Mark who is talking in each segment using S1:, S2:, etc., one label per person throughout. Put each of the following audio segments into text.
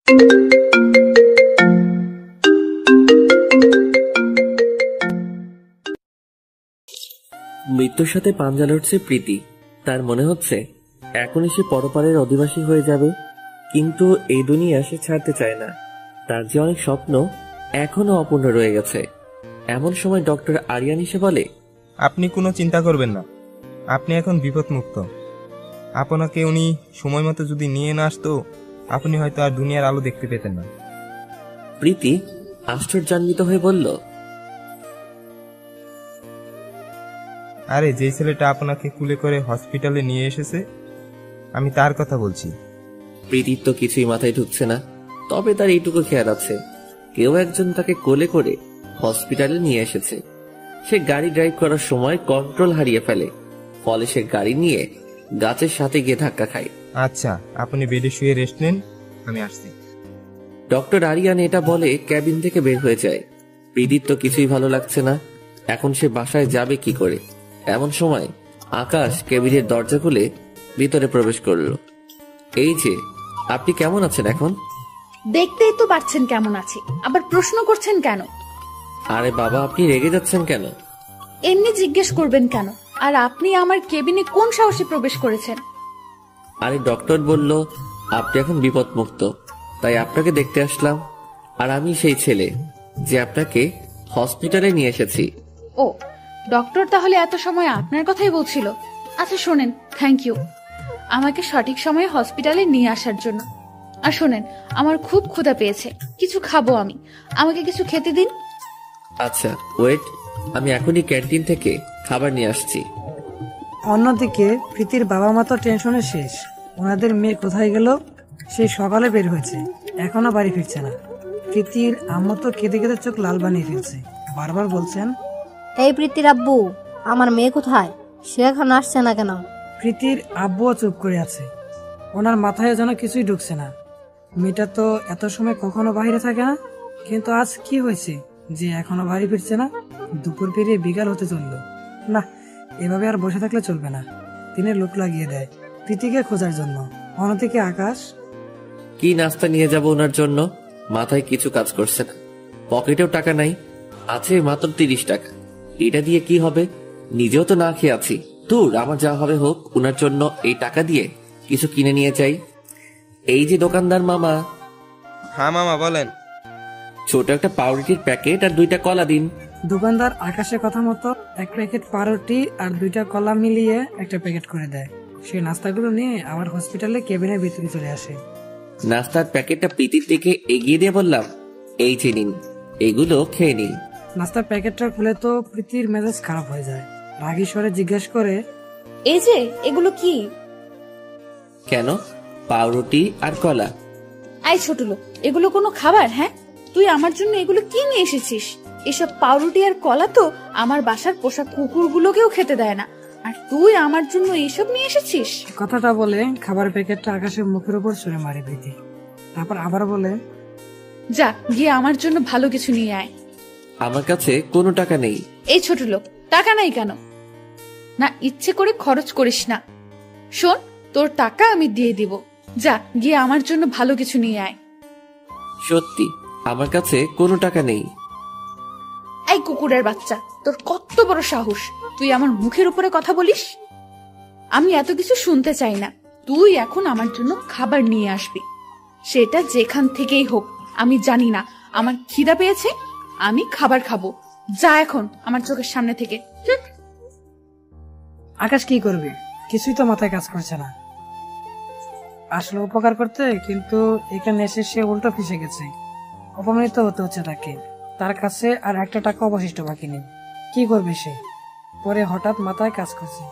S1: মৃত্যুর সাথে পাঞ্জা লড়ছে প্রীতি। তার মনে হচ্ছে এখনই সে পরপারের অধিবাসী হয়ে যাবে, কিন্তু এই দুনিয়া সে ছাড়তে চায় না। তার যে অনেক স্বপ্ন এখনো অপূর্ণ রয়ে গেছে। এমন সময় ডক্টর আরিয়ান এসে বলে,
S2: আপনি কোনো চিন্তা করবেন না, আপনি এখন বিপদমুক্ত। আপনাকে উনি সময় মতো যদি নিয়ে না আসতো, আপনি হয়তো আর দুনিয়ার আলো দেখতে পেতেন না।
S1: প্রীতি আশ্চর্যান্বিত হয়ে বলল,
S2: আরে যে ছেলেটা আপনাকে কুলে করে হসপিটালে নিয়ে এসেছে, আমি তার কথা বলছি।
S1: প্রীতির তো কিছুই মাথায় ঢুকছে না, তবে তার এইটুকু খেয়াল আছে কেউ একজন তাকে কোলে করে হসপিটালে নিয়ে এসেছে। সে গাড়ি ড্রাইভ করার সময় কন্ট্রোল হারিয়ে ফেলে, ফলে সে গাড়ি নিয়ে গাছের সাথে গিয়ে ধাক্কা খায়।
S2: আচ্ছা, আপনি বেডে শুয়ে রেস্ট নেন, আমি আসছি।
S1: ডক্টর আরিয়ান এটা বলে ক্যাবিন থেকে বের হয়ে যায়। প্রীতির তো কিছুই ভালো লাগছে না, এখন সে বাসায় যাবে কি করে। এমন সময় আকাশ কেবিনের দরজা খুলে ভিতরে প্রবেশ করলো। এই যে, আপনি কেমন আছেন এখন?
S3: দেখতেই তো পাচ্ছেন কেমন আছি, আবার প্রশ্ন করছেন কেন?
S1: আরে বাবা, আপনি রেগে যাচ্ছেন কেন?
S3: এমনি জিজ্ঞেস করবেন কেন? আর আপনি আমার কেবিনে কোন সাহসে প্রবেশ করেছেন?
S1: আরে ডক্টর বলল আপনি এখন বিপদ মুক্ত, তাই আপনাকে দেখতে আসলাম। আর আমি সেই ছেলে যে আপনাকে হসপিটালে নিয়ে এসেছি।
S3: ও, ডক্টর তাহলে এত সময় আপনার কথাই বলছিল। আচ্ছা শোনেন, থ্যাংক ইউ আমাকে সঠিক সময়ে হসপিটালে নিয়ে আসার জন্য। আর শোনেন, আমার খুব ক্ষুধা পেয়েছে, কিছু খাবো আমি, আমাকে কিছু খেতে দিন।
S1: আচ্ছা ওয়েট, আমি এখনই ক্যান্টিন থেকে খাবার নিয়ে আসছি।
S4: অন্যদিকে প্রীতির বাবা মা তো টেনশনে শেষ। ওনাদের মেয়ে কোথায় গেল? সেই সকালে বের হয়েছে, এখনো বাড়ি ফিরছে না। প্রীতির আম্মু তো কেঁদে কেঁদে চোখ লাল বানিয়ে ফেলছে, বারবার বলছেন,
S5: এই প্রীতির আব্বু, আমার মেয়ে কোথায়? সে এখন আসছে না কেন?
S4: প্রীতির আব্বুও চুপ করে আছে, ওনার মাথায় যেন কিছুই ঢুকছে না। মেয়েটা তো এত সময় কখনো বাইরে থাকে না, কিন্তু আজ কি হয়েছে যে এখনো বাড়ি ফিরছে না? দুপুর পেরিয়ে বিকাল হতে চললো। না, এভাবে আর বসে থাকলে চলবে না। তিনি লোক লাগিয়ে দেয় প্রীতিকে খোঁজার জন্য। অন্যদিকে আকাশ,
S1: কি নাস্তা নিয়ে যাব ওনার জন্য? মাথায় কিছু কাজ করছে না, পকেটেও টাকা নাই, আছে মাত্র 30 টাকা। এটা দিয়ে কি হবে? নিজেও তো না খেয়ে আছি। দূর, আমার যা হবে হোক, ওনার জন্য এই টাকা দিয়ে কিছু কিনে নিয়ে যাই। এই যে দোকানদার মামা।
S2: হ্যাঁ মামা, বলেন।
S1: ছোট একটা পাউরুটির প্যাকেট আর 2টা কলা দিন।
S4: দোকানদার আকাশের কথা মতো 1 প্যাকেট পাউরুটি আর 2টা কলা মিলিয়ে একটা প্যাকেট করে দেয়। সে নাস্তাগুলো নিয়ে আবার হসপিটালে কেবিনের ভিতরে চলে আসে।
S1: নাস্তার প্যাকেটটা প্রীতির দিকে এগিয়ে দিয়ে বললাম, এই যে নিন, এগুলো খেয়ে নিন।
S4: নাস্তার প্যাকেটটা খুলে তো প্রীতির মেজাজ খারাপ হয়ে যায়। রাগী স্বরে জিজ্ঞেস করে,
S3: এই যে এগুলো কি?
S1: কেন? পাউরুটি আর কলা।
S3: আই ছোট লোক, এগুলো কোনো খাবার? হ্যাঁ, তুই আমার জন্য এগুলো কি নিয়ে এসেছিস? এসব পাউরুটি আর কলা তো আমার বাসার পোষা কুকুরগুলোকেও খেতে দেয় না, আর তুই আমার জন্য এইসব নিয়ে এসেছিস?
S4: কথাটা বলে খাবার প্যাকেটটা আকাশের মুখের উপর ছুঁড়ে মারে প্রীতি। তারপর আবার বলে,
S3: যা গিয়ে আমার জন্য ভালো কিছু নিয়ে আয়।
S1: আমার কাছে কোনো টাকা নেই।
S3: এই ছোট লোক, টাকা নাই কেন? না, ইচ্ছে করে খরচ করিস না। শোন, তোর টাকা আমি দিয়ে দিব, যা গিয়ে আমার জন্য ভালো কিছু নিয়ে আয়।
S1: সত্যি আমার কাছে কোনো টাকা নেই।
S3: এই কুকুরের বাচ্চা, তোর কত বড় সাহস, তুই আমার মুখের উপরে কথা বলিস? আমি এত কিছু শুনতে চাই না। তুই এখন আমার জন্য খাবার নিয়ে আসবি, সেটা যেখান থেকেই হোক। আমি জানি না, আমার খিদা পেয়েছে, আমি খাবার খাবো। যা এখন আমার চোখের সামনে থেকে।
S4: আকাশ কি করবে? কিছুই তো মাথায় কাজ করছে না। আসলে উপকার করতে, কিন্তু এখানে এসে সে উল্টো ফেঁসে গেছে। অপমানিত হতে হচ্ছে তাকে। তার কাছে আর 1টা টাকা অবশিষ্ট বাকি নেই। কি করবে সে? পরে হঠাৎ মাথায় কাজ করছে,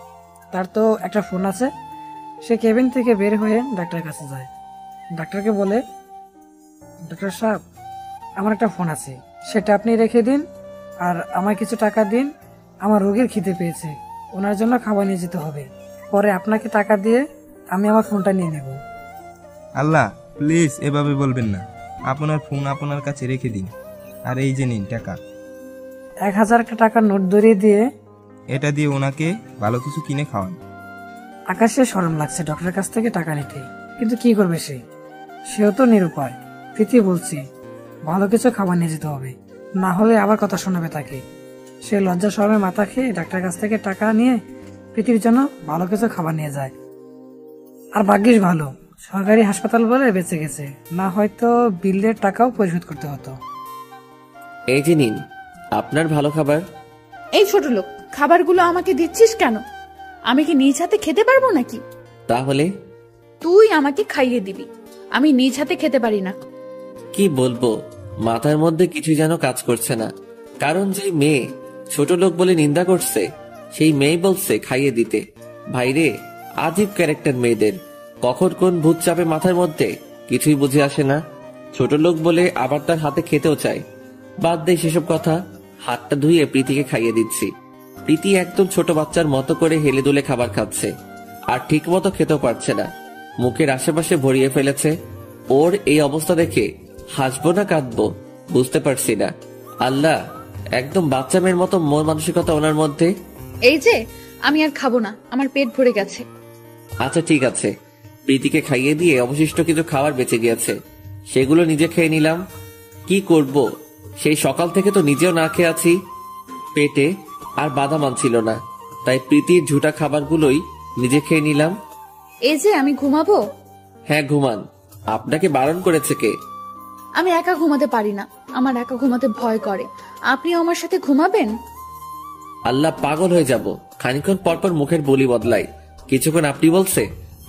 S4: তার তো একটা ফোন আছে। সে কেবিন থেকে বের হয়ে ডাক্তারের কাছে যায়। ডাক্তারকে বলে, ডাক্তার সাহেব, আমার একটা ফোন আছে, সেটা আপনি রেখে দিন আর আমায় কিছু টাকা দিন। আমার রোগীর খিদে পেয়েছে, ওনার জন্য খাবার নিয়ে যেতে হবে। পরে আপনাকে টাকা দিয়ে আমি আমার ফোনটা নিয়ে নেব।
S2: আল্লাহ, প্লিজ এভাবে বলবেন না। আপনার ফোন আপনার কাছে রেখে দিন, আর এই যে নিন টাকা।
S4: 1000 টাকার নোট ধরিয়ে দিয়ে,
S2: এটা দিয়ে ওনাকে ভালো কিছু কিনে খাওয়ান।
S4: আকাশের শরম লাগছে ডক্টরের কাছ থেকে টাকা নিতে, কিন্তু কি করবে সে? সেও তো নিরুপায়। প্রীতি বলছি, ভালো কিছু খাবার নিয়ে যেতে হবে, না হলে আবার কথা শোনাবে তাকে। সে লজ্জা শরমে মাথা খেয়ে ডাক্তারের কাছ থেকে টাকা নিয়ে প্রীতির জন্য ভালো কিছু খাবার নিয়ে যায়। আর ভাগ্যিস ভালো, সরকারি হাসপাতাল বলে বেঁচে গেছে, না হয়তো বিলের টাকাও পরিশোধ করতে হতো।
S1: এই যে নিন আপনার ভালো খাবার।
S3: এই ছোট লোক, খাবারগুলো আমাকে দিচ্ছিস কেন? আমি কি নিজ হাতে খেতে পারবো নাকি?
S1: তাহলে
S3: তুই আমাকে খাইয়ে দিবি, আমি নিজ হাতে খেতে পারি না।
S1: কি বলবো, মাথার মধ্যে কিছু যেন কাজ করছে না। কারণ যে মেয়ে ছোট লোক বলে নিন্দা করছে, সেই মেয়ে বলছে খাইয়ে দিতে। ভাইরে, আজীব ক্যারেক্টার মেয়েদের, কখন কোন ভূত চাপে মাথার মধ্যে কিছুই বুঝে আসে না। ছোট লোক বলে আবার তার হাতে খেতেও চায়। বাদ দে সেসব কথা, হাতটা ধুয়ে প্রীতিকে খাইয়ে দিচ্ছি। প্রীতি একদম ছোট বাচ্চার মতো করে হেলে দুলে খাবার খাচ্ছে, আর ঠিক মতো খেতেও পারছে না, মুখের আশেপাশে ভরিয়ে ফেলেছে। ওর এই অবস্থা দেখে হাসবো না কাঁদবো বুঝতে পারছি না। আল্লাহ, একদম বাচ্চা মেয়ের মতো মন মানসিকতা ওনার মধ্যে।
S3: এই যে, আমি আর খাবো না, আমার পেট ভরে গেছে।
S1: আচ্ছা ঠিক আছে। প্রীতিকে খাইয়ে দিয়ে অবশিষ্ট কিছু খাবার বেঁচে গিয়েছে, সেগুলো নিজে খেয়ে নিলাম। কি করব, সেই সকাল থেকে তো নিজেও না খেয়ে আছি। পেটে আর বাদাম আনছিল না, তাই প্রীতির ঝুটা খাবারগুলোই নিজে খেয়ে নিলাম।
S3: এই যে, আমি ঘুমাবো।
S1: হ্যাঁ ঘুমান। আপনাকে বারণ করেছে কে?
S3: আমি একা ঘুমাতে পারি না, আমার একা ঘুমাতে ভয় করে। আপনিও আমার সাথে ঘুমাবেন?
S1: আল্লাহ, পাগল হয়ে যাব। খানিকক্ষণ পরপর মুখের বলি বদলাই। কিছুক্ষণ আপনি বলছে,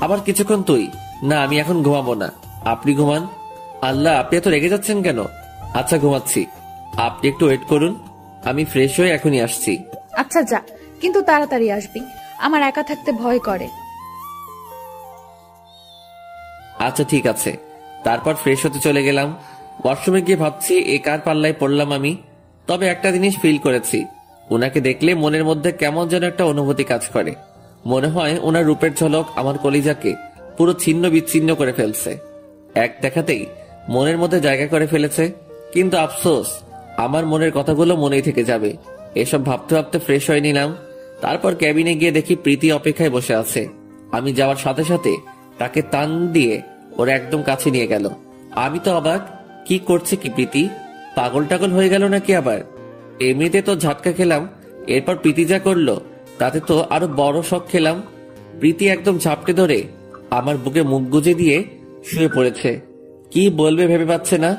S1: আবার কিছুক্ষণ তুই। না, আমি এখন ঘুমাবো না, আপনি ঘুমান। আল্লাহ, আপনি এত রেগে যাচ্ছেন কেন? আচ্ছা ঘুমাচ্ছি, আপনি একটু ওয়েট করুন, আমি ফ্রেশ হয়ে এখনই আসছি।
S3: আচ্ছা যা, কিন্তু তাড়াতাড়ি আসবি, আমার একা থাকতে ভয় করে।
S1: আচ্ছা ঠিক আছে। তারপর ফ্রেশ হতে চলে গেলাম। ওয়াশরুমে গিয়ে ভাবছি এ কার পাল্লায় পড়লাম আমি। তবে একটা জিনিস ফিল করেছি, ওনাকে দেখলে মনের মধ্যে কেমন যেন একটা অনুভূতি কাজ করে। মনে হয় ওনার রূপের ঝলক আমার কলিজাকে পুরো ছিন্ন বিচ্ছিন্ন করে ফেলছে, এক দেখাতেই মনের মধ্যে জায়গা করে ফেলেছে। কিন্তু আফসোস, আমার মনের কথাগুলো মনেই থেকে যাবে। এসব ভাবতে ভাবতে ফ্রেশ হয়ে নিলাম। তারপর ক্যাবিনে গিয়ে দেখি প্রীতি অপেক্ষায় বসে আছে। আমি যাওয়ার সাথে সাথে তাকে টান দিয়ে ওর একদম কাছে নিয়ে গেল। আমি তো অবাক, কি করছে কি প্রীতি? পাগল টাগল হয়ে গেল নাকি আবার? এমনিতে তো ঝাটকা খেলাম, এরপর প্রীতি যা করলো তাতে তো আরো বড় শখ খেলাম। প্রীতি একদম ঝাপটে ধরে আমার বুকে মুখ গুজে দিয়ে শুয়ে পড়েছে। কি বলবে ভেবে পাচ্ছে না,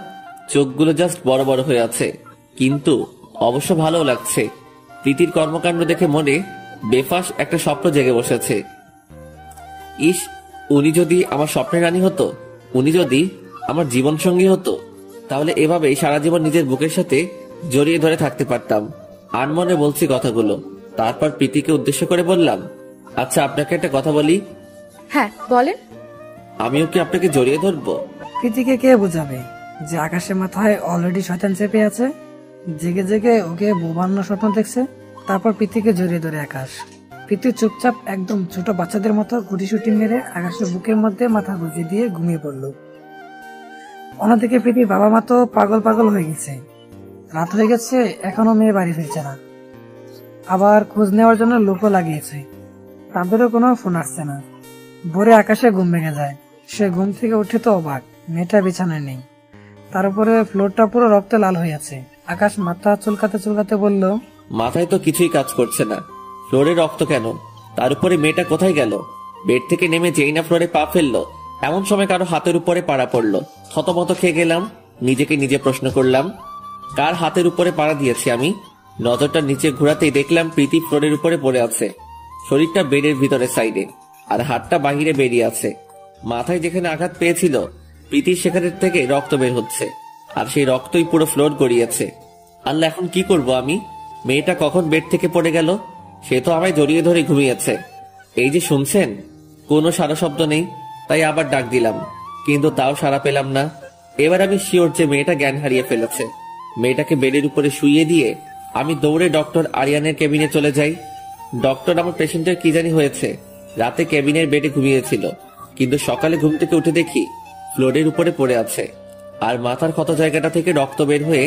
S1: চোখগুলো জাস্ট বড় বড় হয়ে আছে, কিন্তু অবশ্য ভালো লাগছে। প্রীতির কর্মকাণ্ড দেখে মনে বেফাস একটা স্বপ্ন জেগে বসেছে। ইস, উনি যদি আমার স্বপ্নের রানী হতো, উনি যদি আমার জীবন সঙ্গী হতো, তাহলে এভাবেই সারা জীবন নিজের বুকের সাথে জড়িয়ে ধরে থাকতে পারতাম। আনমনে বলছি কথাগুলো। তারপর প্রীতিকে উদ্দেশ্য করে বললাম, আচ্ছা আপনাকে একটা কথা বলি।
S3: হ্যাঁ বলেন।
S1: আমিও কি আপনাকে জড়িয়ে ধরবো?
S4: প্রীতিকে কে বোঝাবে যে আকাশের মাথায় অলরেডি শয়তান চেপে আছে, জেগে জেগে ওকে বোবান্ন স্বপ্ন দেখছে। তারপর প্রীতিকে জড়িয়ে ধরে আকাশ। প্রীতি চুপচাপ একদম ছোট বাচ্চাদের মতো গুটিসুটি মেরে আকাশের বুকের মধ্যে মাথা গুঁজে দিয়ে ঘুমিয়ে পড়লো। অন্যদিকে প্রীতির বাবা মা তো পাগল পাগল হয়ে গেছে। রাত হয়ে গেছে, এখনো মেয়ে বাড়ি ফিরছে না। আবার খোঁজ নেওয়ার জন্য লোকও লাগিয়েছে, তাদেরও কোনো ফোন আসছে না। ভোরে আকাশে ঘুম ভেঙে যায়। সে ঘুম থেকে উঠে তো অবাক, মেয়েটা বিছানায় নেই। তার উপরে ফ্লোরটা পুরো রক্তে লাল হয়ে আছে। আকাশ মাথা চুলকাতে চুলকাতে বলল,
S1: মাথায় তো কিছুই কাজ করছে না, ফ্লোরে রক্ত কেন? তার উপরে মেয়েটা কোথায় গেল? বেড থেকে নেমে যেই না ফ্লোরে পা ফেললো, এমন সময় কারো হাতের উপরে পাড়া পড়লো। থতমত খেয়ে গেলাম, নিজেকে নিজে প্রশ্ন করলাম, কার হাতের উপরে পাড়া দিয়েছি আমি? নজরটা নিচে ঘোরাতেই দেখলাম প্রীতি ফ্লোরের উপরে পড়ে আছে, শরীরটা বেডের ভিতরে সাইডে, আর হাতটা বাহিরে বেরিয়ে আছে। মাথায় যেখানে আঘাত পেয়েছিল, প্রীতির সেখানের থেকে রক্ত বের হচ্ছে, আর সেই রক্তই পুরো ফ্লোর গড়িয়েছে। আল্লাহ, এখন কি করব আমি? মেয়েটা কখন বেড থেকে পড়ে গেল? সে তো আমায় জড়িয়ে ধরে ঘুমিয়েছে। এই যে শুনছেন, কোনো সারা শব্দ নেই, তাই আবার ডাক দিলাম, কিন্তু তাও সাড়া পেলাম না। এবার আমি শিওর যে মেয়েটা জ্ঞান হারিয়ে ফেলেছে। মেয়েটাকে বেডের উপরে শুইয়ে দিয়ে আমি দৌড়ে ডক্টর আরিয়ানের কেবিনে চলে যাই। ডক্টর আমার পেশেন্টের কি জানি হয়েছে, রাতে কেবিনের বেডে ঘুমিয়েছিল, কিন্তু সকালে ঘুম থেকে উঠে দেখি ফ্লোরের উপরে পড়ে আছে, আর মাথার ক্ষত জায়গাটা থেকে রক্ত বের হয়ে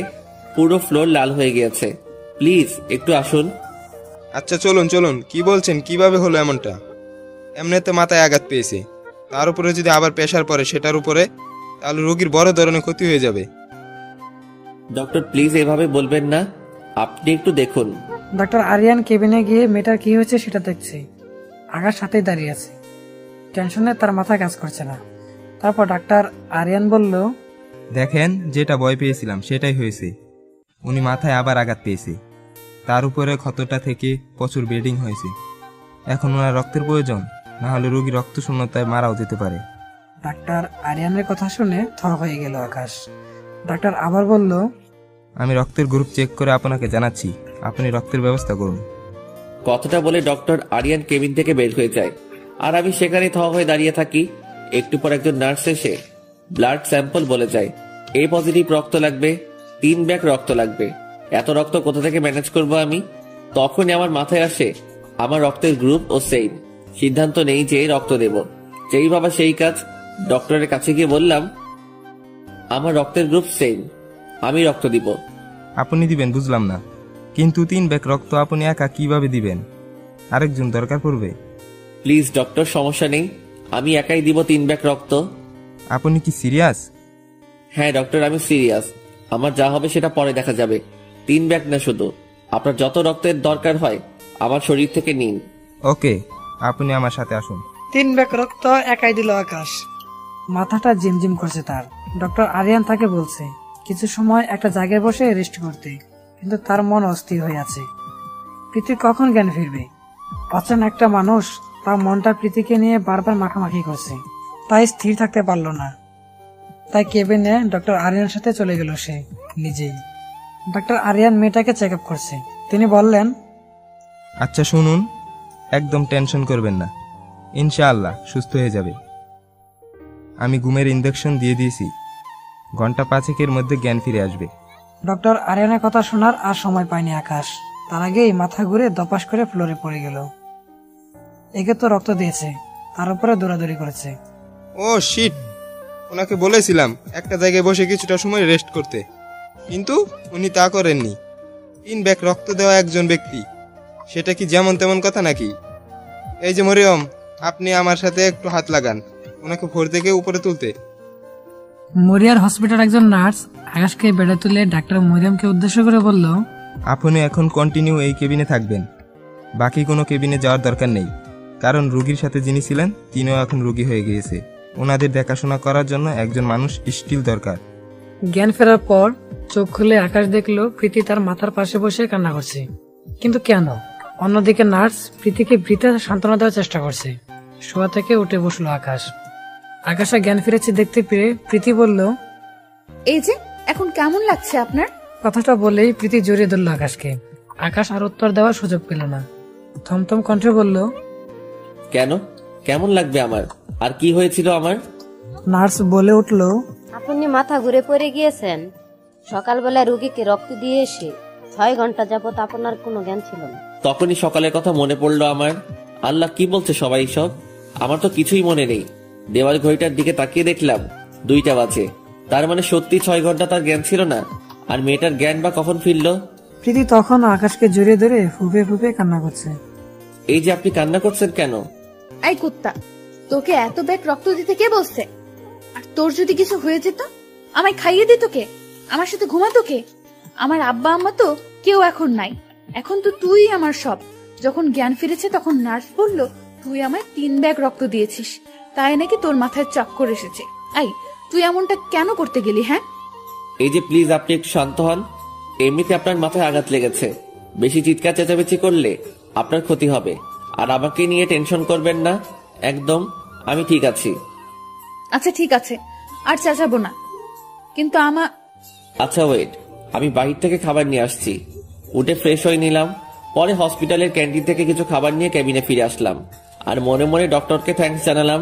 S1: পুরো ফ্লোর লাল হয়ে গিয়েছে। প্লিজ একটু আসুন।
S2: আচ্ছা চলুন চলুন, কি বলছেন, কিভাবে হলো এমনটা? এমনিতে মাথায় আঘাত পেয়েছে, তার উপরে যদি আবার প্রেশার পড়ে সেটার উপরে, তাহলে রোগীর বড় ধরনের ক্ষতি হয়ে যাবে।
S1: ডক্টর প্লিজ এভাবে বলবেন না, আপনি একটু দেখুন।
S4: ডাক্তার আরিয়ান কেবিনে গিয়ে মেয়েটার কি হয়েছে সেটা দেখছে। আকাশ সাথেই দাঁড়িয়ে আছে, টেনশনে তার মাথা কাজ করছে না। তারপর ডাক্তার আরিয়ান বলল,
S2: দেখেন, যেটা ভয় পেয়েছিলাম সেটাই হয়েছে। উনি মাথায় আবার আঘাত পেয়েছে, তার উপরে ক্ষতটা থেকে প্রচুর ব্লিডিং হয়েছে। এখন ওনার রক্তের প্রয়োজন, না হলে রোগী রক্ত শূন্যতায় মারাও যেতে পারে।
S4: ডাক্তার আরিয়ানের কথা শুনে থ হয়ে গেল আকাশ। ডাক্তার আবার বলল,
S2: আমি রক্তের গ্রুপ চেক করে আপনাকে জানাচ্ছি, আপনি রক্তের ব্যবস্থা করুন।
S1: কথাটা বলে ডক্টর আরিয়ান কেবিন থেকে বের হয়ে যায়, আর আমি সেখানে থ হয়ে দাঁড়িয়ে থাকি। একটু পর একজন নার্স এসে ব্লাড স্যাম্পল বলে যায়, এ পজিটিভ রক্ত লাগবে, 3 ব্যাগ রক্ত লাগবে। এত রক্ত কোথা থেকে ম্যানেজ করব আমি? তখনই আমার মাথায় আসে আমার রক্তের গ্রুপ ও সেম। সিদ্ধান্ত নেই যে রক্ত দেব। যেই বাবা সেই কাজ। ডক্টরের কাছে গিয়ে বললাম, আমার রক্তের গ্রুপ সেম, আমি রক্ত দিব।
S2: আপনি দিবেন বুঝলাম না, কিন্তু 3 ব্যাগ রক্ত আপনি একা কিভাবে দিবেন? আরেকজন দরকার পড়বে।
S1: প্লিজ ডক্টর, সমস্যা নেই, আমি একাই দিব 3 ব্যাগ রক্ত।
S2: আপনি কি সিরিয়াস?
S1: হ্যাঁ ডক্টর, আমি সিরিয়াস। আমার যা হবে সেটা পরে দেখা যাবে। 3 ব্যাগ না, শুধু আপনার যত রক্তের দরকার হয় আমার শরীর থেকে নিন।
S2: ওকে, আপনি আমার সাথে আসুন।
S4: 3 ব্যাগ রক্ত একাই দিল আকাশ। মাথাটা জিমজিম করছে তার। ডক্টর আরিয়ান তাকে বলছে কিছু সময় একটা জায়গায় বসে রেস্ট করতে, কিন্তু তার মন অস্থির হয়ে আছে। প্রীতি কখন জ্ঞান ফিরবে? অচেনা একটা মানুষ তার মনটা প্রীতিকে নিয়ে বারবার মাখামাখি করছে, তাই স্থির থাকতে পারলো না। তাই কেবিনে ডক্টর আরিয়ানের সাথে চলে গেল সে নিজেই। ডক্টর আরিয়ান মেয়েটাকে চেক আপ করছে। তিনি বললেন,
S2: আচ্ছা শুনুন, একদম টেনশন করবেন না, ইনশাআল্লাহ সুস্থ হয়ে যাবে। আমি ঘুমের ইনজেকশন দিয়ে দিয়েছি, ঘন্টা 5-এর মধ্যে জ্ঞান ফিরে আসবে।
S4: ডক্টর আরিয়ানের কথা শোনার আর সময় পায়নি আকাশ। তার আগেই মাথা ঘুরে দপাস করে ফ্লোরে পড়ে গেল। একে তো রক্ত দিয়েছে, তার উপরে দৌড়াদৌড়ি করেছে।
S2: ও শিট, ওনাকে বলেছিলাম একটা জায়গায় বসে কিছুটা সময় রেস্ট করতে, কিন্তু উনি তা করেননি। 3 ব্যাগ রক্ত দেওয়া একজন ব্যক্তি, সেটা কি যেমন তেমন কথা নাকি? এই যে মরিয়ম, আপনি আমার সাথে একটু হাত লাগান ওনাকে ভোর থেকে উপরে তুলতে।
S4: মরিয়ার হসপিটাল একজন নার্স আকাশকে বেড়ে তুলে ডাক্তার মরিয়মকে উদ্দেশ্য করে বলল,
S2: আপনি এখন কন্টিনিউ এই কেবিনে থাকবেন, বাকি কোনো কেবিনে যাওয়ার দরকার নেই, কারণ রোগীর সাথে যিনি ছিলেন তিনিও এখন রোগী হয়ে গিয়েছে। ওনাদের দেখাশোনা করার জন্য একজন মানুষ স্টিল দরকার।
S4: জ্ঞান ফেরার পর চোখ খুলে আকাশ দেখলো প্রীতি তার মাথার পাশে বসে কান্না করছে। কিন্তু কেন? অন্যদিকে নার্স প্রীতিকে বৃথা সান্ত্বনা দেওয়ার চেষ্টা করছে। শোয়া থেকে উঠে বসলো আকাশ। আকাশে জ্ঞান ফিরেছে দেখতে পেয়ে প্রীতি বলল,
S3: এই যে এখন কেমন লাগছে আপনার?
S4: কথাটা বলেই প্রীতি জড়িয়ে ধরল আকাশকে। আকাশ আর উত্তর দেওয়ার সুযোগ পেল না, থমথম কণ্ঠে বলল,
S1: কেন? কেমন লাগবে আমার? আর কি হয়েছিল আমার?
S4: নার্স বলে উঠল,
S5: আপনি মাথা ঘুরে পড়ে গিয়েছেন। সকালবেলা রোগীকে রক্ত দিয়ে এসে 6 ঘন্টা যাবত আপনার কোনো জ্ঞান ছিল না।
S1: তখনই সকালের কথা মনে পড়লো আমার। আল্লাহ, কি বলছে সবাই সব? আমার তো কিছুই মনে নেই। দেওয়াল ঘড়িটার দিকে তাকিয়ে দেখলাম 2টা বাজে। তার মানে সত্যি 6 ঘন্টা তার জ্ঞান ছিল না। আর মেয়েটার জ্ঞান বা কখন ফিরলো?
S4: প্রীতি তখন আকাশকে জড়িয়ে ধরে ফুপে ফুপে কান্না করছে।
S1: এই যে আপনি কান্না করছেন কেন?
S3: এই কুত্তা, তোকে এত ব্যাগ রক্ত দিতে কে বলছে? আর তোর যদি কিছু হয়ে যেত, আমায় খাইয়ে দিত কে? আমার সাথে ঘুমাতো কে? আমার আব্বা আম্মা তো কেউ এখন নাই। এখন তো তুই আমার সব। যখন জ্ঞান ফিরেছে তখন নার্স বলল তুই আমায় 3 ব্যাগ রক্ত দিয়েছিস, তাই নাকি তোর মাথায় চক্কর এসেছে। এই, তুই এমনটা কেন করতে গেলি? হ্যাঁ,
S1: এই যে প্লিজ আপনি একটু শান্ত হন। এমনিতে আপনার মাথায় আঘাত লেগেছে, বেশি চিৎকার চেঁচামেচি করলে আপনার ক্ষতি হবে। আর আমাকে নিয়ে টেনশন করবেন না, একদম আমি ঠিক আছি।
S3: আচ্ছা ঠিক আছে, আর চেঁচাবো না। কিন্তু
S1: আচ্ছা ওয়েট, আমি বাহির থেকে খাবার নিয়ে আসছি। উঠে ফ্রেশ হয়ে নিলাম, পরে হসপিটালের ক্যান্টিন থেকে কিছু খাবার নিয়ে ক্যাবিনে ফিরে আসলাম। আর মনে মনে ডক্টরকে থ্যাঙ্কস জানালাম।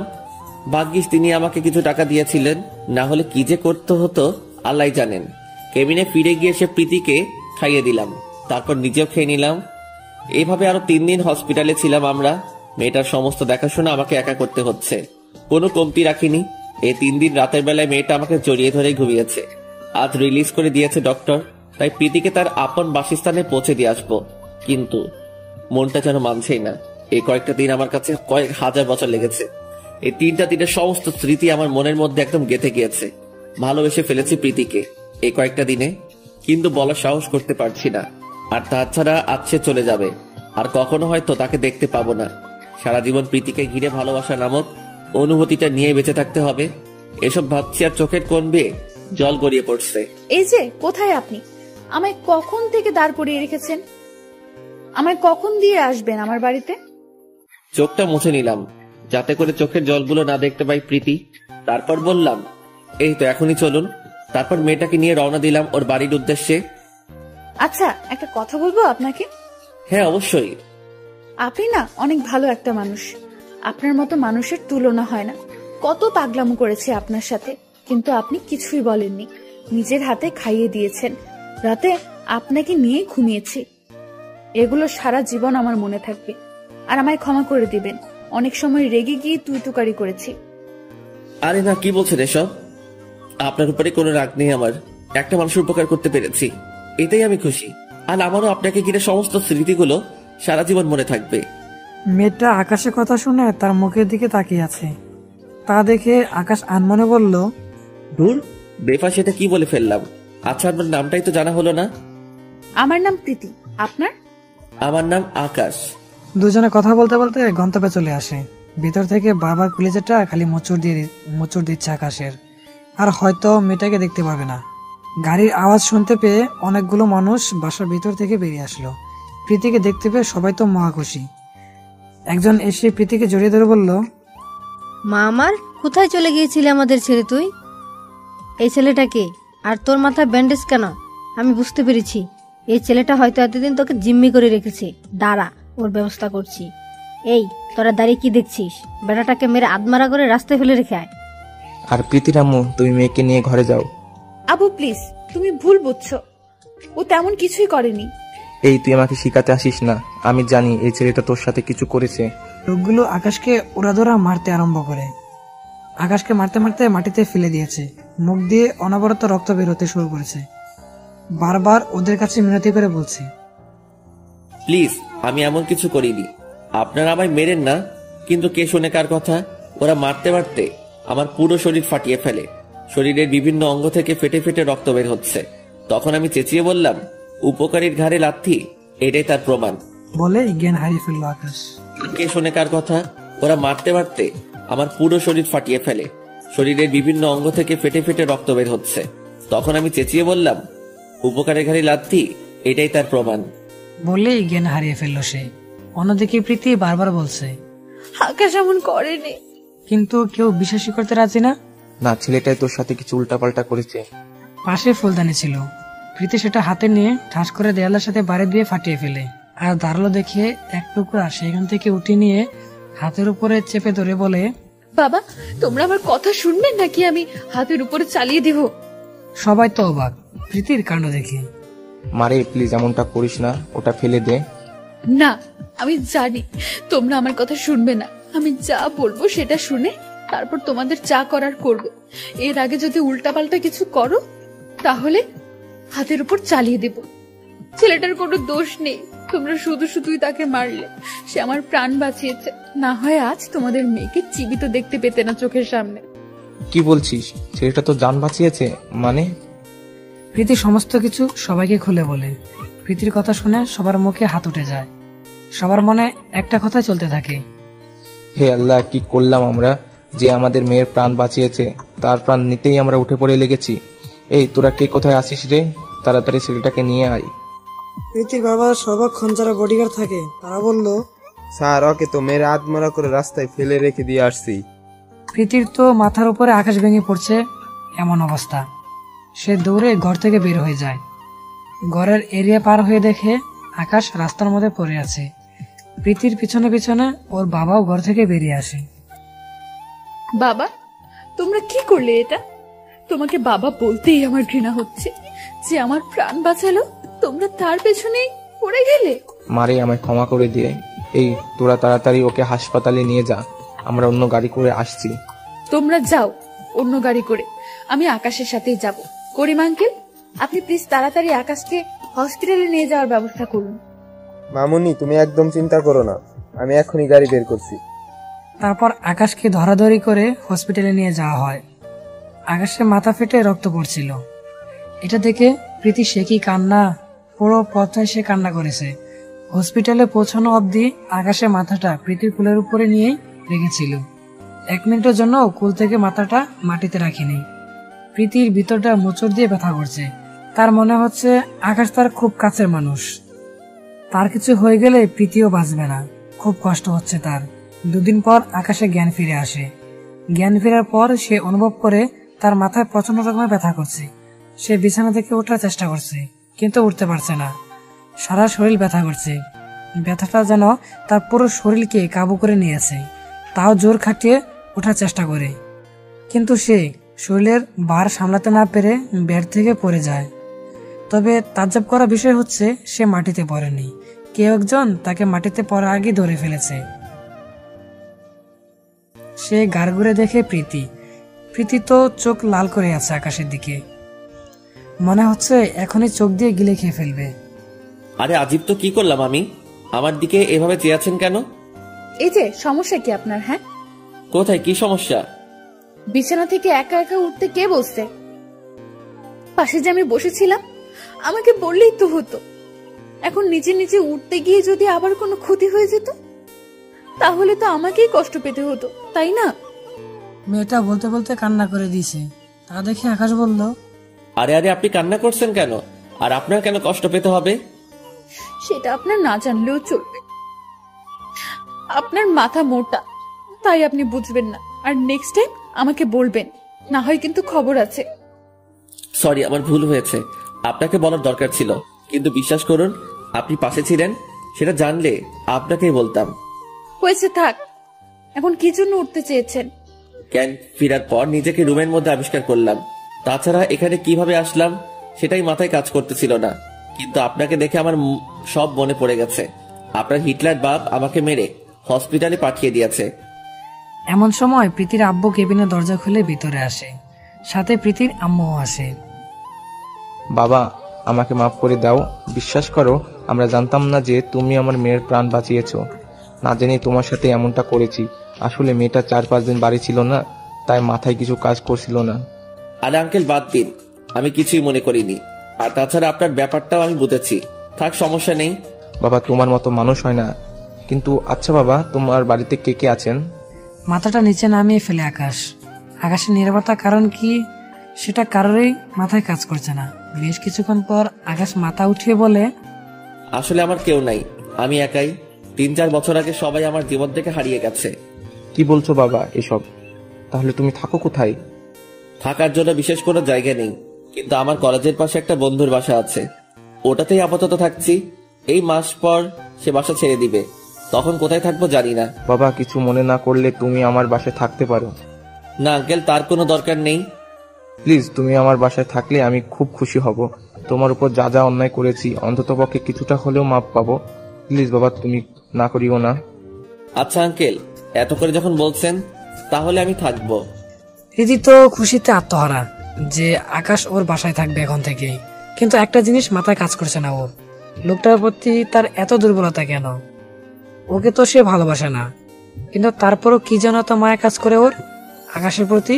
S1: ভাগ্যিস তিনি আমাকে কিছু টাকা দিয়েছিলেন, না হলে কি যে করতে হতো আল্লাহ জানেন। কেবিনে ফিরে গিয়ে সে প্রীতিকে খাইয়ে দিলাম, তারপর নিজেও খেয়ে নিলাম। এইভাবে আরো 3 দিন হসপিটালে ছিলাম আমরা। মেয়েটার সমস্ত দেখাশোনা আমাকে একা করতে হচ্ছে, কোনো কমতি রাখিনি। এই 3 দিন রাতের বেলায় মেয়েটা আমাকে জড়িয়ে ধরে ঘুমিয়েছে। আজ রিলিজ করে দিয়েছে ডক্টর, তাই প্রীতিকে তার আপন বাসস্থানে পৌঁছে দিয়ে আসবো। কিন্তু মনটা যেন মানছেই না। এই কয়েকটা দিন আমার কাছে কয়েক হাজার বছর লেগেছে। এই 3টা দিনের সমস্ত স্মৃতি আমার মনের মধ্যে একদম গেঁথে গিয়েছে। ভালোবেসে ফেলেছি প্রীতিকে এই কয়েকটা দিনে, কিন্তু বলার সাহস করতে পারছি না। আর তাছাড়া আজ সে চলে যাবে, আর কখনো হয়তো তাকে দেখতে পাবো না। সারা জীবন প্রীতিকে ঘিরে ভালোবাসা নামক অনুভূতিটা নিয়ে বেঁচে থাকতে হবে। এসব ভাবছি আর চোখের কোণ বেয়ে জল গড়িয়ে পড়ছে।
S3: এই যে কোথায় আপনি? আমায় কখন থেকে দাঁড় করিয়ে রেখেছেন? আমায় কখন দিয়ে আসবেন আমার বাড়িতে?
S1: চোখটা মুছে নিলাম যাতে করে চোখের জলগুলো না দেখতে পাই প্রীতি। তারপর বললাম, এই তো এখনই চলুন। তারপর মেয়েটাকে নিয়ে রওনা দিলাম ওর বাড়ির উদ্দেশ্যে।
S3: আচ্ছা, একটা কথা বলবো আপনাকে?
S1: হ্যাঁ, অবশ্যই।
S3: আপনি না অনেক ভালো একটা মানুষ। আপনার মতো মানুষের তুলনা হয় না। কত পাগলামো করেছি আপনার সাথে, কিন্তু আপনি কিছুই বলেননি। নিজের হাতে খাইয়ে দিয়েছেন, রাতে আপনাকে নিয়ে ঘুমিয়েছি। এগুলো সারা জীবন আমার মনে থাকবে। আর আমায় ক্ষমা করে দিবেন, অনেক সময় রেগে গিয়ে তুই তুকারি করেছি।
S1: আরে না, কি বলছেন এসব? আপনার উপরে কোনো রাগ নেই আমার। একটা মানুষের উপকার করতে পেরেছি, এটাই আমি খুশি। আর আমারও আপনাকে ঘিরে সমস্ত স্মৃতিগুলো সারা জীবন মনে থাকবে।
S4: মেয়েটা আকাশের কথা শুনে তার মুখের দিকে তাকিয়ে আছে। তা দেখে আকাশ আনমনে বলল,
S1: ধুর, বেফা সেটা কি বলে ফেললাম। আচ্ছা, আপনার নামটাই তো জানা হলো না।
S3: আমার নাম প্রীতি, আপনার?
S1: আমার নাম আকাশ।
S4: দুজনে কথা বলতে বলতে গন্তব্যে চলে আসে। ভিতর থেকে বারবার কলিজাটা খালি মোচড় দিচ্ছে আকাশের। আর হয়তো মেয়েটাকে দেখতে পাবে না। গাড়ির আওয়াজ শুনতে পেয়ে অনেকগুলো মানুষ বাসার ভিতর থেকে বেরিয়ে আসলো। প্রীতিকে দেখতে পেয়ে সবাই তো মহা খুশি। একজন এসে প্রীতিকে জড়িয়ে ধরে বলল,
S5: মা আমার, কোথায় চলে গিয়েছিলে আমাদের ছেড়ে তুই? এই ছেলেটাকে আর তোর মাথায় ব্যান্ডেজ কেন? আমি বুঝতে পেরেছি, এই ছেলেটা হয়তো এতদিন তোকে জিম্মি করে রেখেছে। দাঁড়া, ওর ব্যবস্থা করছি। এই, তোরা দাঁড়িয়ে কি দেখছিস? বেটাটাকে মেরে আদমারা করে রাস্তায় ফেলে রেখে আয়।
S6: আর প্রীতির আম্মু, তুমি মেয়েকে নিয়ে ঘরে যাও।
S3: আবু প্লিজ, তুমি ভুল বুঝছো। ও তেমন কিছুই করেনি।
S6: এই, তুই আমাকে শিখাতে আসিস না। আমি জানি এই ছেলেটা তোর সাথে কিছু করেছে।
S4: লোকগুলো আকাশকে ওড়াধরা মারতে আরম্ভ করে। আকাশকে মারতে মারতে মাটিতে ফেলে দিয়েছে। মুখ দিয়ে অনবরত রক্ত বের হতে শুরু করেছে। বারবার ওদের কাছে মিনতি করে বলছে,
S1: প্লিজ, আমি এমন কিছু করিনি। আপনারা আমায় মেরেন না। কিন্তু কে শোনে কার কথা? ওরা মারতে মারতে আমার পুরো শরীর ফাটিয়ে ফেলে। শরীরের বিভিন্ন অঙ্গ থেকে ফেটে ফেটে রক্ত বের হচ্ছে। তখন আমি চেঁচিয়ে বললাম, উপকারীর ঘাড়ে লাথি, এটাই তার প্রমাণ।
S4: বলে জ্ঞান হারিয়ে ফেললো আকাশ।
S1: কে শোনে কার কথা? ওরা মারতে মারতে আমার পুরো শরীর ফাটিয়ে ফেলে। শরীরের বিভিন্ন অঙ্গ থেকে ফেটে ফেটে রক্ত বের হচ্ছে। তখন আমি চেঁচিয়ে বললাম, উপকারের ঘাড়ে লাথি, এটাই তার প্রমাণ।
S4: বলেই জ্ঞান হারিয়ে ফেললো সে। অন্যদিকে প্রীতি বারবার বলছে,
S3: আকাশ এমন করেনি।
S4: কিন্তু কেউ বিশ্বাসই করতে রাজি না।
S6: না, ছেলেটাই তোর সাথে কিছু উল্টাপাল্টা করেছে।
S4: পাশে ফুলদানি ছিল। প্রীতি সেটা হাতে নিয়ে ঠাস করে দেয়ালের সাথে বাড়ি দিয়ে ফাটিয়ে ফেলে। আর দাঁড়ালো দেখে এক টুকরা সেখান থেকে উঠিয়ে নিয়ে হাতের উপরে চেপে ধরে বলে,
S3: বাবা, তোমরা আমার কথা শুনবে নাকি আমি হাতের উপরে চালিয়ে দিব?
S4: সবাই তো অবাক প্রীতির কাণ্ড দেখে।
S6: মারে, প্লিজ এমনটা করিস না, ওটা ফেলে দে।
S3: না, আমি জানি তোমরা আমার কথা শুনবে না। আমি যা বলবো সেটা শুনে তারপর তোমাদের যা করার করবে। এর আগে যদি উল্টাপাল্টা কিছু করো তাহলে হাতের উপর চালিয়ে দেব। ছেলেটার কোনো দোষ নেই, তোমরা শুধু শুধুই তাকে মারলে। সে আমার প্রাণ বাঁচিয়েছে, না হয় আজ তোমাদের মেয়েকে জীবিত দেখতে পেতে না চোখের সামনে।
S6: কি বলছিস? ছেলেটা তো জান বাঁচিয়েছে মানে?
S4: প্রীতি সমস্ত কিছু সবাইকে খুলে বলে। প্রীতির কথা শুনে সবার মুখে হাত উঠে যায়। সবার মনে একটা কথাই চলতে থাকে,
S6: হে আল্লাহ, কি করলাম আমরা? যে আমাদের মেয়ের প্রাণ বাঁচিয়েছে তার প্রাণ নিতেই আমরা উঠে পড়ে লেগেছি। এই, তোরা কে কোথায় আসিস রে? তাড়াতাড়ি ছেলেটাকে নিয়ে আয়।
S4: প্রীতির বাবা সর্বক্ষণ যারা বডিগার্ড থাকে তারা বলল,
S2: স্যার, ওকে তো মেরে আধমরা করে রাস্তায় ফেলে রেখে দিয়ে আসছি।
S4: প্রীতির তো মাথার উপরে আকাশ ভেঙে পড়ছে এমন অবস্থা। সে দৌড়ে ঘর থেকে বের হয়ে যায়। ঘরের এরিয়া পার হয়ে দেখে আকাশ রাস্তার মধ্যে পড়ে আছে। প্রীতির পিছনে পিছনে ওর বাবাও ঘর থেকে বেরিয়ে আসে।
S3: বাবা, তোমরা কি করলে এটা? তোমাকে বাবা বলতেই আমার ঘৃণা হচ্ছে। যে আমার প্রাণ বাঁচালো, তোমরা তার পেছনেই পড়ে গেলে।
S6: মারে, আমায় ক্ষমা করে দিয়ে। এই, তোরা তাড়াতাড়ি ওকে হাসপাতালে নিয়ে যা, আমরা অন্য গাড়ি করে আসছি।
S3: তোমরা যাও অন্য গাড়ি করে, আমি আকাশের সাথেই যাব। করিম আঙ্কেল, আপনি প্লিজ তাড়াতাড়ি আকাশকে হসপিটালে নিয়ে যাওয়ার ব্যবস্থা করুন।
S2: মামুনি, তুমি একদম চিন্তা করো না, আমি এখনই গাড়ি বের করছি।
S4: তারপর আকাশকে ধরাধরি করে হসপিটালে নিয়ে যাওয়া হয়। আকাশে মাথা ফেটে রক্ত পড়ছিল। এটা দেখে প্রীতি সে কি কান্না, পুরো পথটায় সে কান্না করেছে। হসপিটালে পৌঁছানো অবধি আকাশে মাথাটা প্রীতির কুলের উপরে নিয়েই রেখেছিল। 1 মিনিটের জন্য কুল থেকে মাথাটা মাটিতে রাখিনি। প্রীতির ভিতরটা মোচড় দিয়ে ব্যথা করছে। তার মনে হচ্ছে আকাশ তার খুব কাছের মানুষ, তার কিছু হয়ে গেলে প্রীতিও বাঁচবে না। খুব কষ্ট হচ্ছে তার। 2 দিন পর আকাশে জ্ঞান ফিরে আসে। জ্ঞান ফেরার পর সে অনুভব করে তার মাথায় প্রচন্ড রকমের ব্যথা করছে। সে বিছানা থেকে ওঠার চেষ্টা করছে, কিন্তু উঠতে পারছে না। সারা শরীর ব্যথা করছে। ব্যথাটা যেন তার পুরো শরীরকে কাবু করে নিয়েছে। তাও জোর খাটিয়ে ওঠার চেষ্টা করে, কিন্তু সে শরীরের ভার সামলাতে না পেরে বেড থেকে পড়ে যায়। তবে তাজ্জব করা বিষয় হচ্ছে সে মাটিতে পড়েনি, কেউ একজন তাকে মাটিতে পড়ার আগে ধরে ফেলেছে। সে গাড় ঘুরে দেখে প্রীতি তো চোখ লাল করে আছে আকাশের দিকে। মনে হচ্ছে এখনই চোখ দিয়ে গিলে খেয়ে ফেলবে।
S1: আরে আজীব তো, কি করলাম আমি? আমার দিকে এভাবে চেয়ে আছেন কেন?
S3: এই যে সমস্যা কি আপনার? হ্যাঁ,
S1: কোথায় কি সমস্যা?
S3: বিছানা থেকে একা একা উঠতে কে বলছে? পাশে যে আমি বসেছিলাম, আমাকে বললেই তো হতো। এখন নিজে নিজে উঠতে গিয়ে যদি আবার কোনো ক্ষতি হয়ে যেত, তাহলে তো আমাকেই কষ্ট পেতে হতো, তাই না?
S4: মেয়েটা বলতে বলতে কান্না করে দিয়েছে। তা দেখে আকাশ বলল,
S1: আরে আরে, আপনি কান্না করছেন কেন? আর আপনার কেন কষ্ট পেতে হবে?
S3: সেটা আপনার না জানলেও চলবে। আপনার মাথা মোটা, তাই আপনি বুঝবেন না। আর নেক্সট টাইম আমাকে বলবেন, না হয় কিন্তু খবর আছে।
S1: সরি, আমার ভুল হয়েছে। আপনাকে বলার দরকার ছিল, কিন্তু বিশ্বাস করুন, আপনি পাশে ছিলেন সেটা জানলে আপনাকেই বলতাম।
S3: হয়েছে, থাক। এখন কি জন্য উঠতে চেয়েছেন?
S1: জ্ঞান ফেরার পর নিজেকে রুমের মধ্যে আবিষ্কার করলাম। তাছাড়া এখানে কিভাবে আসলাম সেটাই মাথায় কাজ করতেছিল না। কিন্তু আপনাকে দেখে আমার সব মনে পড়ে গেছে। আপনার হিটলার বাপ আমাকে মেরে হসপিটালে পাঠিয়ে দিয়েছে।
S4: এমন সময় প্রীতির আব্বু কেবিনের দরজা খুলে ভিতরে আসে, সাথে প্রীতির আম্মুও আসে।
S6: বাবা, আমাকে মাফ করে দাও। বিশ্বাস করো, আমরা জানতাম না যে তুমি আমার মেয়ের প্রাণ বাঁচিয়েছো। না জেনে তোমার সাথে এমনটা করেছি। আসলে মেয়েটা 4-5 দিন বাড়ি ছিল না, তাই মাথায় কিছু কাজ করছিল না।
S1: আরে আঙ্কেল, বাদ দিন, আমি কিছুই মনে করিনি। আর তাছাড়া আপনার ব্যাপারটাও আমি বুঝেছি। থাক, সমস্যা নেই।
S6: বাবা, তোমার মতো মানুষ হয় না। কিন্তু আচ্ছা বাবা, তোমার বাড়িতে কে কে আছেন?
S4: মাথাটা নিচে নামিয়ে ফেলে আকাশের নীরবতার কারণ কি সেটা কারোরই মাথায় কাজ করছে না। বেশ কিছুক্ষণ পর আকাশ মাথা উঠিয়ে বলে,
S1: আসলে আমার কেউ নাই, আমি একাই। 3-4 বছর আগে সবাই আমার জীবন থেকে হারিয়ে গেছে।
S6: কি বলছো বাবা এসব? তাহলে তুমি থাকো কোথায়?
S1: থাকার জন্য বিশেষ কোনো জায়গা নেই, কিন্তু আমার কলেজের পাশে একটা বন্ধুর বাসা আছে, ওটাতেই আপাতত থাকছি। এই মাস পর সে বাসা ছেড়ে দিবে, তখন কোথায় থাকবো জানি না।
S6: বাবা, কিছু মনে না করলে তুমি আমার বাসায় থাকতে পারো।
S1: না আঙ্কেল, তার কোনো দরকার নেই।
S6: প্লিজ, তুমি আমার বাসায় থাকলে আমি খুব খুশি হব। তোমার উপর যা যা অন্যায় করেছি অন্ততপক্ষে কিছুটা হলেও মাপ পাবো। প্লিজ বাবা, তুমি না করিও না।
S1: আচ্ছা আঙ্কেল, এত করে যখন বলছেন তাহলে আমি থাকবো।
S4: প্রীতি তো খুশিতে আত্মহারা যে আকাশ ওর বাসায় থাকবে এখন থেকে। কিন্তু একটা জিনিস মাথায় কাজ করছে না ওর, লোকটার প্রতি তার এত দুর্বলতা কেন? ওকে তো সে ভালোবাসে না, কিন্তু তারপরও কি যেন এত মায়া কাজ করে ওর আকাশের প্রতি।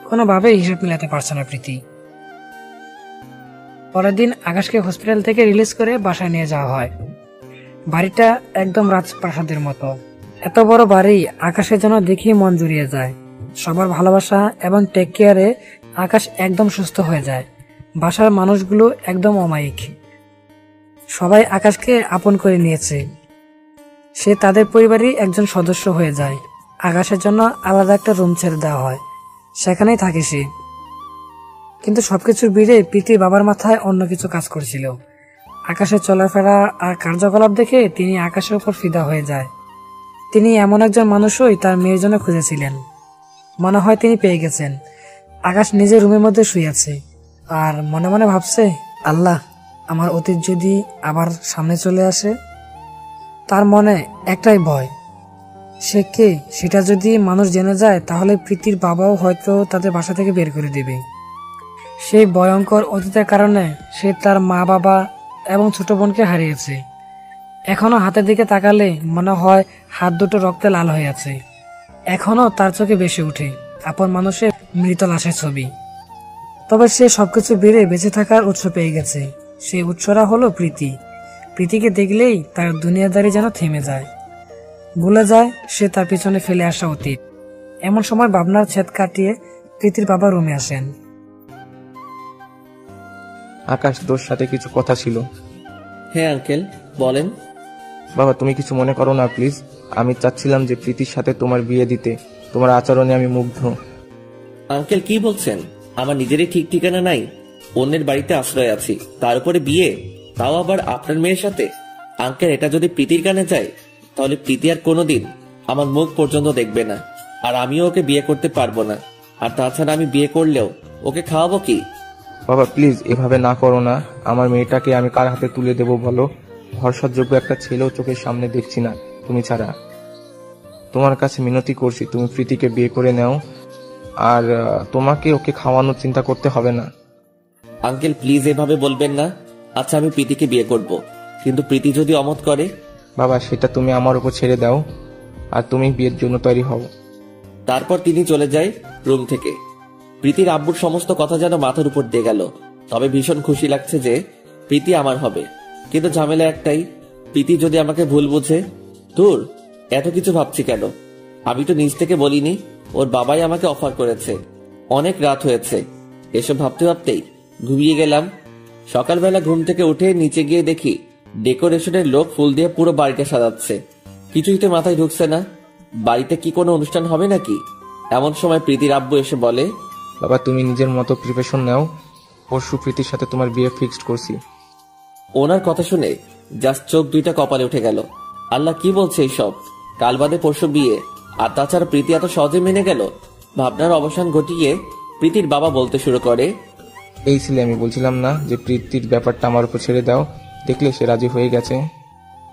S4: কোনোভাবে হিসাব মিলাতে পারছে না প্রীতি। পরের দিন আকাশকে হসপিটাল থেকে রিলিজ করে বাসায় নিয়ে যাওয়া হয়। বাড়িটা একদম রাজপ্রাসাদের মতো। এত বড় বাড়ি আকাশের জন্য দেখেই মন জুড়িয়ে যায়। সবার ভালোবাসা এবং টেক কেয়ারে আকাশ একদম সুস্থ হয়ে যায়। বাসার মানুষগুলো একদম অমায়িক, সবাই আকাশকে আপন করে নিয়েছে। সে তাদের পরিবারই একজন সদস্য হয়ে যায়। আকাশের জন্য আলাদা একটা রুম ছেড়ে দেওয়া হয়, সেখানেই থাকে সে। কিন্তু সবকিছুর ভিড়ে প্রীতির বাবার মাথায় অন্য কিছু কাজ করছিল। আকাশের চলাফেরা আর কার্যকলাপ দেখে তিনি আকাশের উপর ফিদা হয়ে যায়। তিনি এমন একজন মানুষই তার মেয়ের জন্য খুঁজেছিলেন। মনে হয় তিনি পেয়ে গেছেন। আকাশ নিজের রুমের মধ্যে শুয়ে আছে আর মনে মনে ভাবছে, আল্লাহ, আমার অতীত যদি আবার সামনে চলে আসে। তার মনে একটাই ভয়, সে কে সেটা যদি মানুষ জেনে যায় তাহলে প্রীতির বাবাও হয়তো তাদের বাসা থেকে বের করে দেবে। সেই ভয়ঙ্কর অতীতের কারণে সে তার মা বাবা এবং ছোট বোনকে হারিয়েছে। এখনো হাতের দিকে তাকালে মনে হয় হাত দুটো রক্তে লাল হয়ে আছে। এখনো তার চোখে ভেসে ওঠে আপন মানুষের মৃত লাশের ছবি। তবে সে সবকিছু বেড়ে বেঁচে থাকার উৎস পেয়ে গেছে। সেই উৎসরা হলো প্রীতি। প্রীতিকে দেখলেই তার দুনিয়াদারি যেন থেমে যায়, ভুলে যায় সে তার পিছনে ফেলে আসা অতীত। এমন সময় ভাবনার ছেদ কাটিয়ে প্রীতির বাবা রুমে আসেন।
S6: আকাশ, তোর সাথে কিছু কথা ছিল।
S1: হ্যাঁ আঙ্কেল, বলেন।
S6: বাবা, তুমি কিছু মনে করো না প্লিজ। আমি চাচ্ছিলাম যে প্রীতির সাথে তোমার বিয়ে দিতে। তোমার আচরণে আমি মুগ্ধ।
S1: আঙ্কেল কি বলছেন? আমার নিজেরই ঠিক ঠিকানা নাই, অন্যের বাড়িতে আশ্রয় আছি, তার উপরে বিয়ে, তাও আবার আপনার মেয়ের সাথে। আঙ্কেল, এটা যদি প্রীতির কানে যায় তাহলে প্রীতি আর কোনোদিন আমার মুখ পর্যন্ত দেখবে না, আর আমিও ওকে বিয়ে করতে পারবো না। আর তাছাড়া আমি বিয়ে করলেও ওকে খাওয়াবো কি?
S6: বাবা প্লিজ, এভাবে না করো না। আমার মেয়েটাকে আমি কার হাতে তুলে দেবো বলো? ভরসাযোগ্য একটা ছেলেও চোখের সামনে দেখছি না তুমি ছাড়া। তোমার কাছে মিনতি করছি, তুমি প্রীতিকে বিয়ে করে নাও, আর তোমাকে ওকে খাওয়ানোর চিন্তা করতে হবে না।
S1: আঙ্কেল প্লিজ এভাবে বলবেন না। আচ্ছা, আমি প্রীতিকে বিয়ে করব, কিন্তু প্রীতি যদি অমত করে?
S6: বাবা, সেটা তুমি আমার উপর ছেড়ে দাও, আর তুমি বিয়ের জন্য তৈরি হও।
S1: তারপর তিনি চলে যায় রুম থেকে। প্রীতির আব্বুর সমস্ত কথা যেন মাথার উপর দিয়ে গেল। তবে ভীষণ খুশি লাগছে যে প্রীতি আমার হবে। কিন্তু ঝামেলা একটাই, প্রীতি যদি আমাকে ভুল বুঝে। দূর, এত কিছু ভাবছি কেন? আমি তো নিজ থেকে বলিনি, ওর বাবাই আমাকে অফার করেছে। অনেক রাত হয়েছে, এসব ভাবতে ভাবতেই ঘুমিয়ে গেলাম। সকালবেলা ঘুম থেকে উঠে নিচে গিয়ে দেখি ডেকোরেশনের লোক ফুল দিয়ে পুরো বাড়িটা সাজাচ্ছে। কিছুই তো মাথায় ঢুকছে না, বাড়িতে কি কোনো অনুষ্ঠান হবে নাকি? এমন সময় প্রীতির আব্বু এসে বলে,
S6: বাবা তুমি নিজের মতো প্রিপারেশন নাও, পরশু প্রীতির সাথে তোমার বিয়ে ফিক্সড করছি।
S1: ওনার কথা শুনে জাস্ট চোখ দুইটা কপালে উঠে গেল। আল্লাহ, কি বলছে এইসব? কাল বাদে পরশু বিয়ে, আর তাছাড়া প্রীতি এত সহজে মেনে গেল? ভাবনার অবসান ঘটিয়ে প্রীতির বাবা বলতে শুরু করে,
S6: এই ছেলে, আমি বলছিলাম না যে প্রীতির ব্যাপারটা আমার উপর ছেড়ে দাও? দেখলে সে রাজি হয়ে গেছে।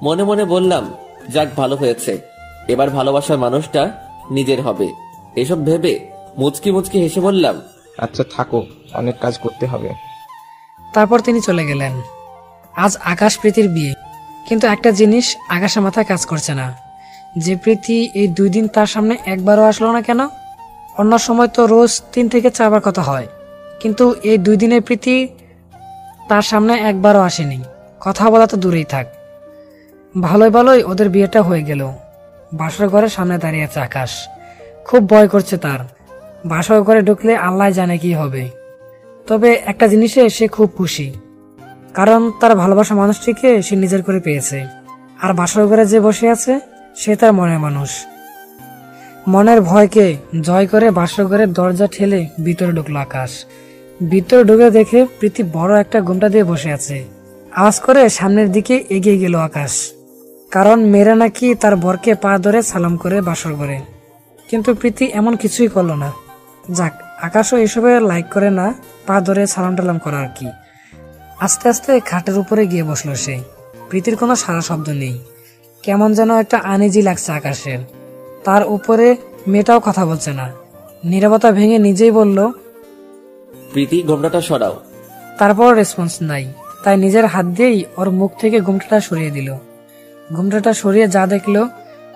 S1: মনে মনে বললাম, যাক ভালো হয়েছে, এবার ভালোবাসার মানুষটা নিজের হবে। এসব ভেবে মুচকি মুচকি হেসে বললাম,
S6: আচ্ছা থাকো, অনেক কাজ করতে হবে।
S4: তারপর তিনি চলে গেলেন। আজ আকাশ প্রীতির বিয়ে, কিন্তু একটা জিনিস আকাশের মাথায় কাজ করছে না, যে প্রীতি এই 2 দিন তার সামনে একবারও আসলো না কেন? অন্য সময় তো রোজ 3 থেকে 4 বার কথা হয়, কিন্তু এই 2 দিনে প্রীতি তার সামনে একবারও আসেনি। কথা বলা তো দূরেই থাক, ভালোই ভালোই ওদের বিয়েটা হয়ে গেল। বাসর ঘরের সামনে দাঁড়িয়ে আছে আকাশ। খুব ভয় করছে তার, বাসর ঘরে ঢুকলে আল্লাহ জানে কি হবে। তবে একটা জিনিসে সে খুব খুশি, কারণ তার ভালোবাসা মানুষটিকে সে নিজের করে পেয়েছে। আর বাসর ঘরে যে বসে আছে সে তার মনের মানুষ। মনের ভয়কে জয় করে বাসর ঘরের দরজা ঠেলে ভিতরে ঢুকলো আকাশ। ভিতরে ঢুকে দেখে প্রীতি বড় একটা ঘোমটা দিয়ে বসে আছে। আওয়াজ করে সামনের দিকে এগিয়ে গেল আকাশ, কারণ মেয়েরা নাকি তার বরকে পা ধরে সালাম করে বাসর ঘরে। কিন্তু প্রীতি এমন কিছুই করলো না। যাক, আকাশও এসবে লাইক করে না, পা ধরে সালাম টালাম করা আর কি। আস্তে আস্তে খাটের উপরে গিয়ে বসলো সে। প্রীতির কোনো সারা শব্দ নেই, কেমন যেন একটা আনইজি লাগছে আকাশের। তার উপরে মেয়েটাও কথা বলছে না। নীরবতা ভেঙে নিজেই বলল,
S1: প্রীতি ঘোমটাটা সরাও।
S4: তারপর রেসপন্স নাই, তাই নিজের হাত দিয়েই ওর মুখ থেকে ঘোমটাটা সরিয়ে দিল। ঘোমটাটা সরিয়ে যা দেখলো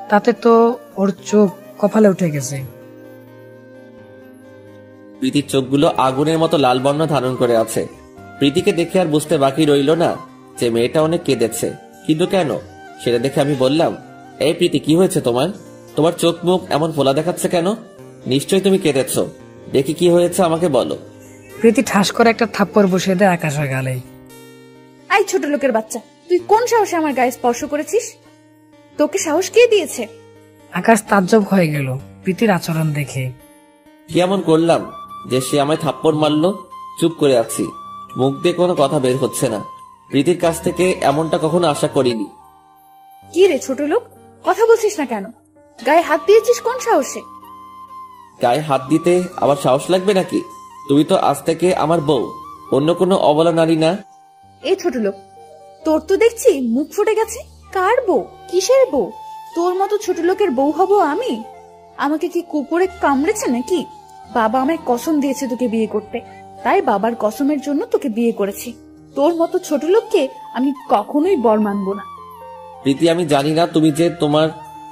S4: তাতে তো ওর চোখ কপালে উঠে গেছে।
S1: প্রীতির চোখগুলো আগুনের মতো লাল বর্ণ ধারণ করে আছে। প্রীতিকে দেখে আর বুঝতে বাকি রইল না যে মেয়েটা অনেক কেঁদেছে। কিন্তু কেন, সেটা দেখে আমি বললাম, এই প্রীতি, কি হয়েছে তোমার? তোমার চোখ মুখ এমন ফোলা দেখাচ্ছে কেন? নিশ্চয়ই তুমি কেঁদেছ। দেখি কি হয়েছে, আমাকে বলো।
S4: প্রীতি ঠাস করে একটা থাপ্পড় বসিয়ে দেয় আকাশের গালে।
S3: আই ছোট লোকের বাচ্চা, তুই কোন সাহসে আমার গায়ে স্পর্শ করেছিস? তোকে সাহস কে দিয়েছে?
S4: আকাশ তাজ্জব হয়ে গেল প্রীতির আচরণ দেখে।
S1: কি এমন করলাম যে সে আমায় থাপ্পড় মারলো? চুপ করে আছি, মুখ দিয়ে কোনো কথা বের হচ্ছে না। প্রীতির কাছ থেকে এমনটা কখনো আশা করিনি।
S3: কি রে ছোট লোক, কথা বলছিস না কেন? গায়ে হাত দিয়েছিস কোন সাহসে?
S1: গায়ে হাত দিতে আবার সাহস লাগবে নাকি? তুমি তো আজ থেকে আমার বউ, অন্য কোনো অবলা নারী না।
S3: এই ছোট লোক, তোর তো দেখছি মুখ ফুটে গেছে। কার বউ? কিসের বউ? তোর মতো ছোট লোকের বউ হব আমি? আমাকে কি কুকুরে কামড়েছে নাকি? বাবা আমায় কসম দিয়েছে তোকে বিয়ে করতে, তাই বাবার কসমের জন্য তোকে বিয়ে করেছি। তোর মতো ছোট লোককে আমি কখনোই বর মানবো না।
S1: প্রীতি, আমি জানি না তুমি যে তোমার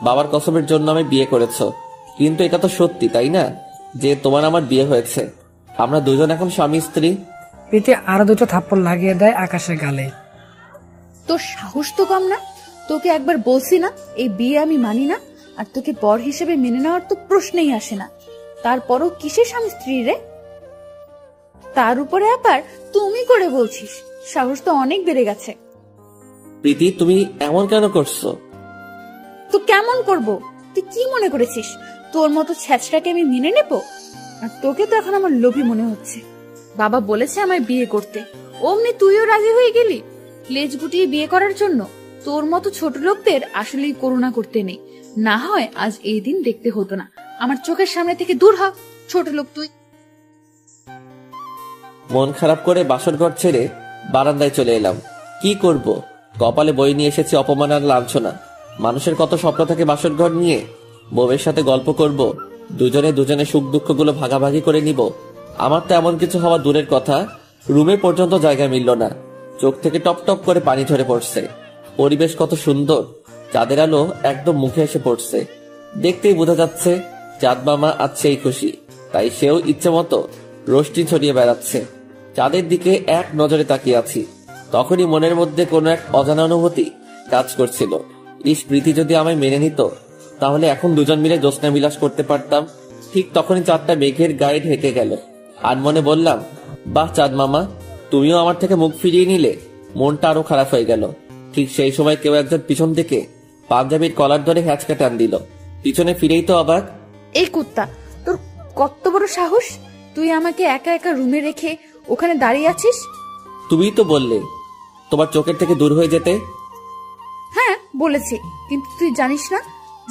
S1: বাবার কসমের জন্য আমি বিয়ে করেছ, কিন্তু এটা তো সত্যি, তাই না? যে তোমার আমার বিয়ে হয়েছে, আমরা দুজন এখন স্বামী স্ত্রী।
S4: প্রীতি আরো দুটো থাপ্পড় লাগিয়ে দেয় আকাশের গালে।
S3: তোর সাহস তো কম না। তোকে একবার বলছি না এই বিয়ে আমি মানি না, আর তোকে বর হিসেবে মেনে নেওয়ার তো প্রশ্নই আসে না। তারপরও কিসের স্বামী স্ত্রী রে? তার উপরে আবার তুমি করে বলছিস, সাহস তো অনেক বেড়ে গেছে।
S1: প্রীতি, তুমি এমন কেন করছো?
S3: তো কেমন করব? তুই কি মনে করেছিস তোর মতো ছ্যাচটাকে আমি মেনে নেব? আর তোকে তো এখন আমার লোভী মনে হচ্ছে। বাবা বলেছে আমায় বিয়ে করতে, অমনি তুইও রাজি হয়ে গেলি লেজ গুটিয়ে বিয়ে করার জন্য। তোর মতো ছোট লোকদের আসলেই করুণা করতে নেই, না হয় আজ এই দিন দেখতে হতো না। আমার চোখের সামনে থেকে দূর হ, ছোট লোক তুই।
S1: মন খারাপ করে বাসর ঘর ছেড়ে বারান্দায় চলে এলাম। কি করব, কপালে বই নিয়ে এসেছি অপমান আর লাঞ্ছনা। মানুষের কত স্বপ্ন থাকে বাসর ঘর নিয়ে। বউয়ের সাথে গল্প করব, দুজনে দুজনের সুখ দুঃখগুলো ভাগাভাগি করে নিব। আমার তো এমন কিছু হওয়া দূরের কথা, রুমে পর্যন্ত জায়গা মিলল না। চোখ থেকে টপ টপ করে পানি ঝরে পড়ছে। পরিবেশ কত সুন্দর, চাঁদের আলো একদম মুখে এসে পড়ছে। দেখতেই বোঝা যাচ্ছে চাঁদ মামা আজ সেই খুশি, তাই সেও ইচ্ছে মতো রোশনি ছড়িয়ে বেড়াচ্ছে। চাঁদের দিকে এক নজরে তাকিয়ে আছি, তখনই মনের মধ্যে কোনো এক অজানা অনুভূতি কাজ করছিল। প্রীতি যদি আমায় মেনে নিত, তাহলে এখন দুজন মিলে জ্যোৎস্না বিলাস করতে পারতাম। ঠিক তখনই চাঁদটা মেঘের গায়ে ঢেকে গেল। আর মনে বললাম, বাহ চাঁদ মামা, তুমিও আমার থেকে মুখ ফিরিয়ে নিলে। মনটা আরো খারাপ হয়ে গেল। ঠিক সেই সময় কেউ একজন পিছন থেকে পাঞ্জাবির কলার ধরে হ্যাঁচকা টান দিল। পিছনে ফিরেই তো অবাক।
S3: এই কুত্তা, তোর কত বড় সাহস! তুই আমাকে একা একা রুমে রেখে ওখানে দাঁড়িয়ে আছিস।
S1: তুমিই তো বললে তোমার চোখের থেকে দূর হয়ে যেতে।
S3: হ্যাঁ বলেছি, কিন্তু তুই জানিস না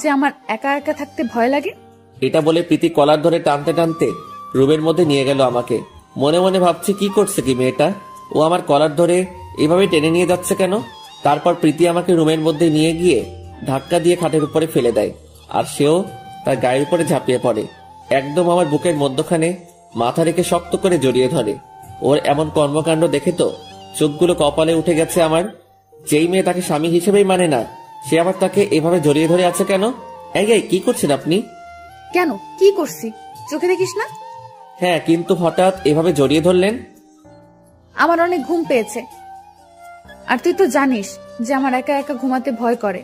S3: যে আমার একা একা থাকতে ভয় লাগে।
S1: এটা বলে প্রীতি কলার ধরে টানতে টানতে রুমের মধ্যে নিয়ে গেল আমাকে। মনে মনে ভাবছি, কি করছে কি মেয়েটা, ও আমার কলার ধরে এভাবে টেনে নিয়ে যাচ্ছে কেন? তারপর প্রীতি আমাকে রুমের মধ্যে নিয়ে গিয়ে ধাক্কা দিয়ে খাটের উপরে ফেলে দেয়, আর সেও তার গায়ের উপরে ঝাঁপিয়ে পড়ে। একদম আমার বুকের মধ্যখানে মাথা রেখে শক্ত করে জড়িয়ে ধরে। ওর এমন কর্মকাণ্ড দেখে তো চোখগুলো কপালে উঠে গেছে আমার। যেই মেয়ে তাকে স্বামী হিসেবেই মানে না, সে আবার তাকে এভাবে জড়িয়ে ধরে আছে কেন? এই কি করছেন আপনি?
S3: কেন, কি করছি চোখে দেখিস না?
S1: হ্যাঁ, কিন্তু হঠাৎ এভাবে জড়িয়ে ধরলেন।
S3: আমার অনেক ঘুম পেয়েছে, আর তুই তো জানিস যে আমার একা একা ঘুমাতে ভয় করে।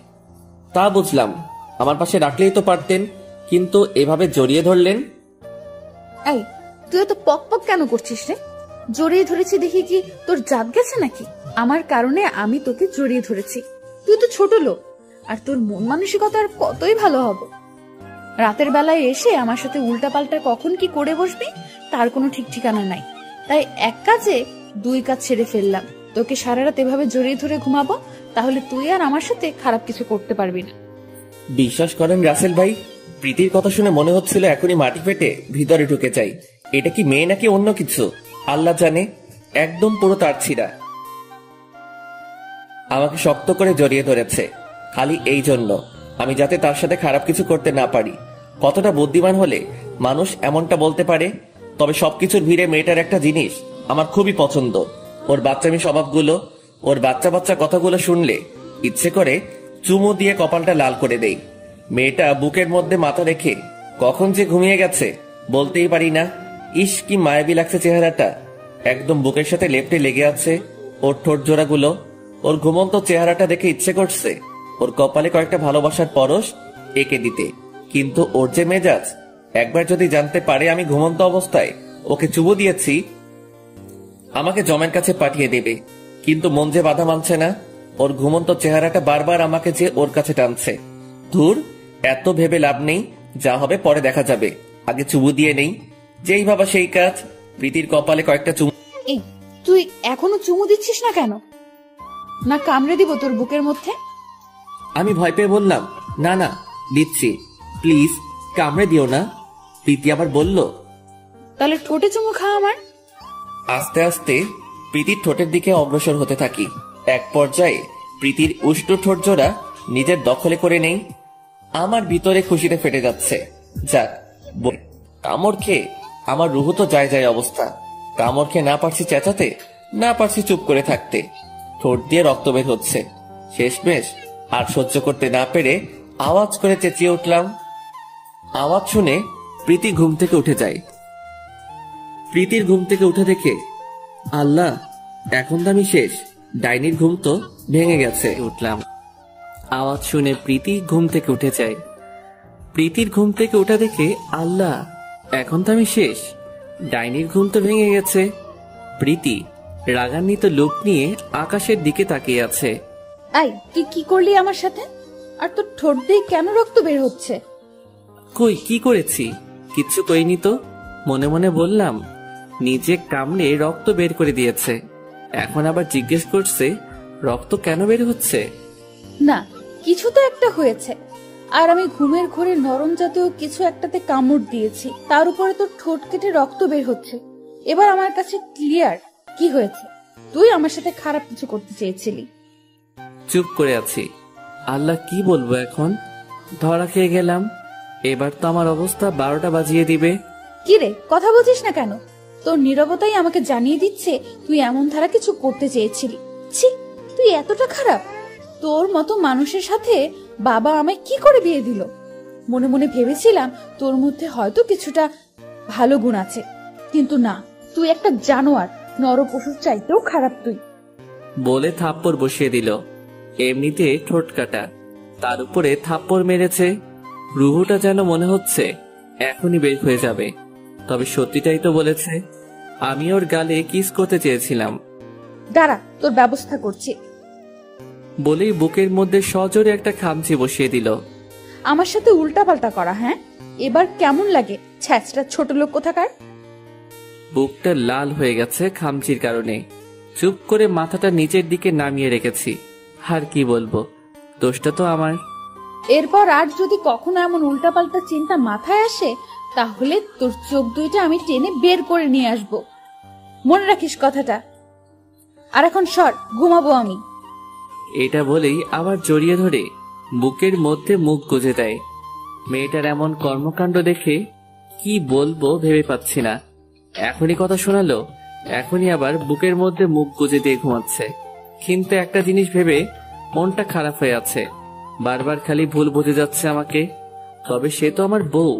S1: তা বুঝলাম, আমার পাশে রাখলেই তো পারতেন, কিন্তু এভাবে জড়িয়ে ধরলেন।
S3: এই, তুই এত পক পক কেন করছিস রে? জড়িয়ে ধরেছি দেখি কি তোর জাত গেছে নাকি? আমার কারণে আমি তোকে জড়িয়ে ধরেছি। তুই তো ছোট লোক, আর তোর মন মানসিকতা আর কতই ভালো হবে। রাতের বেলায় এসে আমার সাথে উল্টা পাল্টা কখন কি করে বসবি তার কোনো ঠিক ঠিকানা নাই। তাই এক কাজে দুই কাজ ছেড়ে ফেললাম। তোকে সারা রাত এভাবে জড়িয়ে ধরে ঘুমাবো, তাহলে তুই আর আমার সাথে খারাপ কিছু করতে পারবি না।
S1: বিশ্বাস করেন রাসেল ভাই, প্রীতির কথা শুনে মনে হচ্ছিল এখনই মাটি ফেটে ভিতরে ঢুকে যাই। এটা কি মেয়ে নাকি অন্য কিছু আল্লাহ জানে। একদম পুরো তার ছিঁড়া। আমাকে শক্ত করে জড়িয়ে ধরেছে খালি এই জন্য আমি যাতে তার সাথে খারাপ কিছু করতে না পারি। কতটা বুদ্ধিমান হলে মানুষ এমনটা বলতে পারে। তবে সবকিছুর ভিড়ে মেয়েটার একটা জিনিস আমার খুবই পছন্দ, ওর বাচ্চামি স্বভাবগুলো। ওর বাচ্চা বাচ্চা কথাগুলো শুনলে ইচ্ছে করে চুমু দিয়ে কপালটা লাল করে দেই। মেয়েটা বুকের মধ্যে মাথা রেখে কখন যে ঘুমিয়ে গেছে বলতেই পারি না। ইস, কি মায়াবী লাগছে চেহারাটা, একদম বুকের সাথে লেপটে লেগে আছে ওর ঠোঁট জোড়াগুলো। ওর ঘুমন্ত চেহারাটা দেখে ইচ্ছে করছে ওর কপালে কয়েকটা ভালোবাসার পরশ এঁকে দিতে। কিন্তু ওর যে মেজাজ, একবার যদি জানতে পারে আমি ঘুমন্ত অবস্থায় ওকে চুমু দিয়েছি, আমাকে জমের কাছে পাঠিয়ে দেবে। কিন্তু মন যে বাধা মানছে না, ওর ঘুমন্ত চেহারাটা বারবার আমাকে যে ওর কাছে টানছে। ধুর, এত ভেবে লাভ নেই, যা হবে পরে দেখা যাবে, আগে চুমু দিয়ে নেই। যেই ভাবা সেই কাজ। প্রীতির কপালে কয়েকটা চুমু।
S3: এই, তুই এখনো চুমু দিচ্ছিস না কেন? না কামড়ে দিব তোর বুকের মধ্যে?
S1: আমি ভয় পেয়ে বললাম, না না, দিচ্ছি, প্লিজ কামড়ে দিও না। প্রীতি আবার বলল,
S3: তাহলে ঠোঁটে চুমু খা আমার।
S1: আস্তে আস্তে প্রীতির ঠোঁটের দিকে অগ্রসর হতে থাকি। এক পর্যায়ে প্রীতির উষ্ণ ঠোঁট জোড়া নিজের দখলে করে নেই। আমার ভিতরে খুশিতে ফেটে যাচ্ছে। যাক, কামড় খেয়ে আমার রুহু তো যায় যায় অবস্থা। কামড় খেয়ে না পারছি চেঁচাতে, না পারছি চুপ করে থাকতে। ঠোঁট দিয়ে রক্ত বের হচ্ছে। শেষমেশ আর সহ্য করতে না পেরে আওয়াজ করে চেঁচিয়ে উঠলাম। আওয়াজ শুনে প্রীতি ঘুম থেকে উঠে যায়। প্রীতির ঘুম থেকে উঠে দেখে, আল্লাহ, এখন তো আমি শেষ। ডাইনির ঘুম তো ভেঙে গেছে। উঠলাম। আওয়াজ শুনে প্রীতি ঘুম থেকে উঠে যায়। প্রীতির ঘুম থেকে উঠে দেখে, আল্লাহ, এখন তো আমি শেষ। ডাইনির ঘুম তো ভেঙে গেছে। প্রীতি রাগান্বিত লোক নিয়ে আকাশের দিকে তাকিয়ে আছে।
S3: আই, তুই কি করলি আমার সাথে? আর তোর ঠোঁট দিয়ে কেন রক্ত বের হচ্ছে?
S1: কই, কি করেছি? কিচ্ছু কইনি তো। মনে মনে বললাম, নিজে কামড়ে রক্ত বের করে দিয়েছে। এখন আবার জিজ্ঞেস করছে রক্ত কেন বের হচ্ছে।
S3: না, কিছু তো একটা হয়েছে। আর আমি ঘুমের ঘোরে নরম জাতীয় কিছু একটাতে কামড় দিয়েছি, তার উপরে তোর ঠোঁট কেটে রক্ত বের হচ্ছে। এবার আমার কাছে ক্লিয়ার কি হয়েছে। তুই আমার সাথে খারাপ কিছু করতে চেয়েছিলি।
S1: চুপ করে আছি। আল্লাহ, কি বলবো এখন? ধরা খেয়ে গেলাম। এবার তো আমার অবস্থা 12টা বাজিয়ে দিবে।
S3: কি রে, কথা বলছিস না কেন? তোর নীরবতাই আমাকে জানিয়ে দিচ্ছে তুই এমন ধারা কিছু করতে চেয়েছিলি। ছি, তুই এতটা খারাপ? তোর মতো মানুষের সাথে বাবা আমায় কি করে বিয়ে দিল? মনে মনে ভেবেছিলাম তোর মধ্যে হয়তো কিছুটা ভালো গুণ আছে, কিন্তু না, তুই একটা জানোয়ার, নরপশুর চাইতেও খারাপ তুই।
S1: বলে থাপ্পড় বসিয়ে দিল। এমনিতে ঠোঁট কাটা, তার উপরে থাপ্পড় মেরেছে। রুহুটা যেন মনে হচ্ছে এখনই বের হয়ে যাবে। তবে সত্যিটাই তো বলেছে। আমি ওর গালে কিস করতে চেয়েছিলাম।
S3: দাঁড়া, তোর ব্যবস্থা করছি।
S1: বলেই বুকের মধ্যে সজোরে একটা খামচি বসিয়ে দিল।
S3: আমার সাথে উল্টাপাল্টা করা, হ্যাঁ? এবার কেমন লাগে ছ্যাচটা ছোট লোক কোথাকার?
S1: বুকটা লাল হয়ে গেছে খামচির কারণে। চুপ করে মাথাটা নিচের দিকে নামিয়ে রেখেছি। আর কি বলবো, দোষটা তো আমার।
S3: এরপর আর যদি কখনো এমন উল্টাপাল্টা চিন্তা মাথায় আসে, তাহলে তোর চোখ দুইটা আমি টেনে বের করে নিয়ে আসবো। মনে রাখিস কথাটা। আর এখন সর, ঘুমাবো আমি।
S1: এটা বলেই আবার জড়িয়ে ধরে বুকের মধ্যে মুখ গুজে দেয়। মেয়েটার এমন কর্মকাণ্ড দেখে কি বলবো ভেবে পাচ্ছি না। এখনই কথা শোনালো, এখনই আবার বুকের মধ্যে মুখ গুজে দিয়ে ঘুমাচ্ছে। কিন্তু একটা জিনিস ভেবে মনটা খারাপ হয়ে আছে। বারবার খালি ভুল বুঝে যাচ্ছে আমাকে। তবে সে তো আমার বউ,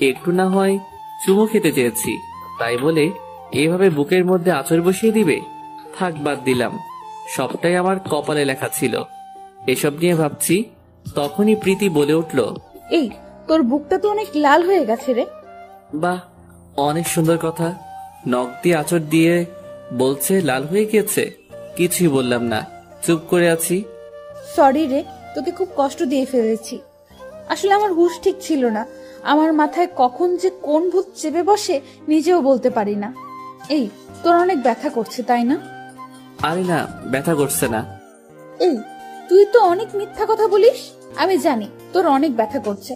S1: একটু না হয় চুমু খেতে চেয়েছি, তাই বলে এভাবে বুকের মধ্যে আঁচড় বসিয়ে দিবে? থাক, বাদ দিলাম। সবটাই আমার কপালে লেখা ছিল। এসব নিয়ে ভাবছি, তখনই প্রীতি বলে উঠল,
S3: এই, তোর বুকটা তো অনেক লাল হয়ে গেছে রে।
S1: বাহ, অনেক সুন্দর কথা। নখ দিয়ে আঁচড় দিয়ে বলছে লাল হয়ে গিয়েছে। কিছুই বললাম না, চুপ করে আছি।
S3: সরি রে, তোকে খুব কষ্ট দিয়ে ফেলেছি। আসলে আমার হুঁশ ঠিক ছিল না। আমার মাথায় কখন যে কোন ভূত চেপে বসে নিজেও বলতে পারি না। এই, তোর অনেক ব্যথা করছে তাই না?
S1: আরে না, ব্যথা করছে না।
S3: এই, তুই তো অনেক মিথ্যা কথা বলিস। আমি জানি তোর অনেক ব্যথা করছে।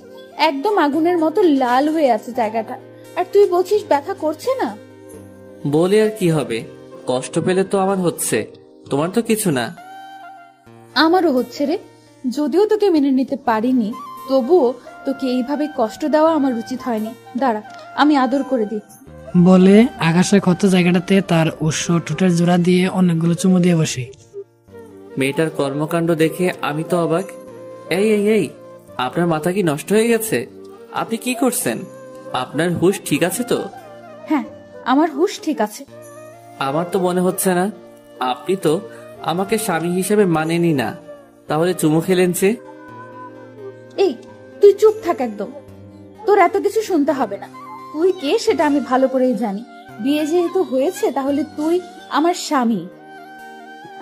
S3: একদম আগুনের মতো লাল হয়ে আছে জায়গাটা, আর তুই বলছিস ব্যথা করছে না।
S1: বলে আর কি হবে? কষ্ট পেলে তো আমার হচ্ছে, তোমার তো কিছু না।
S3: আমারও হচ্ছে রে। যদিও তোকে মেনে নিতে পারিনি, তবুও তোকে এইভাবে কষ্ট দেওয়া আমার উচিত হয়নি। দাঁড়া, আমি আদর করে দিচ্ছি।
S4: বলে আকাশে ক্ষত জায়গাটাতে তার উৎস ঠোঁটের জোড়া দিয়ে অনেকগুলো চুমু দিয়ে বসে।
S1: মেয়েটার কর্মকাণ্ড দেখে আমি তো অবাক। এই এই এই, আপনার মাথা কি নষ্ট হয়ে গেছে? আপনি কি করছেন? আপনার হুঁশ ঠিক আছে তো?
S3: হ্যাঁ, আমার হুঁশ ঠিক আছে।
S1: আমার তো মনে হচ্ছে না। আপনি তো আমাকে স্বামী হিসেবে মানেনি না, তাহলে চুমু খেলেন যে?
S3: এই, তুই চুপ থাক একদম। তোর এত কিছু শুনতে হবে না। তুই কে সেটা আমি ভালো করেই জানি। বিয়ে যেহেতু হয়েছে, তাহলে তুই আমার স্বামী।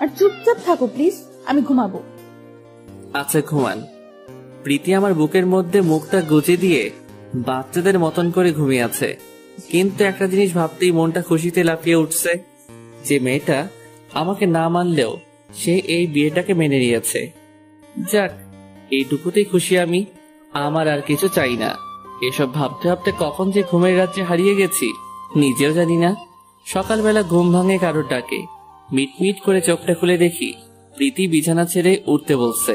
S3: আর চুপচাপ থাকো প্লিজ, আমি ঘুমাবো।
S1: আচ্ছা, ঘুমান। প্রীতি আমার বুকের মধ্যে মুখটা গুজে দিয়ে বাচ্চাদের মতন করে ঘুমিয়ে আছে। কিন্তু একটা জিনিস ভাবতেই মনটা খুশিতে লাফিয়ে উঠছে, যে মেয়েটা আমাকে না মানলেও সে এই বিয়েটাকে মেনে নিয়েছে। যাক, এইটুকুতেই খুশি আমি। আমার আর কিছু চাই না। এসব ভাবতে ভাবতে কখন যে ঘুমের রাজ্যে হারিয়ে গেছি নিজেও জানি না। সকালবেলা ঘুম ভাঙে কারোর ডাকে। মিটমিট করে চোখটা খুলে দেখি প্রীতি বিছানা ছেড়ে উঠতে বলছে।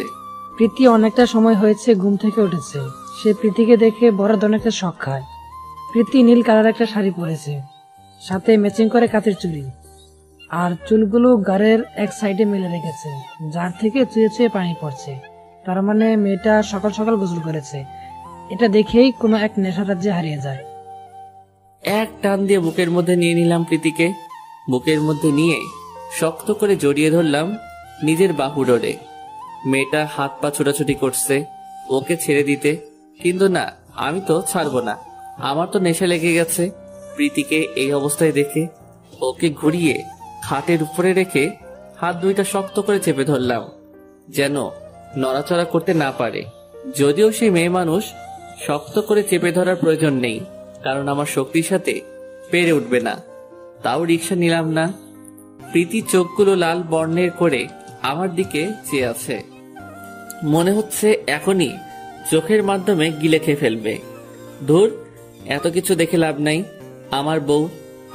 S4: প্রীতি অনেকটা সময় হয়েছে ঘুম থেকে উঠেছে। সে প্রীতিকে দেখে বড় ধরনের একটা শখ খায়। প্রীতি নীল কালার একটা শাড়ি পরেছে, সাথে ম্যাচিং করে কাচের চুড়ি, আর চুলগুলো গাড়ের এক সাইডে মেলে রেখেছে, যার থেকে চুয়ে চুয়ে পানি পড়ছে। তার মানে মেয়েটা সকাল সকাল গোসল করেছে। এটা দেখেই কোনো এক নেশা রাজ্যে হারিয়ে যায়।
S1: এক টান দিয়ে বুকের মধ্যে নিয়ে নিলাম প্রীতিকে। বুকের মধ্যে নিয়ে শক্ত করে জড়িয়ে ধরলাম নিজের বাহু ডোরে। মেয়েটা হাত পা ছোটাছুটি করছে ওকে ছেড়ে দিতে, কিন্তু না, আমি তো ছাড়বো না। আমার তো নেশা লেগে গেছে। প্রীতিকে এই অবস্থায় দেখে ওকে ঘুরিয়ে খাটের উপরে রেখে হাত দুইটা শক্ত করে চেপে ধরলাম, যেন নড়াচড়া করতে না পারে। যদিও সেই মেয়ে মানুষ, শক্ত করে চেপে ধরার প্রয়োজন নেই, কারণ আমার শক্তির সাথে পেরে উঠবে না। তাও রিকশা নিলাম না। প্রীতি চোখগুলো লাল বর্ণের করে আমার দিকে চেয়ে আছে। মনে হচ্ছে এখনই চোখের মাধ্যমে গিলে খেয়ে ফেলবে। ধুর, এত কিছু দেখে লাভ নাই। আমার বউ,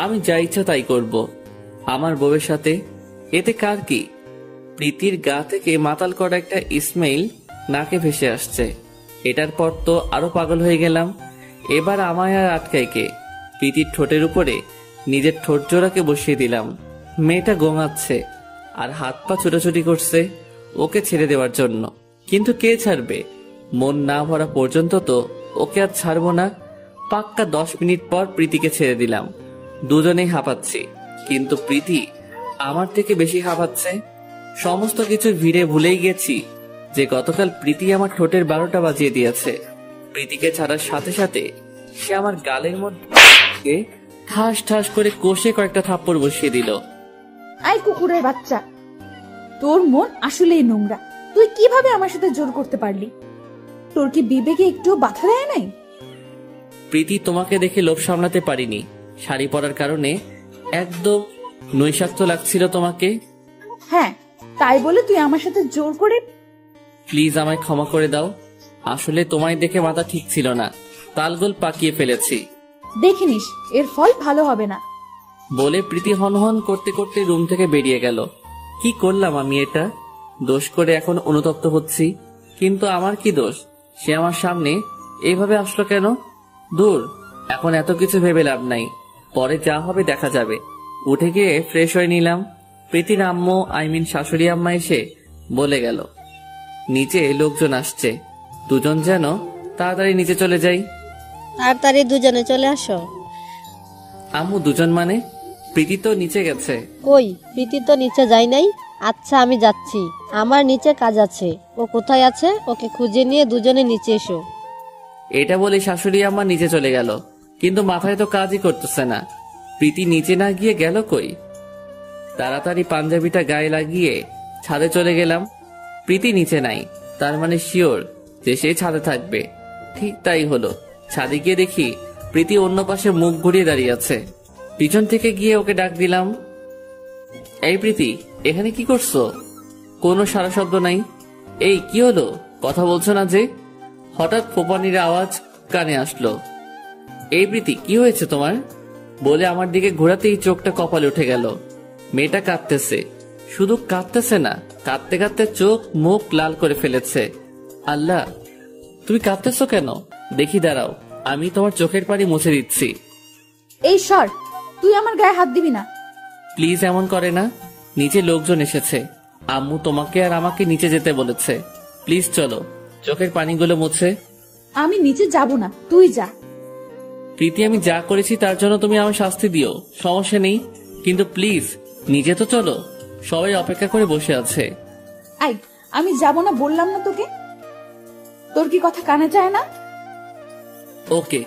S1: আমি যা ইচ্ছা তাই করব। আমার বউয়ের সাথে এতে কার কি? প্রীতির গা থেকে মাতাল করা একটা ইসমাইল নাকে ভেসে আসছে। এটার পর তো আরো পাগল হয়ে গেলাম। এবার আমায় আর আটকায় কে? প্রীতির ঠোঁটের উপরে নিজের ঠোঁট জোড়াকে বসিয়ে দিলাম। মেয়েটা গোঙাচ্ছে আর হাত পা ছোটাছুটি করছে ওকে ছেড়ে দেওয়ার জন্য, কিন্তু কে ছাড়বে? মন না ভরা পর্যন্ত তো ওকে আর ছাড়বো না। পাক্কা 10 মিনিট পর প্রীতিকে ছেড়ে দিলাম। দুজনেই হাঁপাচ্ছি, কিন্তু প্রীতি আমার থেকে বেশি হাঁপাচ্ছে। সমস্ত কিছুর ভিড়ে ভুলেই গেছি যে গতকাল প্রীতি আমার ঠোঁটের 12টা বাজিয়ে দিয়েছে। প্রীতিকে ছাড়ার সাথে সাথে সে আমার গালের মধ্যে ঠাস ঠাস করে কষে কয়েকটা থাপ্পড় বসিয়ে দিল।
S3: আই কুকুরের বাচ্চা, তোর মন আসলেই নোংরা। তুই কিভাবে আমার সাথে জোর করতে পারলি? তোর কি বিবেকে একটু বাধা দেয় নাই?
S1: প্রীতি, তোমাকে দেখে লোভ সামলাতে পারিনি। শাড়ি পরার কারণে একদম নৈশাক্ত লাগছিল তোমাকে।
S3: হ্যাঁ, তাই বলে তুই আমার সাথে জোর করে?
S1: প্লিজ আমায় ক্ষমা করে দাও। আসলে তোমায় দেখে মাথা ঠিক ছিল না, তালগোল পাকিয়ে ফেলেছি।
S3: দেখিনিস, এর ফল ভালো হবে না।
S1: বলে প্রীতি হনহন করতে করতে রুম থেকে বেরিয়ে গেল। কি করলাম আমি এটা? দোষ করে এখন অনুতপ্ত হচ্ছি, কিন্তু আমার কি দোষ? সে আমার সামনে এইভাবে আসলো কেন? দূর, এখন এত কিছু ভেবে লাভ নাই। পরে যা হবে দেখা যাবে। উঠে গিয়ে ফ্রেশ হয়ে নিলাম। প্রীতির আম্মু, শাশুড়ি আম্মা এসে বলে গেল নিচে লোকজন আসছে, দুজন যেন তাড়াতাড়ি নিচে চলে যাই।
S5: তাড়াতাড়ি দুজনে চলে আসো।
S1: আম্মু, দুজন মানে? প্রীতি তো নিচে গেছে।
S5: কই, প্রীতি তো নিচে যায় নাই। আচ্ছা, আমি যাচ্ছি, আমার নিচে কাজ আছে। ও কোথায় আছে ওকে খুঁজে নিয়ে দুজনে নিচে এসো।
S1: এটা বলে শাশুড়ি আম্মা নিচে চলে গেল, কিন্তু মাথায় তো কাজই করতেছে না। প্রীতি নিচে না গিয়ে গেল কই? তাড়াতাড়ি পাঞ্জাবিটা গায়ে লাগিয়ে ছাদে চলে গেলাম। প্রীতি নিচে নাই, তার মানে শিওর যে সে ছাদে থাকবে। ঠিক তাই হলো। ছাদে গিয়ে দেখি প্রীতি অন্য পাশে মুখ ঘুরিয়ে দাঁড়িয়ে আছে। পিছন থেকে গিয়ে ওকে ডাক দিলাম, এই প্রীতি, এখানে কি করছো? কোনো সারা শব্দ নাই। এই কি হলো, কথা বলছো না যে? হঠাৎ ফোপানির আওয়াজ কানে আসলো। এই প্রীতি, কি হয়েছে তোমার? বলে আমার দিকে ঘোরাতেই চোখটা কপালে উঠে গেল। মেয়েটা কাঁদতেছে, শুধু কাঁদতেছে না, কাঁদতে কাঁদতে চোখ মুখ লাল করে ফেলেছে। আল্লাহ, তুমি কাঁদতেছো কেন? দেখি, দাঁড়াও, আমি তোমার চোখের পানি মুছে দিচ্ছি।
S3: এই সর, তুই আমার গায়ে হাত দিবি না।
S1: প্লিজ, এমন করে না। নিচে লোকজন এসেছে। আম্মু তোমাকে আর আমাকে নিচে যেতে বলেছে। প্লিজ চলো, চোখের পানিগুলো মুছে।
S3: আমি নিচে যাব না, তুই যা।
S1: প্রীতি, আমি যা করেছি তার জন্য তুমি আমার শাস্তি দিও, সমস্যা নেই, কিন্তু প্লিজ নিচে তো চলো, সবাই অপেক্ষা করে বসে আছে।
S3: আই, আমি যাব না বললাম না তোকে? তোর কি কথা কানে যায় না?
S1: ওকে,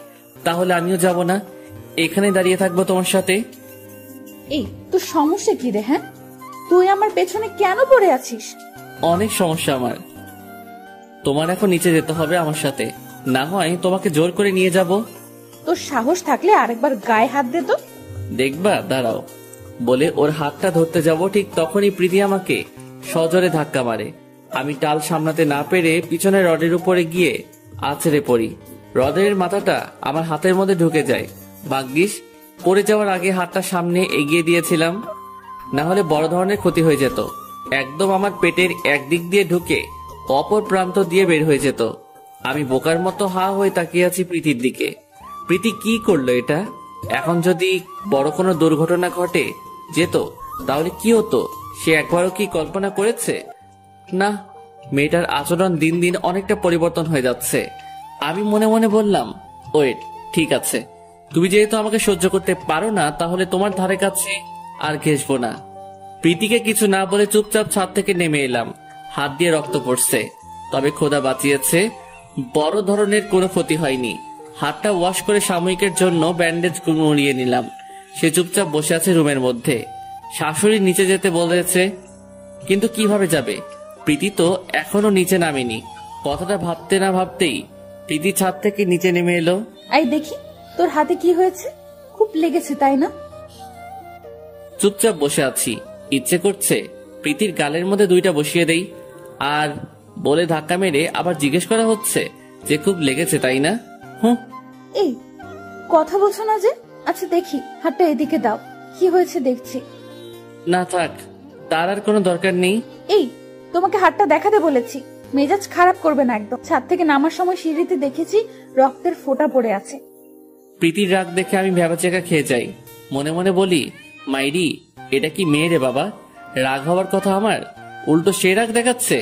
S1: তাহলে আমিও যাব না, এখানে দাঁড়িয়ে থাকবো তোমার সাথে।
S3: এই, তোর সমস্যা কি রে? হ্যাঁ, তুই আমার পেছনে কেন পড়ে আছিস?
S1: অনেক সমস্যা আমার। তোমার এখন নিচে যেতে হবে আমার সাথে, না হয় তোমাকে জোর করে নিয়ে যাব।
S3: তোর সাহস থাকলে আরেকবার গায়ে হাত দে তো।
S1: দেখবা, দাঁড়াও। বলে ওর হাতটা ধরতে যাব, ঠিক তখনই প্রীতি আমাকে সজোরে ধাক্কা মারে। আমি টাল সামলাতে না পেরে পিছনে রডের উপরে গিয়ে আছড়ে পড়ি। রডের মাথাটা আমার হাতের মধ্যে ঢুকে যায়। ভাগ্যিস পড়ে যাওয়ার আগে হাতটা সামনে এগিয়ে দিয়েছিলাম, না হলে বড় ধরনের ক্ষতি হয়ে যেত। একদম আমার পেটের একদিক দিয়ে ঢুকে অপর প্রান্ত দিয়ে বের হয়ে যেত। আমি বোকার মতো হা হয়ে তাকিয়ে আছি প্রীতির দিকে। প্রীতি কি করলো এটা? এখন যদি বড় কোনো দুর্ঘটনা ঘটে যেত তাহলে কি হতো সে একবারও কি কল্পনা করেছে? না, মেয়েটার আচরণ দিন দিন অনেকটা পরিবর্তন হয়ে যাচ্ছে। আমি মনে মনে বললাম, ওয়েট, ঠিক আছে, তুমি যেহেতু আমাকে সহ্য করতে পারো না, তাহলে তোমার ধারে কাছে আর ঘেসবো না। প্রীতিকে কিছু না বলে চুপচাপ ছাদ থেকে নেমে এলাম। হাত দিয়ে রক্ত পড়ছে, তবে খোদা বাঁচিয়েছে, বড় ধরনের কোনো ক্ষতি হয়নি। হাতটা ওয়াশ করে সাময়িকের জন্য ব্যান্ডেজ মুড়িয়ে নিলাম। সে চুপচাপ বসে আছে রুমের মধ্যে। শাশুড়ি নিচে যেতে বলেছে, কিন্তু কিভাবে যাবে? প্রীতি তো এখনো নিচে নামেনি। কথাটা ভাবতে না ভাবতেই প্রীতি ছাদ থেকে নিচে নেমে এলো।
S3: এই দেখি তোর হাতে কি হয়েছে, খুব লেগেছে তাই না?
S1: চুপচাপ বসে আছি, ইচ্ছে করছে প্রীতির গালের মধ্যে দুইটা বসিয়ে দেই, আর বলে ধাক্কা মেরে আবার জিজ্ঞেস করা হচ্ছে যে খুব লেগেছে তাই না?
S3: এই কথা বলছো না যে? আচ্ছা দেখি, হাতটা এদিকে দাও, কি হয়েছে দেখছি।
S1: না থাক, তার আর কোনো দরকার নেই।
S3: এই তোমাকে হাতটা দেখাতে বলেছি, মেজাজ খারাপ করবে না একদম। ছাদ থেকে নামার সময় সিঁড়িতে দেখেছি রক্তের ফোঁটা পড়ে আছে।
S1: প্রীতির রাগ দেখে আমি ভ্যাবাচেকা খেয়ে যাই। মনে মনে বলি, মাইরি, এটা কি মেয়ে রে বাবা? রাগ হওয়ার কথা আমার, উল্টো সে রাগ দেখাচ্ছে।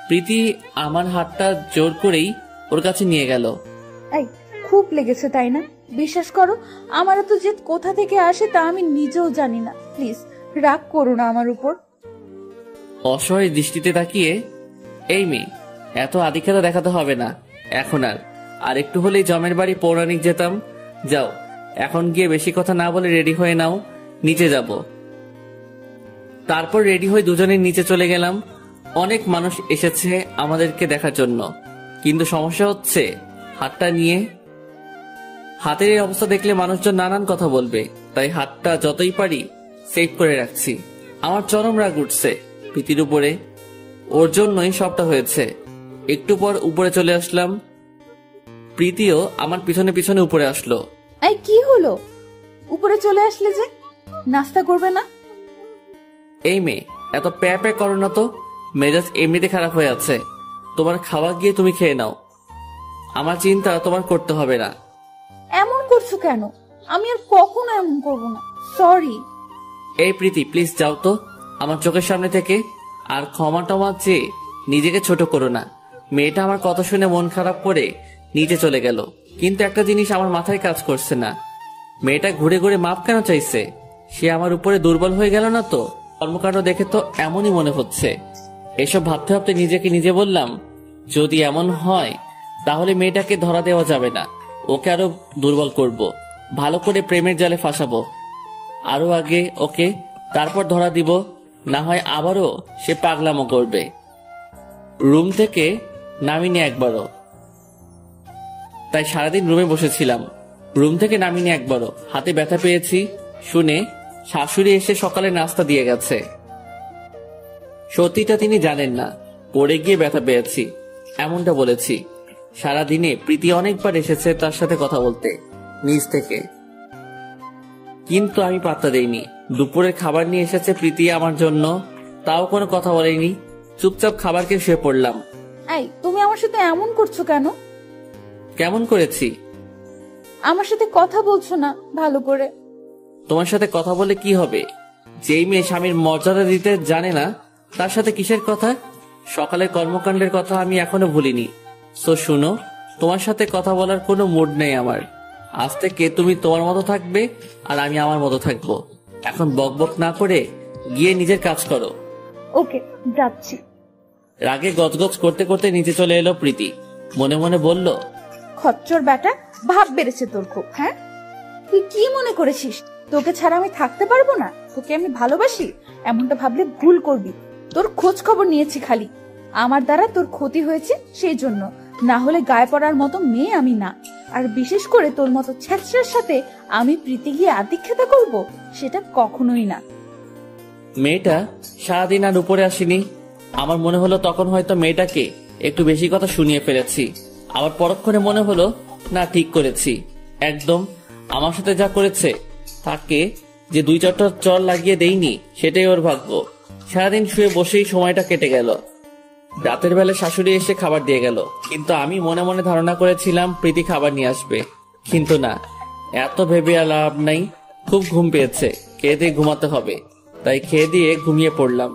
S1: প্রীতি আমার হাতটা জোর করেই ওর কাছে নিয়ে গেল।
S3: এই খুব লেগেছে তাই না? বিশ্বাস করো, আমার তো জেদ কোথা থেকে আসে তা আমি নিজেও জানি না। প্লিজ রাগ করো না আমার উপর।
S1: অসহায় দৃষ্টিতে তাকিয়ে, এই মেয়ে, এত আদিক্ষেতা দেখাতে হবে না এখন। আর একটু হলেই জমের বাড়ি পৌরাণিক যেতাম। যাও, এখন গিয়ে বেশি কথা না বলে রেডি হয়ে নাও, নিচে যাব। তারপর রেডি হয়ে দুজনে নিচে চলে গেলাম। অনেক মানুষ এসেছে আমাদেরকে দেখার জন্য, কিন্তু সমস্যা হচ্ছে হাতটা নিয়ে। হাতের এই অবস্থা দেখলে মানুষজন নানান কথা বলবে, তাই হাতটা যতই পারি সেভ করে রাখছি। আমার চরম রাগ উঠছে প্রীতির উপরে, ওর জন্যই সবটা হয়েছে। একটু পর উপরে চলে আসলাম। প্রীতিও আমার পিছনে পিছনে উপরে আসলো।
S3: এই কি হলো, উপরে চলে আসলে যে? নাস্তা করবে না?
S1: এই মেয়ে, এত প্যা প্যা করো না তো, মেজাজ এমনিতে খারাপ হয়ে আছে। তোমার খাওয়া গিয়ে তুমি খেয়ে নাও, আমার চিন্তা তোমার করতে হবে না।
S3: এমন করছো কেন? আমি আর কখনো এমন করব না, সরি।
S1: এই প্রীতি, প্লিজ যাও তো আমার চোখের সামনে থেকে। আর ক্ষমা টমা চেয়ে নিজেকে ছোট করো না। মেয়েটা আমার কথা শুনে মন খারাপ করে নিচে চলে গেল, কিন্তু একটা জিনিস আমার মাথায় কাজ করছে না। মেয়েটা ঘুরে ঘুরে মাপ কেন চাইছে? সে আমার উপরে দুর্বল হয়ে গেল না তো? কর্মকাণ্ড দেখে তো এমনই মনে হচ্ছে। এসব ভাবতে ভাবতে নিজেকে নিজে বললাম, যদি এমন হয় তাহলে মেয়েটাকে ধরা দেওয়া যাবে না, ওকে আরো দুর্বল করব, ভালো করে প্রেমের জালে ফাঁসাবো আরো আগে ওকে, তারপর ধরা দিব। না হয় আবারও সে পাগলামো করবে। রুম থেকে নামিনি একবারও, তাই সারাদিন রুমে বসেছিলাম। রুম থেকে নামিনি একবারও। হাতে ব্যথা পেয়েছি শুনে শাশুড়ি এসে সকালে নাস্তা দিয়ে গেছে। সত্যিটা তিনি জানেন না, পড়ে গিয়ে ব্যথা পেয়েছি এমনটা বলেছি। সারাদিনে প্রীতি অনেকবার এসেছে তার সাথে কথা বলতে নিজ থেকে, কিন্তু আমি পাত্তা দেইনি। দুপুরের খাবার নিয়ে এসেছে প্রীতি আমার জন্য, তাও কোনো কথা বলেনি। চুপচাপ খাবার খেয়ে শুয়ে পড়লাম।
S3: এই তুমি আমার সাথে এমন করছো কেন?
S1: কেমন করেছি?
S3: আমার সাথে কথা বলছো না ভালো করে।
S1: তোমার সাথে কথা বলে কি হবে? যেই মেয়ে স্বামীর মর্যাদা দিতে জানে না, তার সাথে কিসের কথা? সকালের কর্মকাণ্ডের কথা আমি এখনো ভুলিনি। তো শুনো, তোমার সাথে কথা বলার কোনো মুড নেই আমার। আজ থেকে তুমি তোমার মতো থাকবে আর আমি আমার মতো থাকবো। এখন বকবক না করে গিয়ে নিজের কাজ করো।
S3: ওকে, যাচ্ছি।
S1: রাগে গজগজ করতে করতে নিচে চলে এলো প্রীতি। মনে মনে বলল,
S3: খচ্চর বেটা, ভাব বেড়েছে তোর খুব। হ্যাঁ, তুই কি মনে করেছিস তোকে ছাড়া আমি থাকতে পারবো না? তোকে আমি ভালোবাসি এমনটা ভাবলে ভুল করবি। তোর খোঁজ খবর নিয়েছি খালি, আমার দ্বারা তোর ক্ষতি হয়েছে সেই জন্য, না হলে গায়ে পড়ার মতো মেয়ে আমি না। আর বিশেষ করে তোর মতো ছেঁচড়ার সাথে আমি প্রীতি গিয়ে আদিক্ষেতা করব, সেটা কখনোই না।
S1: মেয়েটা সারাদিন আর উপরে আসেনি। আমার মনে হলো তখন হয়তো মেয়েটাকে একটু বেশি কথা শুনিয়ে ফেলেছি। আবার পরক্ষণে মনে হলো না, ঠিক করেছি একদম। আমার সাথে যা করেছে, তাকে যে 2-4টা চর লাগিয়ে দেইনি সেটাই ওর ভাগ্য। সারাদিন শুয়ে বসেই সময়টা কেটে গেল। রাতের বেলা শাশুড়ি এসে খাবার দিয়ে গেল, কিন্তু আমি মনে মনে ধারণা করেছিলাম প্রীতি খাবার নিয়ে আসবে, কিন্তু না। এত ভেবে লাভ নাই, খুব ঘুম পেয়েছে, খেয়ে দিয়ে ঘুমাতে হবে, তাই খেয়ে দিয়ে ঘুমিয়ে পড়লাম।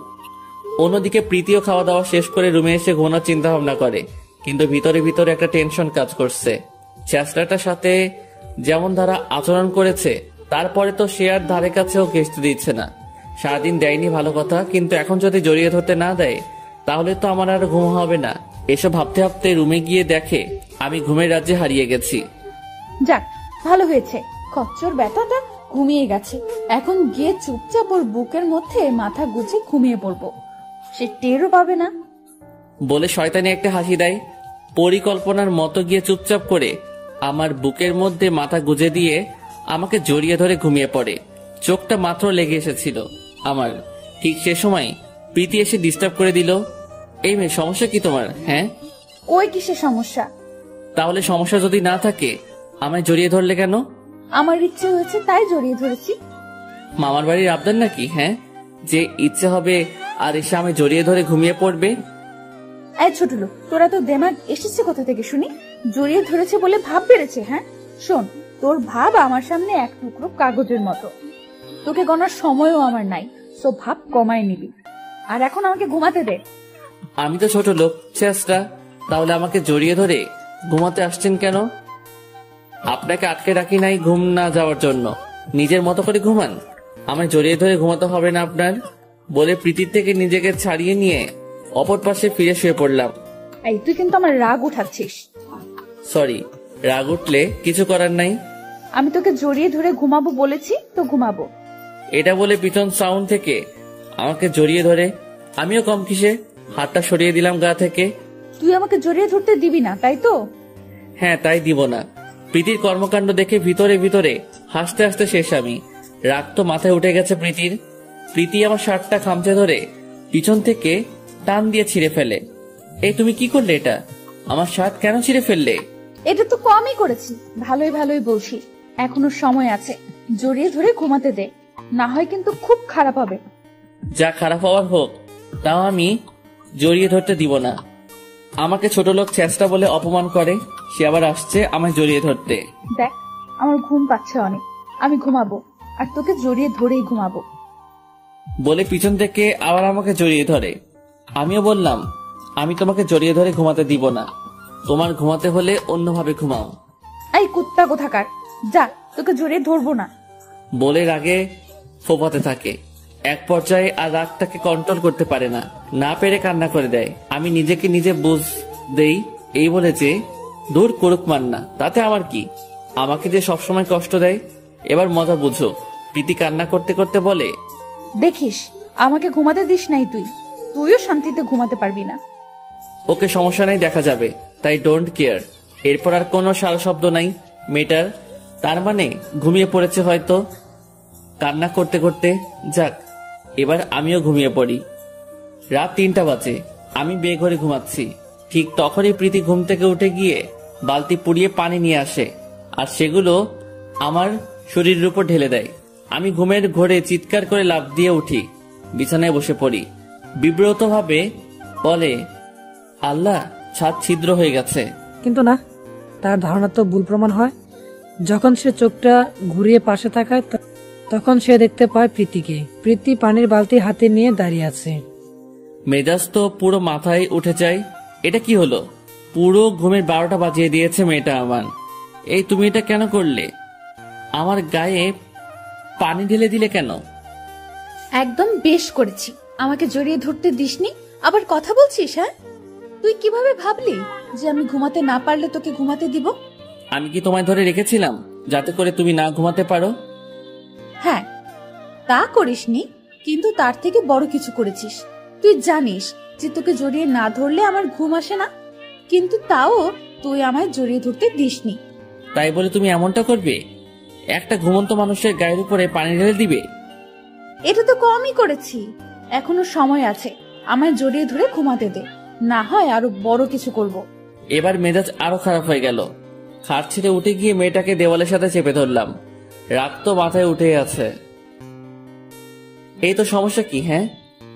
S1: অন্যদিকে প্রীতিও খাওয়া দাওয়া শেষ করে রুমে এসে ঘুমানোর চিন্তা ভাবনা করে, কিন্তু ভিতরে ভিতরে একটা টেনশন কাজ করছে। চেষ্টাটার সাথে যেমন ধারা আচরণ করেছে, তারপরে তো সে আর ধারে কাছেও ঘেঁষতে দিচ্ছে না। সারাদিন দেয়নি ভালো কথা, কিন্তু এখন যদি জড়িয়ে ধরতে না দেয় তাহলে তো আমার আর ঘুম হবে না। এসব ভাবতে ভাবতে রুমে গিয়ে দেখে আমি ঘুমের রাজ্যে হারিয়ে গেছি।
S3: যাক, ভালো হয়েছে, খচ্চর ব্যাটাটা ঘুমিয়ে গেছে। এখন গিয়ে চুপচাপ ওর বুকের মধ্যে মাথা গুজে ঘুমিয়ে পড়বো, সে টেরও পাবে না।
S1: বলে শয়তানি একটা হাসি দেয়। পরিকল্পনার মতো গিয়ে চুপচাপ করে আমার বুকের মধ্যে মাথা গুজে দিয়ে আমাকে জড়িয়ে ধরে ঘুমিয়ে পড়ে। চোখটা মাত্র লেগে এসেছিল আমার, ঠিক সে সময় প্রীতি এসে ডিস্টার্ব করে দিল। এই মেয়ে, সমস্যা কি তোমার? হ্যাঁ,
S3: ওই কিসের সমস্যা?
S1: তাহলে সমস্যা যদি না থাকে আমায় জড়িয়ে ধরলে কেন?
S3: আমার ইচ্ছে হয়েছে তাই জড়িয়ে ধরেছি।
S1: মামার বাড়ির আবদার নাকি? হ্যাঁ, যে ইচ্ছে হবে আর এসে আমি জড়িয়ে ধরে ঘুমিয়ে পড়বে।
S3: এই ছোট লোক, তোরা তো দেমাগ এসেছে কোথা থেকে শুনি? জড়িয়ে ধরেছে বলে ভাব বেড়েছে? হ্যাঁ শোন, তোর ভাব আমার সামনে এক টুকরো কাগজের মতো, তোকে গণার সময়ও আমার নাই, তো ভাব কমায় নিবি। আর এখন আমাকে ঘুমাতে দে।
S1: আমি তো ছোট লোক, চেষ্টা, তাহলে আমাকে জড়িয়ে ধরে ঘুমাতে আসছেন কেন? আপনাকে আটকে রাখি নাই ঘুম না যাওয়ার জন্য, নিজের মতো করে ঘুমান, আমায় জড়িয়ে ধরে ঘুমাতে হবে না আপনার। বলে প্রীতির থেকে নিজেকে ছাড়িয়ে নিয়ে অপর পাশে ফিরে শুয়ে পড়লাম।
S3: এই তুই কিন্তু আমার রাগ উঠাচ্ছিস।
S1: সরি, রাগ উঠলে কিছু করার নাই।
S3: আমি তোকে জড়িয়ে ধরে ঘুমাবো বলেছি তো ঘুমাবো।
S1: এটা বলে পিছন সাউন্ড থেকে আমাকে জড়িয়ে ধরে আমিও কম কিসে হাতটা সরিয়ে দিলাম গা থেকে।
S3: তুই আমাকে জড়িয়ে ধরতে দিবি না, তাই তো?
S1: হ্যাঁ, তাই দিব না। প্রীতির কর্মকাণ্ড দেখে ভিতরে ভিতরে হাসতে হাসতে শেষ আমি। রাগ তো মাথায় উঠে গেছে প্রীতির। প্রীতি আমার শার্টটা খামচে ধরে পিছন থেকে টান দিয়ে ছিঁড়ে ফেলে। এই তুমি কি করলে? এটা আমার শার্ট কেন ছিঁড়ে ফেললে?
S3: এটা তো কমই করেছি, ভালোই ভালোই বলছি, এখনো সময় আছে, জড়িয়ে ধরে ঘুমাতে দে, না হয় কিন্তু খুব খারাপ হবে।
S1: যা খারাপ হওয়ার হোক, তাও আমি জড়িয়ে ধরতে দিব না। আমাকে ছোট লোক চেষ্টা বলে অপমান করে, সে আবার আসছে আমায় জড়িয়ে ধরতে।
S3: দেখ, আমার ঘুম পাচ্ছে অনেক, আমি ঘুমাবো, আর তোকে জড়িয়ে ধরেই ঘুমাবো।
S1: বলে পিছন থেকে আবার আমাকে জড়িয়ে ধরে। আমিও বললাম, আমি তোমাকে জড়িয়ে ধরে ঘুমাতে দিব না, তোমার ঘুমাতে হলে অন্যভাবে ঘুমাও।
S3: এই কুত্তা কোথাকার, যা, তোকে জড়িয়ে ধরবো না।
S1: বলে রাগে ফোপাতে থাকে। এক পর্যায়ে আর রাগটাকে কন্ট্রোল করতে পারে না, না পেরে কান্না করে দেয়। আমি নিজেকে নিজে বুঝ দেই এই বলে যে দূর করুক মান্না, তাতে আমার কি, আমাকে যে সবসময় কষ্ট দেয়। এবার মজা বুঝো। প্রীতি কান্না করতে করতে বলে,
S3: দেখিস, আমাকে ঘুমাতে দিস নাই তুইও শান্তিতে ঘুমাতে পারবি না।
S1: ওকে, সমস্যা নাই, দেখা যাবে, তাই ডোন্ট কেয়ার। এরপর আর কোনো সারা শব্দ নাই মেয়েটার। তার মানে ঘুমিয়ে পড়েছে হয়তো কান্না করতে করতে। যাক, এবার আমিও ঘুমিয়ে পড়ি। রাত 3টা বাজে, আমি বেঘরে ঘুমাচ্ছি। ঠিক তখনই প্রীতি ঘুম থেকে উঠে গিয়ে বালতি পুড়িয়ে পানি নিয়ে আসে, আর সেগুলো আমার শরীরের উপর ঢেলে দেয়। আমি ঘুমের ঘোরে চিৎকার করে লাফ দিয়ে উঠি, বিছানায় বসে পড়ি। বিব্রতভাবে বলে, আল্লাহ, ছাদ ছিদ্র হয়ে গেছে।
S4: কিন্তু না, তার ধারণা তো ভুল প্রমাণ হয়। যখন সে চোখটা ঘুরিয়ে পাশে তাকায় তখন সে দেখতে পায় প্রীতিকে। প্রীতি পানির বালতি হাতে নিয়ে দাঁড়িয়ে আছে।
S1: মেজাজ তো পুরো মাথায় উঠে যায়। এটা কি হলো? পুরো ঘুমের 12টা বাজিয়ে দিয়েছে মেয়েটা আমার। এই তুমি এটা কেন করলে? আমার গায়ে পানি ঢেলে দিলে কেন?
S3: একদম বেশ করেছি, আমাকে জড়িয়ে ধরতে দিসনি, আবার কথা বলছিস? হ্যাঁ, তুই কিভাবে ভাবলি যে আমি ঘুমাতে না পারলে তোকে ঘুমাতে দিব?
S1: আমি কি তোমায় ধরে রেখেছিলাম যাতে করে তুমি না ঘুমাতে পারো?
S3: হ্যাঁ, তা করিসনি, কিন্তু তার থেকে বড় কিছু করেছিস। তুই জানিস যে তোকে জড়িয়ে না ধরলে আমার ঘুম আসে না, কিন্তু তাও তুই আমায় জড়িয়ে ধরতে দিসনি।
S1: তাই বলে তুমি এমনটা করবে? একটা ঘুমন্ত মানুষের গায়ের উপরে পানি ঢেলে দিবে?
S3: এটা তো কমই করেছি, এখনো সময় আছে, আমায় জড়িয়ে ধরে ঘুমাতে দে, না হয় আরো বড় কিছু করব।
S1: এবার মেজাজ আরো খারাপ হয়ে গেল। খাট ছেড়ে উঠে গিয়ে মেয়েটাকে দেওয়ালের সাথে চেপে ধরলাম। রাগ তো মাথায় উঠে আছে। এই তো সমস্যা কি? হ্যাঁ,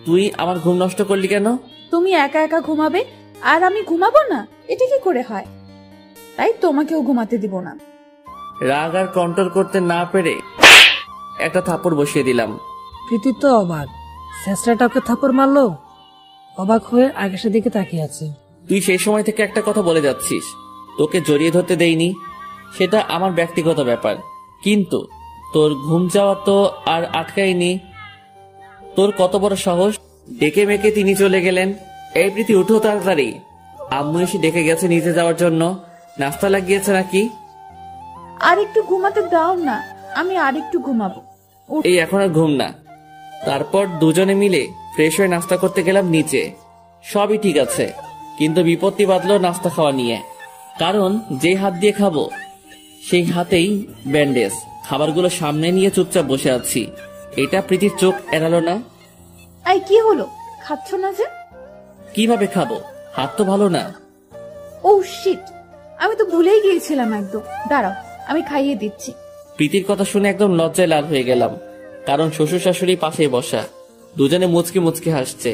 S1: তুই আমার ঘুম নষ্ট করলি কেন?
S3: তুমি একা একা ঘুমাবে আর আমি ঘুমাবো না, এটা কি করে হয়? তাই তোমাকেও ঘুমাতে দিব না।
S1: রাগ আর কন্ট্রোল করতে না পেরে একটা থাপ্পড় বসিয়ে দিলাম।
S4: প্রীতি তো অবাক, শেষরাটা ওকে থাপড় মারলো। অবাক হয়ে আকাশের দিকে তাকিয়ে আছে।
S1: তুই সেই সময় থেকে একটা কথা বলে যাচ্ছিস, তোকে জড়িয়ে ধরতে দেইনি, সেটা আমার ব্যক্তিগত ব্যাপার। কিন্তু তোর ঘুম যাওয়া তো আর আটকায়নি। তোর কত বড় সাহস! ডেকে মেকে তিনি চলে গেলেন। এই প্রীতি, উঠো তাড়াতাড়ি, আম্মু এসে ডেকে গেছে নিচে যাওয়ার জন্য। নাস্তা লাগিয়েছে নাকি?
S3: আর একটু ঘুমাতে দাও না, আমি আর একটু ঘুমাবো।
S1: এই এখন আর ঘুম না। তারপর দুজনে মিলে ফ্রেশ হয়ে নাস্তা করতে গেলাম নিচে। সবই ঠিক আছে, কিন্তু বিপত্তি বাঁধলো নাস্তা খাওয়া নিয়ে। কারণ যে হাত দিয়ে খাবো সেই হাতেই ব্যান্ডেজ। খাবারগুলো সামনে নিয়ে চুপচাপ বসে আছি। এটা প্রীতির চোখ এড়ালো না।
S3: এই কি হলো, খাচ্ছ না যে?
S1: কিভাবে খাবো? হাত তো ভালো না।
S3: ও শিট, আমি তো ভুলেই গিয়েছিলাম একদম। দাঁড়াও, আমি খাইয়ে দিচ্ছি।
S1: প্রীতির কথা শুনে একদম লজ্জায় লাল হয়ে গেলাম, কারণ শ্বশুর শাশুড়ি পাশেই বসা, দুজনে মুচকি মুচকি হাসছে।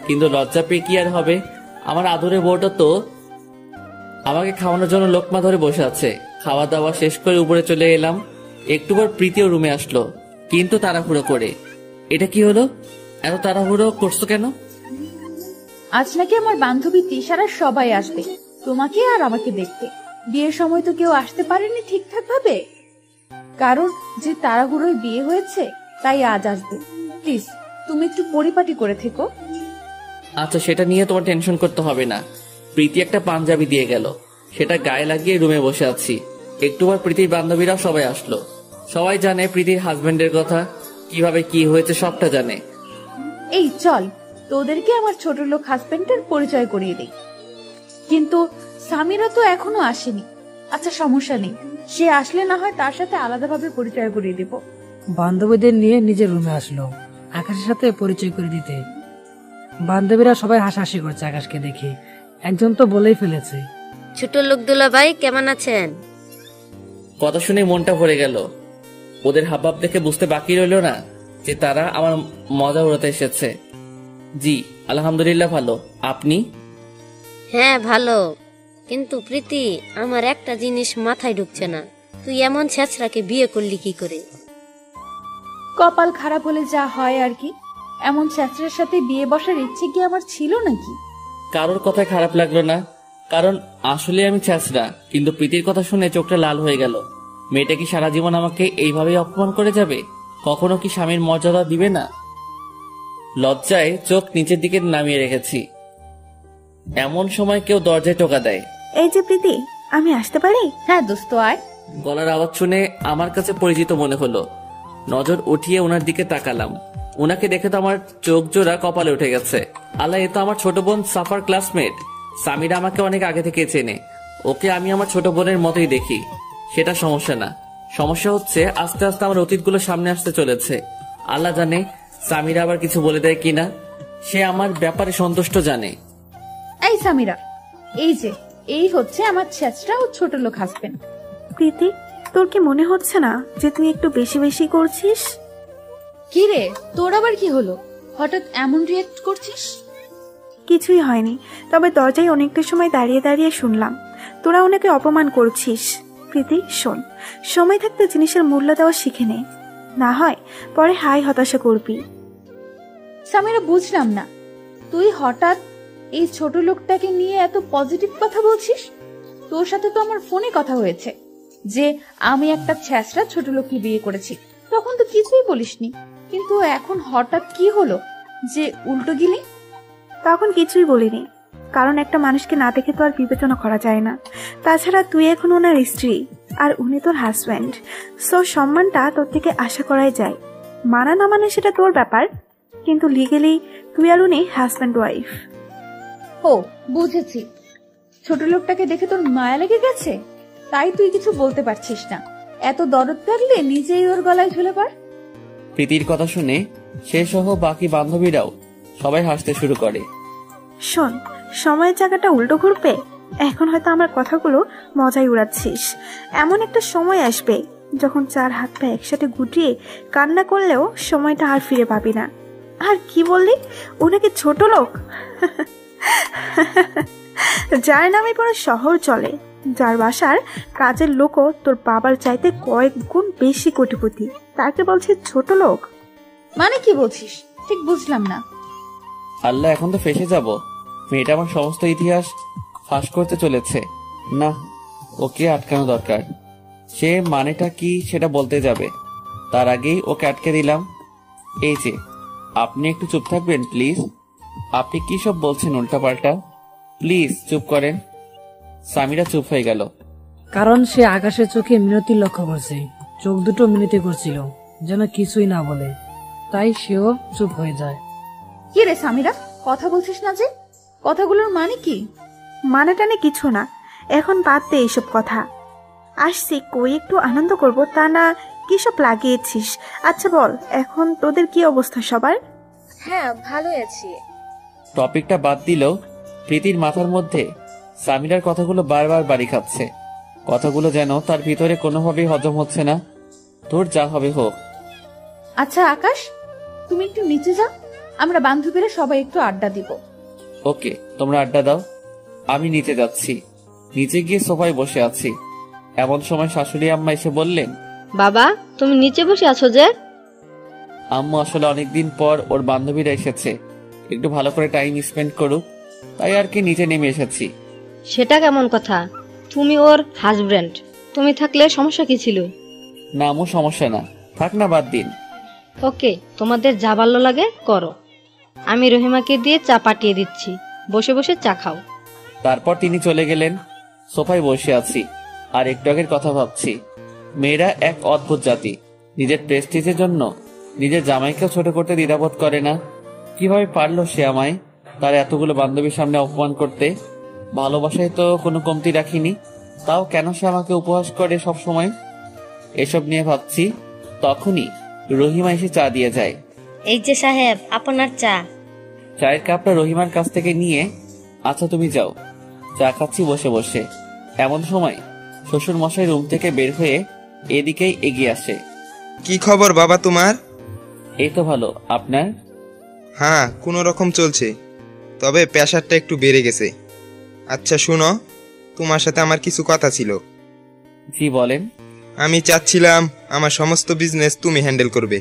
S1: কিন্তু লজ্জা পেয়ে কি আর হবে? আমার আদরের বউটা তো আমাকে খাওয়ানোর জন্য লোকমা ধরে বসে আছে। খাওয়া দাওয়া শেষ করে উপরে চলে এলাম। একটু পর প্রীতিও রুমে আসলো, কিন্তু তাড়াহুড়ো করে। এটা কি হলো? এত তাড়াহুড়ো করছো কেন?
S3: আজ নাকি আমার বান্ধবী তিশারা সবাই আসবে তোমাকে আর আমাকে দেখতে। বিয়ের সময় তো কেউ আসতে পারেনি ঠিকঠাক ভাবে, কারণ যে তাড়াহুড়োয় বিয়ে হয়েছে তাই আজ আসবে। প্লিজ তুমি একটু পরিপাটি করে থেকো।
S1: আচ্ছা, সেটা নিয়ে তোমার টেনশন করতে হবে না। প্রীতি একটা পাঞ্জাবি দিয়ে গেল, সেটা গায়ে লাগিয়ে রুমে বসে আছি। একটু পর প্রীতির বান্ধবীরা সবাই আসলো। সবাই জানে প্রীতির হাজবেন্ডের কথা, কিভাবে কি হয়েছে সবটা জানে।
S3: এই চল, তোদেরকে আমার ছোট লোক হাজবেন্ডের পরিচয় করিয়ে দিই। কিন্তু সামিরা তো এখনো আসেনি। আচ্ছা সমস্যা নেই, সে আসলে না হয় তার সাথে আলাদাভাবে পরিচয় করিয়ে দিব।
S4: বান্ধবীদের নিয়ে নিজের রুমে আসলো আকাশের সাথে পরিচয় করে দিতে। বান্ধবীরা সবাই হাসাহাসি করছে আকাশকে দেখে। একজন তো বলেই ফেলেছে,
S7: ছোট লোক দুলাভাই কেমন আছেন?
S1: কথা শুনে মনটা ভরে গেল। ওদের হাবভাব দেখে বুঝতে বাকি রইল না যে তারা আমার মজা উড়াতে এসেছে। জি আলহামদুলিল্লাহ ভালো, আপনি?
S7: হ্যাঁ ভালো, কিন্তু প্রীতি আমার একটা জিনিস মাথায় ঢুকছে না, তুই এমন ছেঁচড়াকে বিয়ে করলি কি করে?
S3: কপাল খারাপ হলে যা হয় আর কি। এমন ছাত্রের সাথে বিয়ে বসার ইচ্ছে কি আমার ছিল নাকি?
S1: কারোর কথায় খারাপ লাগলো না, কারণ আসলে আমি ছেঁচড়া। কিন্তু প্রীতির কথা শুনে চোখটা লাল হয়ে গেল। মেয়েটা কি সারা জীবন আমাকে এইভাবেই অপমান করে যাবে? কখনো কি স্বামীর মর্যাদা দিবে না? লজ্জায় চোখ নিচের দিকে নামিয়ে রেখেছি। এমন সময় কেউ দরজায় টোকা দেয়।
S8: এই যে প্রীতি, আমি আসতে পারি?
S3: হ্যাঁ দোস্ত আয়।
S1: গলার আওয়াজ শুনে আমার কাছে পরিচিত মনে হলো। নজর উঠিয়ে ওনার দিকে তাকালাম। ওনাকে দেখে তো আমার চোখ জোড়া কপালে উঠে গেছে। আল্লাহ, এ তো আমার ছোট বোন সাফার ক্লাসমেট। সামিরা আমাকে অনেক আগে থেকে চেনে। ওকে আমি আমার ছোট বোনের মতোই দেখি, সেটা সমস্যা না। সমস্যা হচ্ছে আস্তে আস্তে আমার অতীতগুলো সামনে আসতে চলেছে। আল্লাহ জানে সামিরা আবার কিছু বলে দেয় কিনা। সে আমার ব্যাপারে সন্তুষ্ট জানে।
S3: এই সামিরা, এই হচ্ছে আমার ছেঁচড়া ও ছোট লোক হাজবেন্ড।
S8: প্রীতি, তোর কি মনে হচ্ছে না যে তুই একটু বেশি বেশি করছিস?
S3: কি রে, তোর আবার কি হলো? হঠাৎ এমন রিয়েক্ট করছিস?
S8: কিছুই হয়নি, তবে দরজায় অনেকটা সময় দাঁড়িয়ে দাঁড়িয়ে শুনলাম তোরা ওনাকে অপমান করছিস। প্রীতি শোন, সময় থাকতে জিনিসের মূল্য দেওয়া শিখে নে, না হয় পরে হাই হতাশা করবি।
S3: সামিরা, বুঝলাম না, তুই হঠাৎ এই ছোট লোকটাকে নিয়ে এত পজিটিভ কথা বলছিস। তোর সাথে তো আমার ফোনে কথা হয়েছে যে আমি একটা ছেঁচড়া ছোট লোককে বিয়ে করেছি, তখন তো কিছুই বলিসনি। কিন্তু এখন হঠাৎ কি হলো যে উল্টো গিলি?
S8: তখন কিছুই বলিনি, কারণ একটা মানুষকে না দেখে তো আর বিবেচনা করা যায় না। তাছাড়া তুই এখন ওনার স্ত্রী আর উনি তোর হাজব্যান্ড, সো সম্মানটা তোর থেকে আশা করাই যায়। মানা না মানে সেটা তোর ব্যাপার, কিন্তু লিগেলি তুই আর উনি হাজব্যান্ড ওয়াইফ।
S3: ও বুঝেছি, ছোট লোকটাকে দেখে তোর মায়া লেগে গেছে, তাই তুই কিছু বলতে পারছিস না। এত দরদ থাকলে নিজেই ওর গলায় ঝুলে পড়।
S1: প্রীতির কথা শুনে সে সহ বাকি বান্ধবীরাও সবাই হাসতে শুরু করে।
S8: শোন, সময়ের জায়গাটা উল্টো ঘুরবে। এখন হয়তো আমার কথাগুলো মজায় উড়াচ্ছিস, এমন একটা সময় আসবে যখন চার হাত পা একসাথে গুটিয়ে কান্না করলেও সময়টা আর ফিরে পাবি না। আর কি বললি, ওনাকে ছোট লোক? যার নামে পুরো শহর চলে, যার বাসার কাজের লোকও তোর বাবার চাইতে কয়েক গুণ বেশি কোটিপতি, তাকে বলছিস ছোট লোক?
S3: মানে কি বলছিস ঠিক বুঝলাম না।
S1: আল্লাহ, এখন তো ফেসে যাব। মেয়েটা আমার সমস্ত ইতিহাস ফাঁস করতে চলেছে। না, ওকে আটকানো দরকার। সে মানেটা কি সেটা বলতে যাবে, তার আগেই ওকে আটকে দিলাম। এই যে, আপনি একটু চুপ থাকবেন প্লিজ। আপনি কি সব বলছেন উল্টাপাল্টা? প্লিজ চুপ করেন। সামিরা চুপ হয়ে গেল।
S4: কারণ সে আকাশের চোখে মিনতি লক্ষ্য করছে, চোখ দুটো মিনতি করছিল যেন কিছুই না বলে, তাই সেও চুপ হয়ে যায়।
S3: কি রে সামিরা, কথা বলছিস না যে? কথাগুলোর মানে কি?
S8: মানে টানে কিছু না, এখন বাদ দে এইসব কথা। আসছি কই একটু আনন্দ করব, তা না কি সব লাগিয়েছিস। আচ্ছা বল, এখন তোদের কি অবস্থা সবার?
S9: হ্যাঁ, ভালোই আছি।
S1: টপিকটা বাদ দিলেও প্রীতির মাথার মধ্যে সামিরার কথাগুলো বারবার বাড়ি খাচ্ছে। কথাগুলো যেন তার ভিতরে কোনোভাবেই হজম হচ্ছে না। তোর যা হবে হোক।
S3: আচ্ছা আকাশ, তুমি একটু নিচে যাও, আমরা বান্ধবীরা সবাই একটু আড্ডা দিব।
S1: ওকে, তোমরা আড্ডা দাও, আমি নিচে যাচ্ছি। নিচে গিয়ে সোফায় বসে আছি, এমন সময় শাশুড়ি আম্মা এসে বললেন,
S7: বাবা তুমি নিচে বসে আছো যে?
S1: আম্মু আসলে অনেকদিন পর ওর বান্ধবীরা এসেছে, একটু ভালো করে টাইম স্পেন্ড করুক, তাই আর কি নিচে নেমে এসেছি।
S7: সেটা কেমন কথা? তুমি ওর হাজব্যান্ড, তুমি থাকলে সমস্যা কি ছিল?
S1: না আম্মু, সমস্যা না, থাক না, বাদ দিন।
S7: ওকে, তোমাদের যা ভালো লাগে করো। আমি রহিমাকে দিয়ে চা পাঠিয়ে দিচ্ছি, বসে বসে চা খাও।
S1: তারপর তিনি চলে গেলেন। সোফায় বসে আছি আর একটু আগের কথা ভাবছি। মেয়েরা এক অদ্ভুত জাতি, নিজের প্রেস্টিজের জন্য নিজের জামাইকেও ছোট করতে দ্বিধাবোধ করে না। কিভাবে পারলো সে আমায় তার এতগুলো বান্ধবীর সামনে অপমান করতে? ভালোবাসায় তো কোনো কমতি রাখিনি, তাও কেন সে আমাকে উপহাস করে সব সময়? এসব নিয়ে ভাবছি, তখনই রহিমা এসে চা দিয়ে যায়।
S7: এই যে সাহেব, আপনার চা।
S1: চায়ের কাপটা রহিমার কাছ থেকে নিয়ে, আচ্ছা তুমি যাও। চা খাচ্ছি বসে বসে, এমন সময় শ্বশুর মশাই রুম থেকে বের হয়ে এদিকেই এগিয়ে আসে।
S2: কি খবর বাবা তোমার?
S1: এই তো ভালো, আপনার?
S2: হ্যাঁ, কোনো রকম চলছে, তবে প্রেশারটা একটু বেড়ে গেছে। আচ্ছা শুনো, তোমার সাথে আমার কিছু কথা ছিল।
S1: জি বলেন।
S2: আমি চাচ্ছিলাম আমার সমস্ত বিজনেস তুমি হ্যান্ডেল করবে,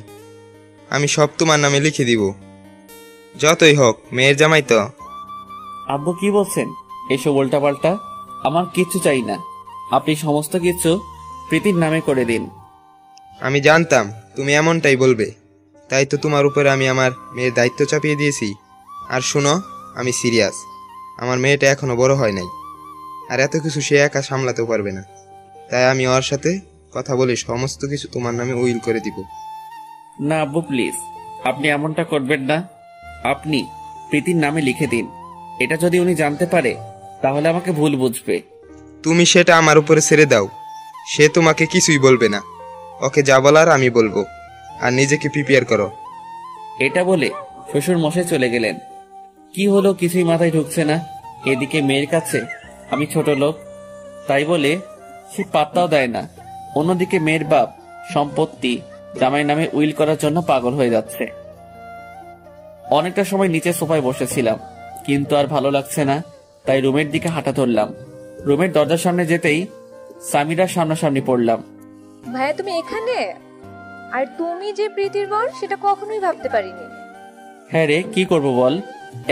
S2: আমি সব তোমার নামে লিখে দিব। যতই হোক মেয়ের জামাই তো।
S1: আব্বু কি বলছেন এসব উল্টাপাল্টা? আমার কিচ্ছু চাই না, আপনি সমস্ত কিছু প্রীতির নামে করে দিন।
S2: আমি জানতাম তুমি এমনটাই বলবে, তাই তো তোমার উপরে আমি আমার মেয়ের দায়িত্ব চাপিয়ে দিয়েছি। আর শুনো, আমি সিরিয়াস, আমার মেয়েটা এখনো বড় হয় নাই, আর এত কিছু সে একা সামলাতেও পারবে না। তাই আমি ওর সাথে কথা বলে সমস্ত কিছু তোমার নামে উইল করে দিব।
S1: না আব্বু প্লিজ, আপনি এমনটা করবেন না। আপনি প্রীতির নামে লিখে দিন, এটা যদি উনি জানতে পারে তাহলে আমাকে ভুল বুঝবে।
S2: তুমি সেটা আমার উপরে ছেড়ে দাও, সে তোমাকে কিছুই বলবে না। ওকে যা বলার আমি বলবো, আর নিজেকে প্রিপেয়ার করো।
S1: এটা বলে শ্বশুর মশাই চলে গেলেন। কি হলো কিছুই মাথায় ঢুকছে না। এদিকে মেয়ের কাছে আমি ছোট লোক, তাই বলে সে পাত্তাও দেয় না। অন্যদিকে মেয়ের বাপ সম্পত্তি জামাই নামে উইল করার জন্য পাগল হয়ে যাচ্ছে। অনেকটা সময় নিচে সোফায় বসেছিলাম, কিন্তু আর ভালো লাগছে না, তাই রুমের দিকে হাঁটা ধরলাম। রুমের দরজার সামনে যেতেই সামিরার সামনাসামনি পড়লাম।
S9: ভাইয়া তুমি এখানে? আর তুমি যে প্রীতির বর, সেটা কখনোই ভাবতে পারিনি।
S1: হ্যাঁ রে, কি করব বল,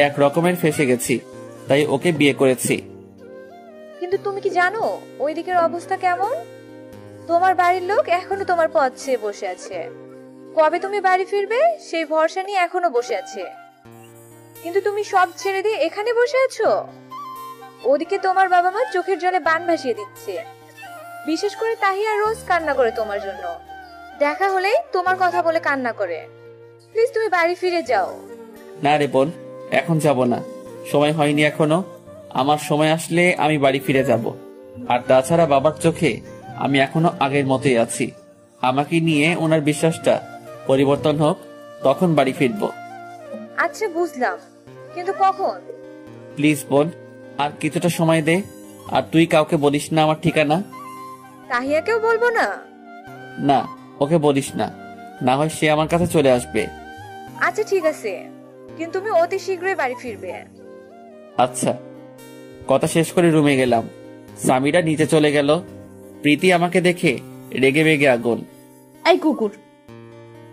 S1: এক রকমের ফেসে গেছি, তাই ওকে বিয়ে করেছি।
S9: কিন্তু তুমি কি জানো ওই দিকের অবস্থা কেমন? তোমার বাড়ির লোক এখনো তোমার পথ চেয়ে বসে আছে। কবে তুমি বাড়ি ফিরবে সেই ভরসা নিয়ে এখনো বসে আছে। কিন্তু তুমি সব ছেড়ে দিয়ে এখানে বসে আছো। ওদিকে তোমার বাবা মা চোখের জলে বান ভাসিয়ে দিচ্ছে। বিশেষ করে তাহিয়া রোজ কান্না করে তোমার জন্য, দেখা হলেই তোমার কথা বলে কান্না করে। প্লিজ তুমি বাড়ি ফিরে যাও।
S1: না রে বোন, এখন যাব না, সময় হয়নি এখনো। আমার সময় আসলে আমি বাড়ি ফিরে যাব। আর তাছাড়া বাবার চোখে আমি এখনো আগের মতোই আছি। আমাকে নিয়ে ওনার বিশ্বাসটা পরিবর্তন হোক, তখন বাড়ি ফিরবো।
S9: আচ্ছা বুঝলাম, কিন্তু কখন?
S1: প্লিজ বোন, আর কিছুটা সময় দে। আর তুই কাউকে বলিস না আমার ঠিকানা।
S9: তাহিয়াকেও বলবো না?
S1: না, ওকে বলিস না, না হয় সে আমার কাছে চলে আসবে।
S9: আচ্ছা ঠিক আছে, কিন্তু তুমি অতি শীঘ্রই বাড়ি ফিরবে।
S1: আচ্ছা। কথা শেষ করে রুমে গেলাম। সামিরা নিচে চলে গেল। প্রীতি আমাকে দেখে রেগে বেগে আগুন।
S3: এই কুকুর,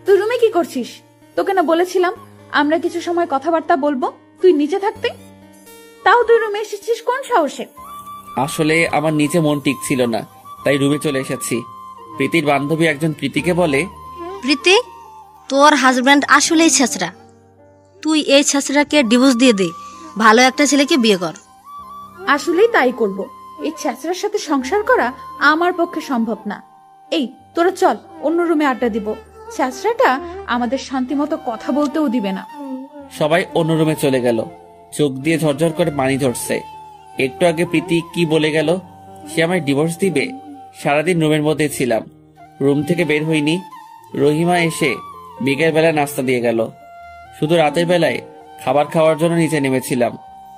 S3: তুই রুমে কি করছিস? তোকে না বলেছিলাম আমরা কিছু সময় কথাবার্তা বলবো, তুই নিচে থাকতে? তাও তুই রুমে এসেছিস কোন সাহসে?
S1: আসলে আমার নিচে মন টিকছিল না, তাই রুমে চলে এসেছি। প্রীতির বান্ধবী একজন প্রীতিকে বলে,
S5: প্রীতি, তোর হাজব্যান্ড আসলেই ছেঁচড়া। তুই এই ছেঁচড়াকে ডিভোর্স দিয়ে দে, ভালো একটা ছেলেকে বিয়ে কর।
S3: আসলেই তাই করব। এই ছেঁচড়ার সাথে সংসার করা আমার পক্ষে সম্ভব না। এই তোরা চল, অন্য রুমে আড্ডা দিব। ছেঁচড়াটা আমাদের শান্তিমতো কথা বলতেও দিবে না।
S1: সবাই অন্য রুমে চলে গেল। চোখ দিয়ে ঝরঝর করে পানি ঝরছে। একটু আগে প্রীতি কি বলে গেল, সে আমায় ডিভোর্স দিবে। সারাদিন রুমের মধ্যে ছিলাম, রুম থেকে বের হইনি। রহিমা এসে বিকেল বেলা নাস্তা দিয়ে গেল। শুধু রাতের বেলায় খাবার খাওয়ার জন্য নিচে নেমেছিলাম।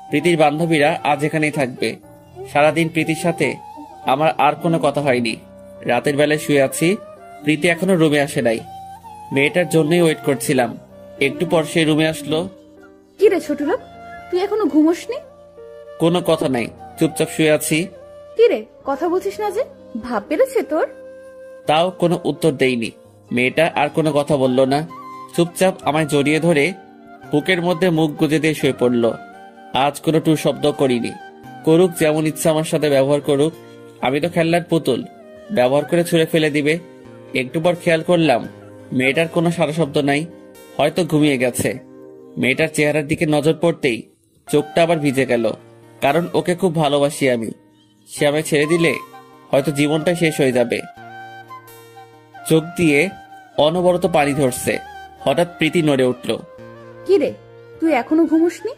S1: প্রীতির বান্ধবীরা আজ এখানেই থাকবে। সারাদিন প্রীতির সাথে আমার আর কোনো কথা হয়নি। রাতের বেলায় শুয়ে আছি, প্রীতি এখনো রুমে আসে নাই। মেয়েটার জন্যই ওয়েট করছিলাম। একটু পর সে রুমে আসলো।
S3: কি রে ছোট লোক, তুই এখনো ঘুমোসনি?
S1: কোনো কথা নাই, চুপচাপ শুয়ে আছি।
S3: কি রে, কথা বলছিস না যে? ভাব পেরেছে তোর?
S1: তাও কোনো উত্তর দেইনি। মেয়েটা আর কোনো কথা বলল না, চুপচাপ আমায় জড়িয়ে ধরে বুকের মধ্যে মুখ গুজে দিয়ে শুয়ে পড়ল। আজ কোনো টু শব্দ করিনি। করুক যেমন ইচ্ছা আমার সাথে ব্যবহার করুক, আমি তো খেলনার পুতুল, ব্যবহার করে ছুঁড়ে ফেলে দিবে। একটু পর খেয়াল করলাম মেয়েটার কোনো সারা শব্দ নাই, হয়তো ঘুমিয়ে গেছে। মেয়েটার চেহারার দিকে নজর পড়তেই চোখটা আবার ভিজে গেল, কারণ ওকে খুব ভালোবাসি আমি। সে আমায় ছেড়ে দিলে হয়তো জীবনটা শেষ হয়ে যাবে। চোখ দিয়ে অনবরত পানি ধরছে। হঠাৎ প্রীতি নড়ে উঠল।
S3: কি রে, তুই এখনো ঘুমোসনি?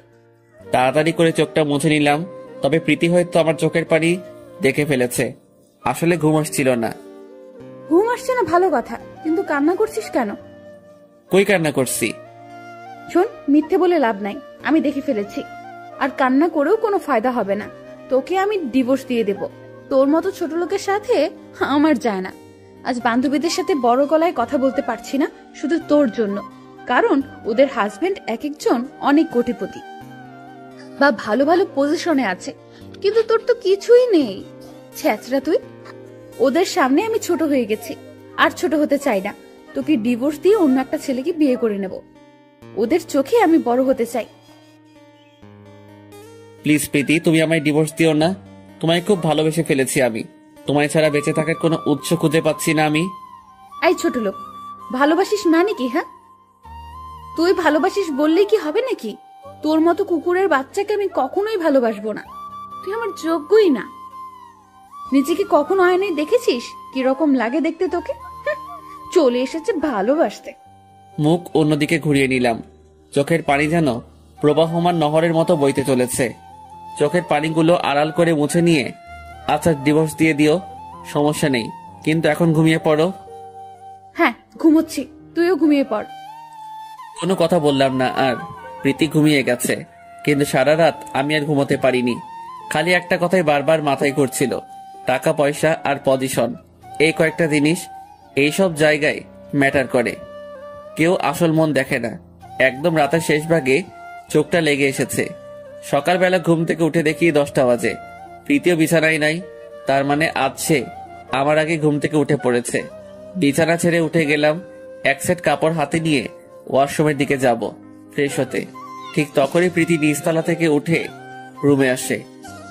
S1: তাড়াতাড়ি করে চোখটা মুছে নিলাম, তবে প্রীতি হয়তো আমার চোখের পানি দেখে ফেলেছে। আসলে ঘুম আসছিল না।
S3: ঘুম আসছে না ভালো কথা, কিন্তু কান্না করছিস কেন?
S1: কই কান্না করছি?
S3: শোন, মিথ্যে বলে লাভ নাই, আমি দেখে ফেলেছি। আর কান্না করেও কোনো ফায়দা হবে না। তোকে আমি ডিভোর্স দিয়ে দেব। তোর মতো ছোট লোকের সাথে আমার যায় না। আজ বান্ধবীদের সাথে বড় গলায় কথা বলতে পারছি না শুধু তোর জন্য, কারণ ওদের হাজবেন্ড এক একজন অনেক কোটিপতি বা ভালো ভালো পজিশনে আছে, কিন্তু তোর তো কিছুই নেই। ছ্যাচরা তুই। ওদের সামনে আমি ছোট হয়ে গেছি, আর ছোট হতে চাই না। তোকে ডিভোর্স দিয়ে অন্য একটা ছেলেকে বিয়ে করে নেব। ওদের চোখে আমি বড় হতে চাই।
S1: প্লিজ প্রীতি, তুমি আমায় ডিভোর্স দিও না। তোমায় খুব ভালোবেসে ফেলেছি আমি। তোমায় ছাড়া বেঁচে থাকার কোনো উৎস খুঁজে পাচ্ছি না আমি।
S3: এই ছোট লোক, ভালোবাসিস মানে কি? হ্যাঁ, তুই ভালোবাসিস বললেই কি হবে নাকি? তোর মতো কুকুরের বাচ্চাকে আমি কখনোই ভালোবাসবো না। তুই আমার যোগ্যই না। নিজেকে কখনো আয়নায় দেখেছিস কিরকম লাগে দেখতে তোকে? চলে এসেছে ভালোবাসতে।
S1: মুখ অন্যদিকে ঘুরিয়ে নিলাম। চোখের পানি যেন প্রবাহমান নহরের মতো বইতে চলেছে। চোখের পানিগুলো আড়াল করে মুছে নিয়ে, আচ্ছা ডিভোর্স দিয়ে দিও, সমস্যা নেই, কিন্তু এখন ঘুমিয়ে পড়ো।
S3: হ্যাঁ, ঘুমোচ্ছি, তুইও ঘুমিয়ে পড়।
S1: কোনো কথা বললাম না আর। প্রীতি ঘুমিয়ে গেছে, কিন্তু সারা রাত আমি আর ঘুমোতে পারিনি। খালি একটা কথাই বারবার মাথায় ঘুরছিল, টাকা পয়সা আর পজিশন। এই কয়েকটা জিনিস এইসব জায়গায় ম্যাটার করে। কেউ আসল মন দেখে না। একদম রাতের শেষ ভাগে চোখটা লেগে এসেছে। সকালবেলা ঘুম থেকে উঠে দেখি 10টা বাজে। প্রীতিও বিছানায় নাই, তার মানে আজ সে আমার আগে ঘুম থেকে উঠে পড়েছে। বিছানা ছেড়ে উঠে গেলাম। এক সেট কাপড় হাতে নিয়ে ওয়াশরুমের দিকে যাব ফ্রেশ হতে। ঠিক তখনই প্রীতি নিচতলা থেকে উঠে রুমে আসে।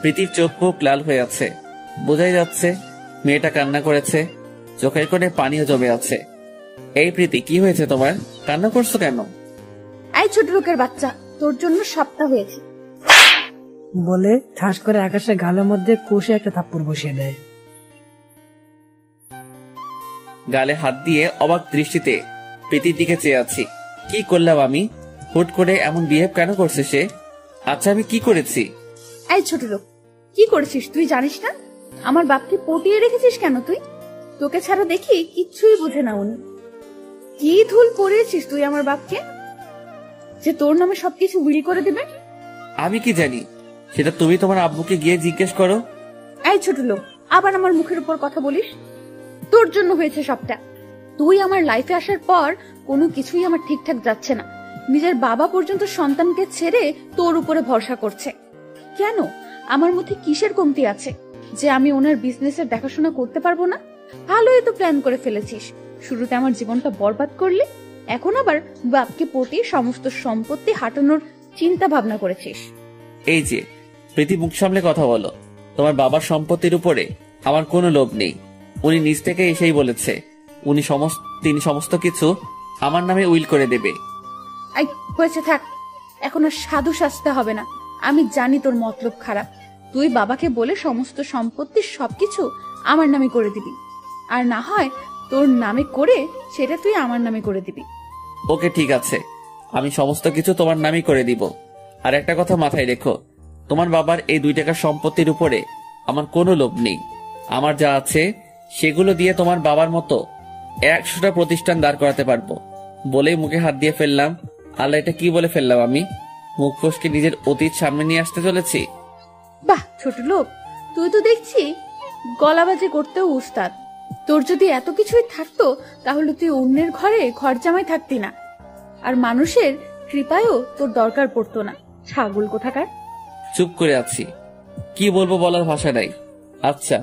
S1: প্রীতির চোখ মুখ লাল হয়ে আছে, বোঝাই যাচ্ছে মেয়েটা কান্না করেছে। চোখের কোণে পানিও জমে আছে। এই প্রীতি, কি হয়েছে তোমার? কান্না করছো কেন?
S3: এই ছোট লোকের বাচ্চা, তোর জন্য সপ্তাহ হয়েছে
S4: বলে ঠাস করে আকাশের গালের মধ্যে কষে একটা থাপ্পড় বসিয়ে দেয়।
S1: গালে হাত দিয়ে অবাক দৃষ্টিতে প্রীতির দিকে চেয়ে আছি। কি করলাম আমি? হুট করে এমন বিহেভ কেন করছে সে? আচ্ছা আমি কি করেছি?
S3: এই ছোট লোক, কি করেছিস তুই জানিস না? আমার বাপকে পটিয়ে রেখেছিস কেন তুই? তোকে ছাড়া দেখি কিচ্ছুই বোঝে না উনি। কি ধুল পড়িয়েছিস তুই আমার বাপকে, যে তোর নামে সবকিছু উইল করে দিবে?
S1: আমি কি জানি? সেটা তুমি তোমার আব্বুকে গিয়ে জিজ্ঞেস করো।
S3: এই ছোট লোক, আবার আমার মুখের উপর কথা বলিস? তোর জন্য হয়েছে সবটা। তুই আমার লাইফে আসার পর কোনো কিছুই আমার ঠিকঠাক যাচ্ছে না। নিজের বাবা পর্যন্ত সন্তানকে ছেড়ে তোর উপরে ভরসা করছে। কেন? আমার মধ্যে কিসের কমতি আছে যে আমি ওনার বিজনেসের দেখাশোনা করতে পারবো না? ভালোই তো প্ল্যান করে ফেলেছিস। শুরুতে আমার জীবনটা বরবাদ করলি, এখন আবার বাপকে পটিয়ে সমস্ত সম্পত্তি হাঁটানোর চিন্তা ভাবনা করেছিস।
S1: এই যে প্রীতি, মুখ সামলে কথা বলো। তোমার বাবার সম্পত্তির উপরে আমার কোনো লোভ নেই। উনি নিজ থেকে এসেই বলেছে তিনি সমস্ত কিছু আমার নামে উইল করে দেবে।
S3: আই হয়েছে, থাক, এখন আর সাধু সাজতে হবে না। আমি জানি তোর মতলব খারাপ। তুই বাবাকে বলে সমস্ত সম্পত্তির সবকিছু আমার নামে করে দিবি, আর না হয় তোর নামে করে সেটা তুই আমার নামে করে দিবি।
S1: ওকে, ঠিক আছে, আমি সমস্ত কিছু তোমার নামই করে দিব। আর একটা কথা মাথায় রেখো, তোমার বাবার এই 2 টাকার সম্পত্তির উপরে আমার কোনো লোভ নেই। আমার যা আছে সেগুলো দিয়ে তোমার বাবার মতো 100টা প্রতিষ্ঠান দাঁড় করাতে পারবো। বলেই মুখে হাত দিয়ে ফেললাম। আল্লাহ, এটা কি বলে ফেললাম আমি? মুখ ফসকে নিজের অতীত সামনে নিয়ে আসতে চলেছি।
S3: বাহ ছোট লোক, তুই তো দেখছি গলাবাজি করতেও উস্তাদ। তোর যদি এত কিছুই থাকতো তাহলে তুই অন্যের ঘরে ঘর জামাই থাকতি না, আর মানুষের কৃপায়ও তোর দরকার পড়তো না। ছাগল কোথাকার।
S1: চুপ করে আছি, কি বলবো বলার ভাষা নাই। আচ্ছা,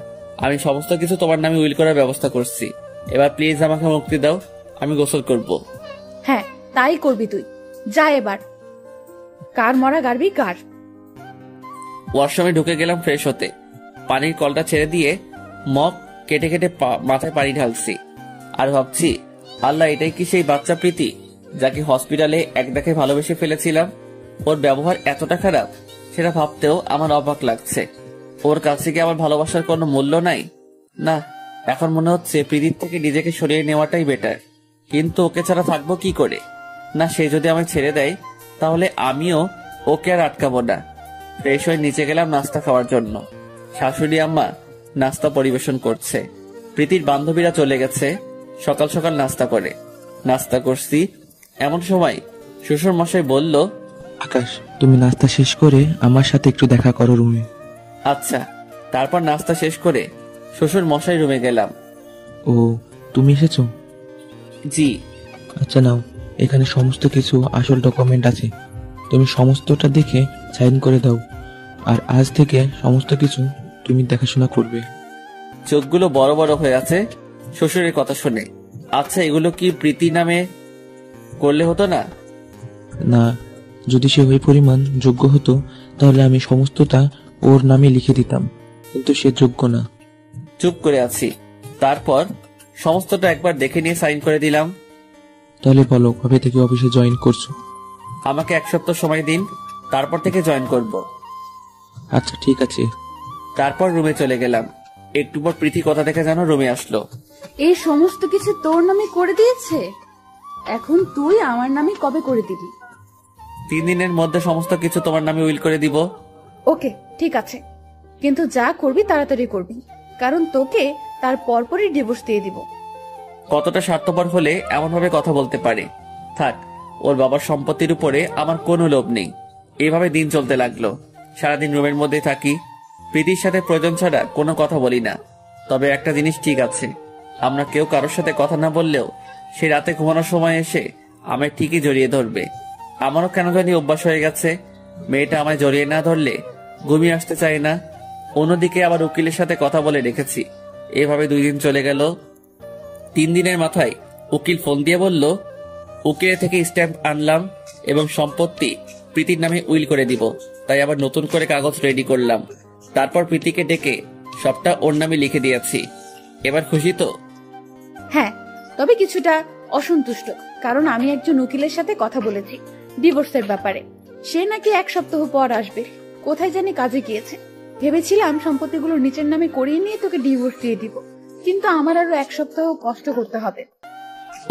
S1: আমি সমস্ত কিছু তোমার নামে উইল করার ব্যবস্থা করছি। এবার প্লিজ আমাকে মুক্তি দাও, আমি গোসল করব।
S3: হ্যাঁ, তাই করবি তুই। যা এবার, কার মরা গারবি কার।
S1: ওয়াশরুমে ঢুকে গেলাম ফ্রেশ হতে। পানির কলটা ছেড়ে দিয়ে মগ কেটে কেটে মাথায় পানি ঢালছি। আর ভাবছি, আল্লাহ, এটাই কি সেই বাচ্চা প্রীতি যাকে হসপিটালে এক দেখে ভালোবেসে ফেলেছিলাম? ওর ব্যবহার এতটা খারাপ, সেটা ভাবতেও আমার অবাক লাগছে। ওর কাছে কি আমার ভালোবাসার কোনো মূল্য নাই? না, এখন মনে হচ্ছে প্রীতির থেকে নিজেকে সরিয়ে নেওয়াটাই বেটার। কিন্তু ওকে ছাড়া থাকবো কি করে? না, সে যদি আমায় ছেড়ে দেয় তাহলে আমিও ওকে আর আটকাবো না। ফ্রেশ হয়ে নিচে গেলাম নাস্তা খাওয়ার জন্য। শাশুড়ি আম্মা নাস্তা পরিবেশন করছে। প্রীতির বান্ধবীরা চলে গেছে সকাল সকাল নাস্তা করে। নাস্তা করছি এমন সময় শ্বশুর মশাই বলল,
S6: আকাশ, তুমি নাস্তা শেষ করে আমার সাথে একটু দেখা করো রুমে।
S1: আচ্ছা। তারপর নাস্তা শেষ করে শ্বশুর মশাই রুমে গেলাম।
S6: ও, তুমি এসেছো?
S1: জি।
S6: আচ্ছা নাও, এখানে সমস্ত কিছু আসল ডকুমেন্ট আছে, তুমি সমস্তটা দেখে সাইন করে দাও। আর আজ থেকে সমস্ত কিছু তুমি দেখাশোনা করবে।
S1: চোখগুলো বড় বড় হয়ে আছে শ্বশুরের কথা শুনে। আচ্ছা, এগুলো কি প্রীতি নামে করলে হতো না?
S6: না, যদি সে ওই পরিমাণ যোগ্য হতো তাহলে আমি সমস্তটা ওর নামে লিখে দিতাম, কিন্তু সে যোগ্য না।
S1: চুপ করে আছি। তারপর সমস্তটা একবার দেখে নিয়ে সাইন করে দিলাম।
S6: তাহলে বলো, কবে থেকে অফিসে জয়েন করছো?
S1: আমাকে 1 সপ্তাহ সময় দিন, তারপর থেকে জয়েন করব।
S6: আচ্ছা, ঠিক আছে।
S1: তারপর রুমে চলে গেলাম। একটু পর প্রীতি কথা দেখে যেন রুমে আসলো।
S3: এই সমস্ত কিছু তোর নামে করে দিয়েছে, এখন তুই আমার নামে কবে করে দিবি?
S1: 3 দিনের মধ্যে সমস্ত কিছু তোমার নামে উইল করে দিব।
S3: ওকে, ঠিক আছে, কিন্তু যা করবি তাড়াতাড়ি করবি, কারণ তোকে তার পরপরই ডিভোর্স দিয়ে দিব।
S1: কতটা স্বার্থপর হলে এমন ভাবে কথা বলতে পারে? থাক, ওর বাবার সম্পত্তির উপরে আমার কোনো লোভ নেই। এইভাবে দিন চলতে লাগলো। সারাদিন রুমের মধ্যে থাকি, প্রীতির সাথে প্রয়োজন ছাড়া কোনো কথা বলি না। তবে একটা জিনিস ঠিক আছে, আমরা কেউ কারোর সাথে কথা না বললেও সে রাতে ঘুমানোর সময় এসে আমায় ঠিকই জড়িয়ে ধরবে। আমারও কেন জানি অভ্যাস হয়ে গেছে, মেয়েটা আমায় জড়িয়ে না ধরলে ঘুমিয়ে আসতে চায় না। অন্যদিকে আবার উকিলের সাথে কথা বলে রেখেছি। এভাবে 2 দিন চলে গেল। 3 দিনের মাথায় উকিল ফোন দিয়ে বলল, উকিলের থেকে স্ট্যাম্প আনলাম এবং সম্পত্তি প্রীতির নামে উইল করে দিব। তাই আবার নতুন করে কাগজ রেডি করলাম। তারপর প্রীতিকে ডেকে সবটা ওর নামে লিখে দিয়েছি। এবার খুশি তো?
S3: হ্যাঁ, তবে কিছুটা অসন্তুষ্ট, কারণ আমি একজন উকিলের সাথে কথা বলেছি ডিভোর্সের ব্যাপারে। সে নাকি 1 সপ্তাহ পর আসবে, কোথায় জানি কাজে গিয়েছে। ভেবেছিলাম সম্পত্তিগুলো নিচের নামে করিয়ে নিয়ে তোকে ডিভোর্স দিয়ে দিব, কিন্তু আমার আরো 1 সপ্তাহ কষ্ট করতে হবে।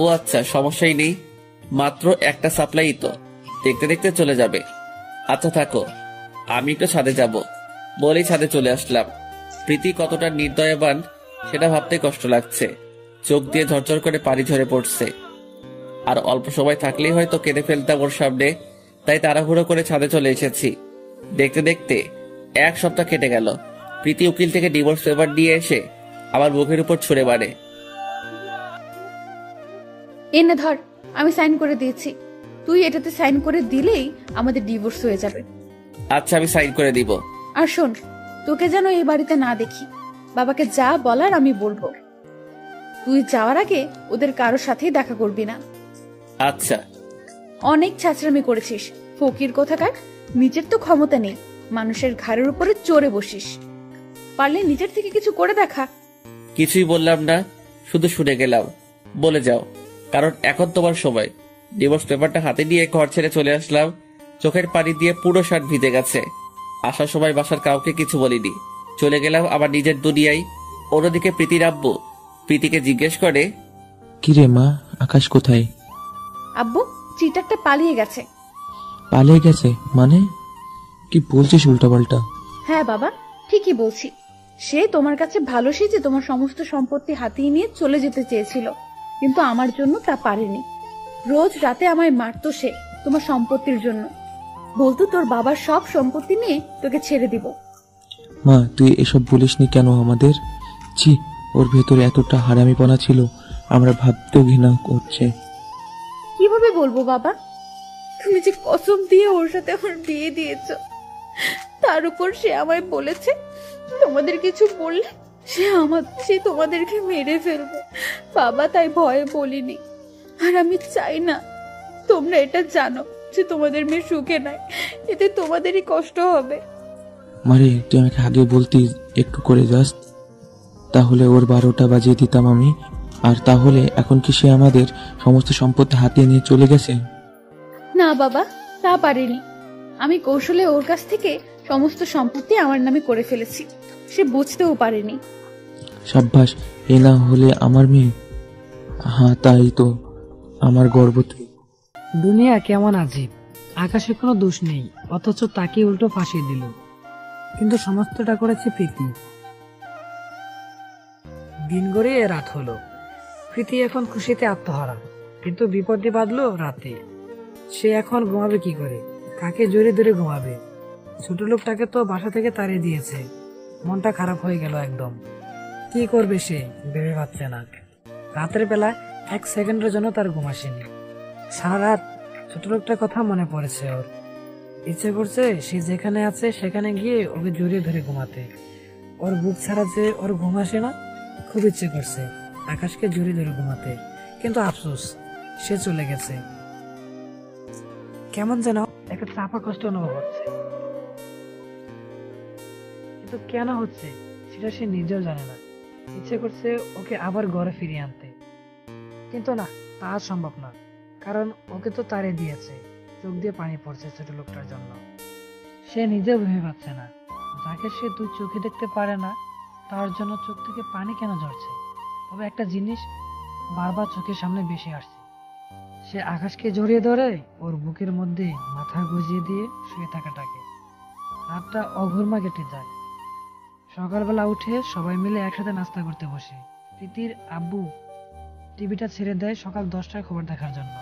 S1: ও আচ্ছা, সমস্যাই নেই, মাত্র একটা সাপ্লাই তো, দেখতে দেখতে চলে যাবে। আচ্ছা থাকো, আমি একটু ছাদে যাব। বলেই ছাদে চলে আসলাম। প্রীতি কতটা নির্দয়বান সেটা ভাবতে কষ্ট লাগছে। চোখ দিয়ে ঝরঝর করে পানি ঝরে পড়ছে। আর অল্প সময় থাকলেই হয়তো কেঁদে ফেলতাম ওর সামনে, তাই তাড়াহুড়ো করে ছাদে চলে এসেছি। দেখতে দেখতে 1 সপ্তাহ কেটে গেল। প্রীতি উকিল থেকে ডিভোর্স পেপার দিয়ে এসে আমার মুখের উপর ছুঁড়ে মারে।
S3: এনে ধর, আমি সাইন করে দিয়েছি, তুই এটাতে সাইন করে দিলেই আমাদের ডিভোর্স হয়ে যাবে।
S1: আচ্ছা, আমি সাইন করে দিব।
S3: আর শোন, তোকে যেন এই বাড়িতে না দেখি। বাবাকে যা বলার আমি বলবো। তুই যাওয়ার আগে ওদের কারোর সাথেই দেখা করবি না।
S1: আচ্ছা।
S3: অনেক ছাঁচড়ামি করেছিস, ফকির কোথাকার। নিজের তো ক্ষমতা নেই, মানুষের ঘাড়ের উপরে চড়ে বসিস। পারলে নিজের থেকে কিছু করে দেখা।
S1: কিছুই বললাম না, শুধু শুনে গেলাম। বলে যাও, কারণ এখন তোমার সময়। ডিভোর্স পেপারটা হাতে নিয়ে ঘর ছেড়ে চলে আসলাম। চোখের পানি দিয়ে পুরো শার্ট ভিজে গেছে। আসার সময় বাসার কাউকে কিছু বলিনি, চলে গেলাম আবার নিজের দুনিয়ায়। অন্যদিকে প্রীতির আব্বু প্রীতিকে জিজ্ঞেস করে,
S6: কিরে মা, আকাশ কোথায়?
S3: আব্বু, চিটারটা পালিয়ে গেছে।
S6: পালিয়ে গেছে মানে? কি বলছিস উল্টাপাল্টা?
S3: হ্যাঁ বাবা, ঠিকই বলছি। সে তোমার কাছে ভালো সেজে তোমার সমস্ত সম্পত্তি হাতিয়ে নিয়ে চলে যেতে চেয়েছিল, কিন্তু আমার জন্য তা পারেনি। রোজ রাতে আমায় মারতো সে তোমার সম্পত্তির জন্য। বলতো তোর বাবার সব সম্পত্তি নিয়ে তোকে ছেড়ে দিব।
S6: মা, তুই এসব বলিসনি কেন আমাদের? ছি, ওর ভেতরে এতটা হারামিপনা ছিল, আমরা ভাবতেও ঘৃণা করছে।
S3: কিভাবে বলবো বাবা? তুমি যে কসম দিয়ে ওর সাথে আমার বিয়ে দিয়েছ, তার উপর সে আমায় বলেছে তোমাদের কিছু বললে সে তোমাদেরকে মেরে ফেলবে। বাবা, তাই ভয়ে বলিনি। আর আমি চাই না তোমরা এটা জানো যে তোমাদের মেয়ে সুখে নাই, এতে তোমাদেরই কষ্ট হবে।
S6: মারে, তুই আমাকে আগে বলতি একটু করে যাস, তাহলে ওর 12টা বাজিয়ে দিতাম আমি। আর তাহলে এখন কি সে আমাদের সমস্ত সম্পত্তি হাতিয়ে নিয়ে চলে গেছে?
S3: না বাবা, তা পারিনি। আমি কৌশলে ওর কাছ থেকে সমস্ত সম্পত্তি আমার নামে করে ফেলেছি, সে বুঝতেও পারেনি।
S6: সাব্বাস, এ না হলে আমার মেয়ে। হ্যাঁ, তাই তো, আমার গর্ব তুই।
S4: দুনিয়া কেমন আজীব। আকাশে কোনো দোষ নেই, অথচ তাকে উল্টো ফাঁসিয়ে দিল। কিন্তু সমস্তটা করেছে প্রীতি। দিন গড়িয়ে রাত হলো। প্রীতি এখন খুশিতে আত্মহারা, কিন্তু বিপদে বাঁধলো রাতে। সে এখন ঘুমাবে কি করে, কাকে জোরে ধরে ঘুমাবে? ছোট লোকটাকে তো বাসা থেকে তাড়িয়ে দিয়েছে। মনটা খারাপ হয়ে গেল একদম। কি করবে সে ভেবে পাচ্ছে না। রাতের বেলা 1 সেকেন্ডের জন্য তার ঘুম আসেনি। সারা রাত ছোট লোকটার কথা মনে পড়েছে ওর। ইচ্ছে করছে সে যেখানে আছে সেখানে গিয়ে ওকে জড়িয়ে ধরে ঘুমাতে। ওর বুক ছাড়া যে ওর ঘুম আসে না, খুব ইচ্ছে করছে আকাশকে জড়িয়ে ধরে ঘুমাতে। কিন্তু আফসোস, সে চলে গেছে। কেমন যেন একটা চাপা কষ্ট অনুভব হচ্ছে, কিন্তু কেন হচ্ছে সেটা সে নিজেও জানে না। ইচ্ছে করছে ওকে আবার ঘরে ফিরিয়ে আনতে, কিন্তু না, তা সম্ভব না। কারণ ওকে তো তাড়িয়ে দিয়েছে। চোখ দিয়ে পানি পড়ছে ছোট লোকটার জন্য। সে নিজেও ভেবে পাচ্ছে না, যাকে সে 2 চোখে দেখতে পারে না, তার জন্য চোখ থেকে পানি কেন ঝরছে। তবে একটা জিনিস বারবার চোখের সামনে ভেসে আসছে। সে আকাশকে জড়িয়ে ধরে ওর বুকের মধ্যে মাথা গুজিয়ে দিয়ে শুয়ে থাকাটাকে। রাতটা অঘুরমা কেটে যায়। সকালবেলা উঠে সবাই মিলে একসাথে নাস্তা করতে বসে। প্রীতির আব্বু টিভিটা ছেড়ে দেয় সকাল 10টার খবর দেখার জন্য।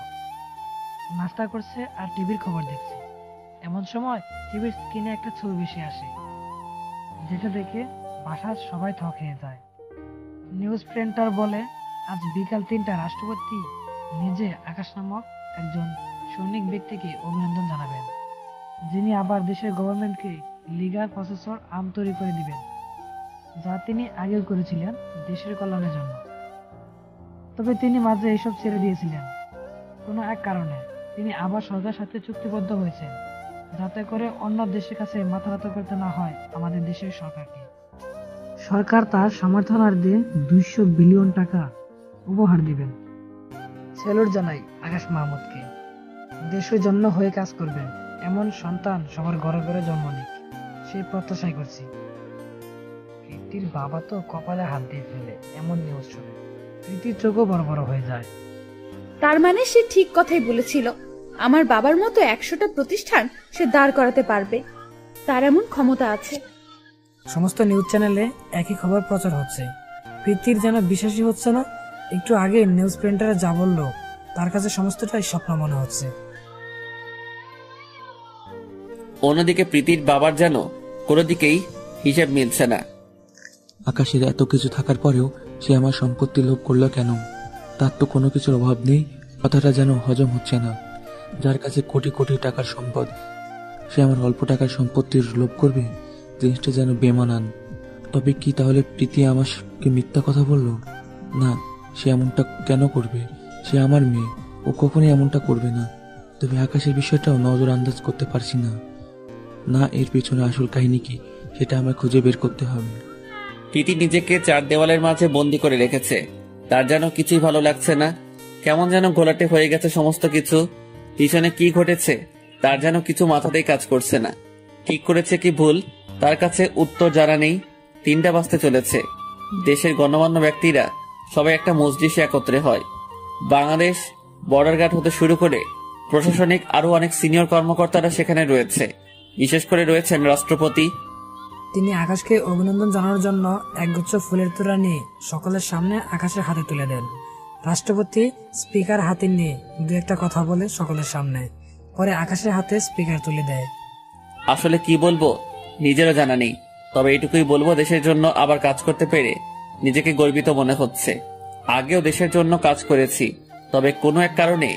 S4: নাস্তা করছে আর টিভির খবর দেখছে। এমন সময় টিভির স্ক্রিনে একটা ছবি ভেসে আসে, যেটা দেখে বাসার সবাই থ খেয়ে যায়। নিউজ প্রিন্টার বলে আজ বিকাল 3টায় রাষ্ট্রপতি নিজে আকাশ নামক একজন সৈনিক ব্যক্তিকে অভিনন্দন জানাবেন, যিনি আবার দেশের গভর্নমেন্টকে লিগাল প্রসেসর আম তৈরি করে দিবেন, যা তিনি আগেও করেছিলেন দেশের কল্যাণের জন্য। তবে তিনি মাঝে এইসব ছেড়ে দিয়েছিলেন কোনো এক কারণে। তিনি আবার সরকারের সাথে চুক্তিবদ্ধ হয়েছেন, যাতে করে অন্য দেশের কাছে মাথা নত করতে না হয় আমাদের দেশের সরকারকে। সরকার তার সমর্থনার্থে 200 বিলিয়ন টাকা উপহার দিবেন। স্যালুট জানাই আকাশ মাহমুদকে। দেশের জন্য হয়ে কাজ করবেন এমন সন্তান সবার ঘরে ঘরে জন্ম নিক, সেই প্রত্যাশাই করছি। প্রীতির বাবা তো কপালে হাত দিয়ে ফেলে এমন নিউজ শুনে। প্রীতির চোখও বড় বড় হয়ে যায়।
S3: তার মানে সে ঠিক কথাই বলেছিল। আমার বাবার মতো 100টা প্রতিষ্ঠান সে দাঁড় করাতে পারবে, তার এমন ক্ষমতা আছে।
S4: সমস্ত নিউজ চ্যানেলে একই খবর প্রচার হচ্ছে। প্রীতির যেন বিশ্বাসই হচ্ছে না। একটু আগে নিউজ প্রিন্টারে যা বললো, তার কাছে সমস্তটাই স্বপ্ন মনে হচ্ছে।
S1: অন্যদিকে প্রীতির বাবার যেন কোনো দিকেই হিসেব মিলছে না।
S6: আকাশের এত কিছু থাকার পরেও সে আমার সম্পত্তি লোভ করলো কেন? তার তো কোনো কিছুর অভাব নেই। কথাটা যেন হজম হচ্ছে না। যার কাছে কোটি কোটি টাকার সম্পদ, সে আমার অল্প টাকার সম্পত্তির লোভ করবে? জিনিসটা যেন বেমানান। তবে কি তাহলে প্রীতি আমাকে মিথ্যা কথা বলল? না, সে এমনটা কেন করবে? সে আমার মেয়ে, ও কখনোই এমনটা করবে না। তবে আকাশের বিষয়টাও নজর আন্দাজ করতে পারছি না। না এর পিছনে আসল কাহিনী কি সেটা আমায় খুঁজে বের করতে হবে।
S1: প্রীতি নিজেকে চার দেওয়ালের মাঝে বন্দি করে রেখেছে। তার যেন কিছুই ভালো লাগছে না, কেমন যেন ঘোলাটে হয়ে গেছে সমস্ত কিছু। পিছনে কি ঘটেছে তার যেন কিছু মাথাতেই কাজ করছে না। ঠিক করেছে কি ভুল তার কাছে উত্তর জানা নেই। 3টা বাজতে চলেছে। দেশের গণ্যমান্য ব্যক্তিরা সবাই একটা মজলিসে একত্রে হয়। বাংলাদেশ বর্ডার গার্ড হতে শুরু করে প্রশাসনিক আরো অনেক সিনিয়র কর্মকর্তারা সেখানে রয়েছে। বিশেষ করে রয়েছেন রাষ্ট্রপতি।
S4: তিনি আকাশকে অভিনন্দন জানানোর জন্য একগুচ্ছ ফুলের তোড়া নিয়ে সকলের সামনে আকাশের হাতে তুলে দেন। রাষ্ট্রপতি স্পিকার হাতে নিয়ে দু একটা কথা বলে সকলের সামনে, পরে আকাশের হাতে স্পিকার তুলে দেয়।
S1: আসলে কি বলবো নিজেরও জানা নেই, তবে এইটুকুই বলবো দেশের জন্য আবার কাজ করতে পেরে নিজেকে গর্বিত মনে হচ্ছে। আগেও দেশের জন্য কাজ করেছি, তবে কোনো এক কারণে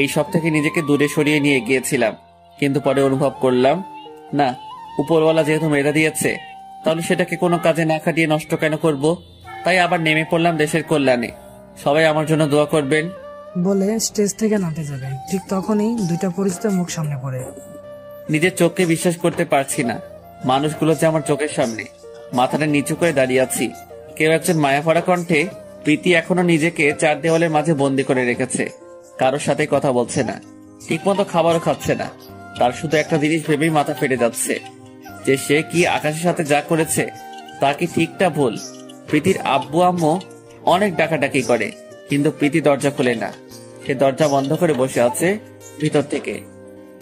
S1: এই সব থেকে নিজেকে দূরে সরিয়ে নিয়ে গিয়েছিলাম। কিন্তু পরে অনুভব করলাম না, উপরওয়ালা যেহেতু মেধা দিয়েছে তাহলে সেটাকে কোনো কাজে না খাটিয়ে নষ্ট কেন করব। তাই আবার নেমে পড়লাম দেশের কল্যাণে। সবাই আমার জন্য দোয়া করবেন
S4: বলে স্টেজ থেকে নামতে যাবে, ঠিক তখনই দুইটা পরিচিত মুখ সামনে পড়ে।
S1: নিজের চোখকে বিশ্বাস করতে পারছি না। মানুষগুলো যে আমার চোখের সামনে। মাথাটা নিচু করে দাঁড়িয়ে আছি। কেউ একজন মায়াভরা কণ্ঠে প্রীতি এখনো নিজেকে চার দেওয়ালের মাঝে বন্দি করে রেখেছে। কারোর সাথে কথা বলছে না, ঠিকমতো খাবারও খাচ্ছে না। তার শুধু একটা জিনিস ভেবেই মাথা ফেটে যাচ্ছে যে সে কি আকাশের সাথে যা করেছে তা কি ঠিকটা ভুল। প্রীতির আব্বু আম্মু অনেক ডাকাডাকি করে, কিন্তু প্রীতি দরজা খোলে না। সে দরজা বন্ধ করে বসে আছে ভিতর থেকে।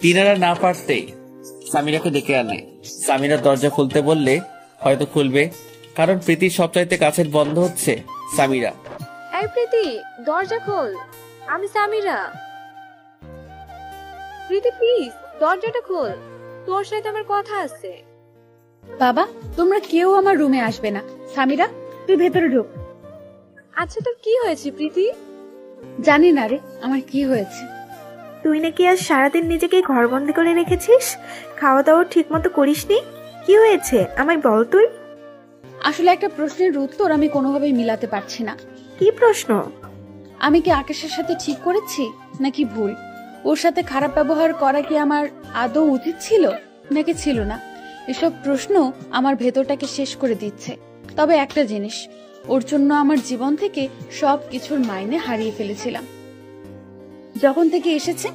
S1: তিনারা না পারতেই সামিরাকে ডেকে আনে। সামিরা দরজা খুলতে বললে হয়তো খুলবে, কারণ প্রীতির সবচাইতে কাছের বন্ধ হচ্ছে সামিরা।
S9: এই প্রীতি, দরজা খোল, আমি সামিরা। প্রীতি প্লিজ দরজাটা খোল, তোর সাথে আমার কথা আছে।
S3: বাবা, তোমরা কেউ আমার রুমে আসবে না। সামিরা, তুই ভেতরে ঢোক।
S9: আচ্ছা তোর কি হয়েছে প্রীতি?
S3: জানি না রে আমার কি হয়েছে।
S8: তুই নাকি আজ সারাদিন নিজেকে ঘরবন্দি করে রেখেছিস, খাওয়া দাওয়া ঠিক মতো করিসনি। কি হয়েছে আমায় বল তুই।
S3: আসলে একটা প্রশ্নের উত্তর আমি কোনোভাবেই মিলাতে পারছি না।
S8: কি প্রশ্ন?
S3: আমি কি আকাশের সাথে ঠিক করেছি নাকি ভুল? ওর সাথে খারাপ ব্যবহার করা কি আমার আদৌ উচিত ছিল নাকি ছিল না? এসব প্রশ্ন আমার ভেতরটাকে শেষ করে দিচ্ছে। তবে একটা জিনিস, ওর জন্য আমার জীবন থেকে সব কিছুর মাইনে হারিয়ে ফেলেছিলাম। যখন থেকে এসেছে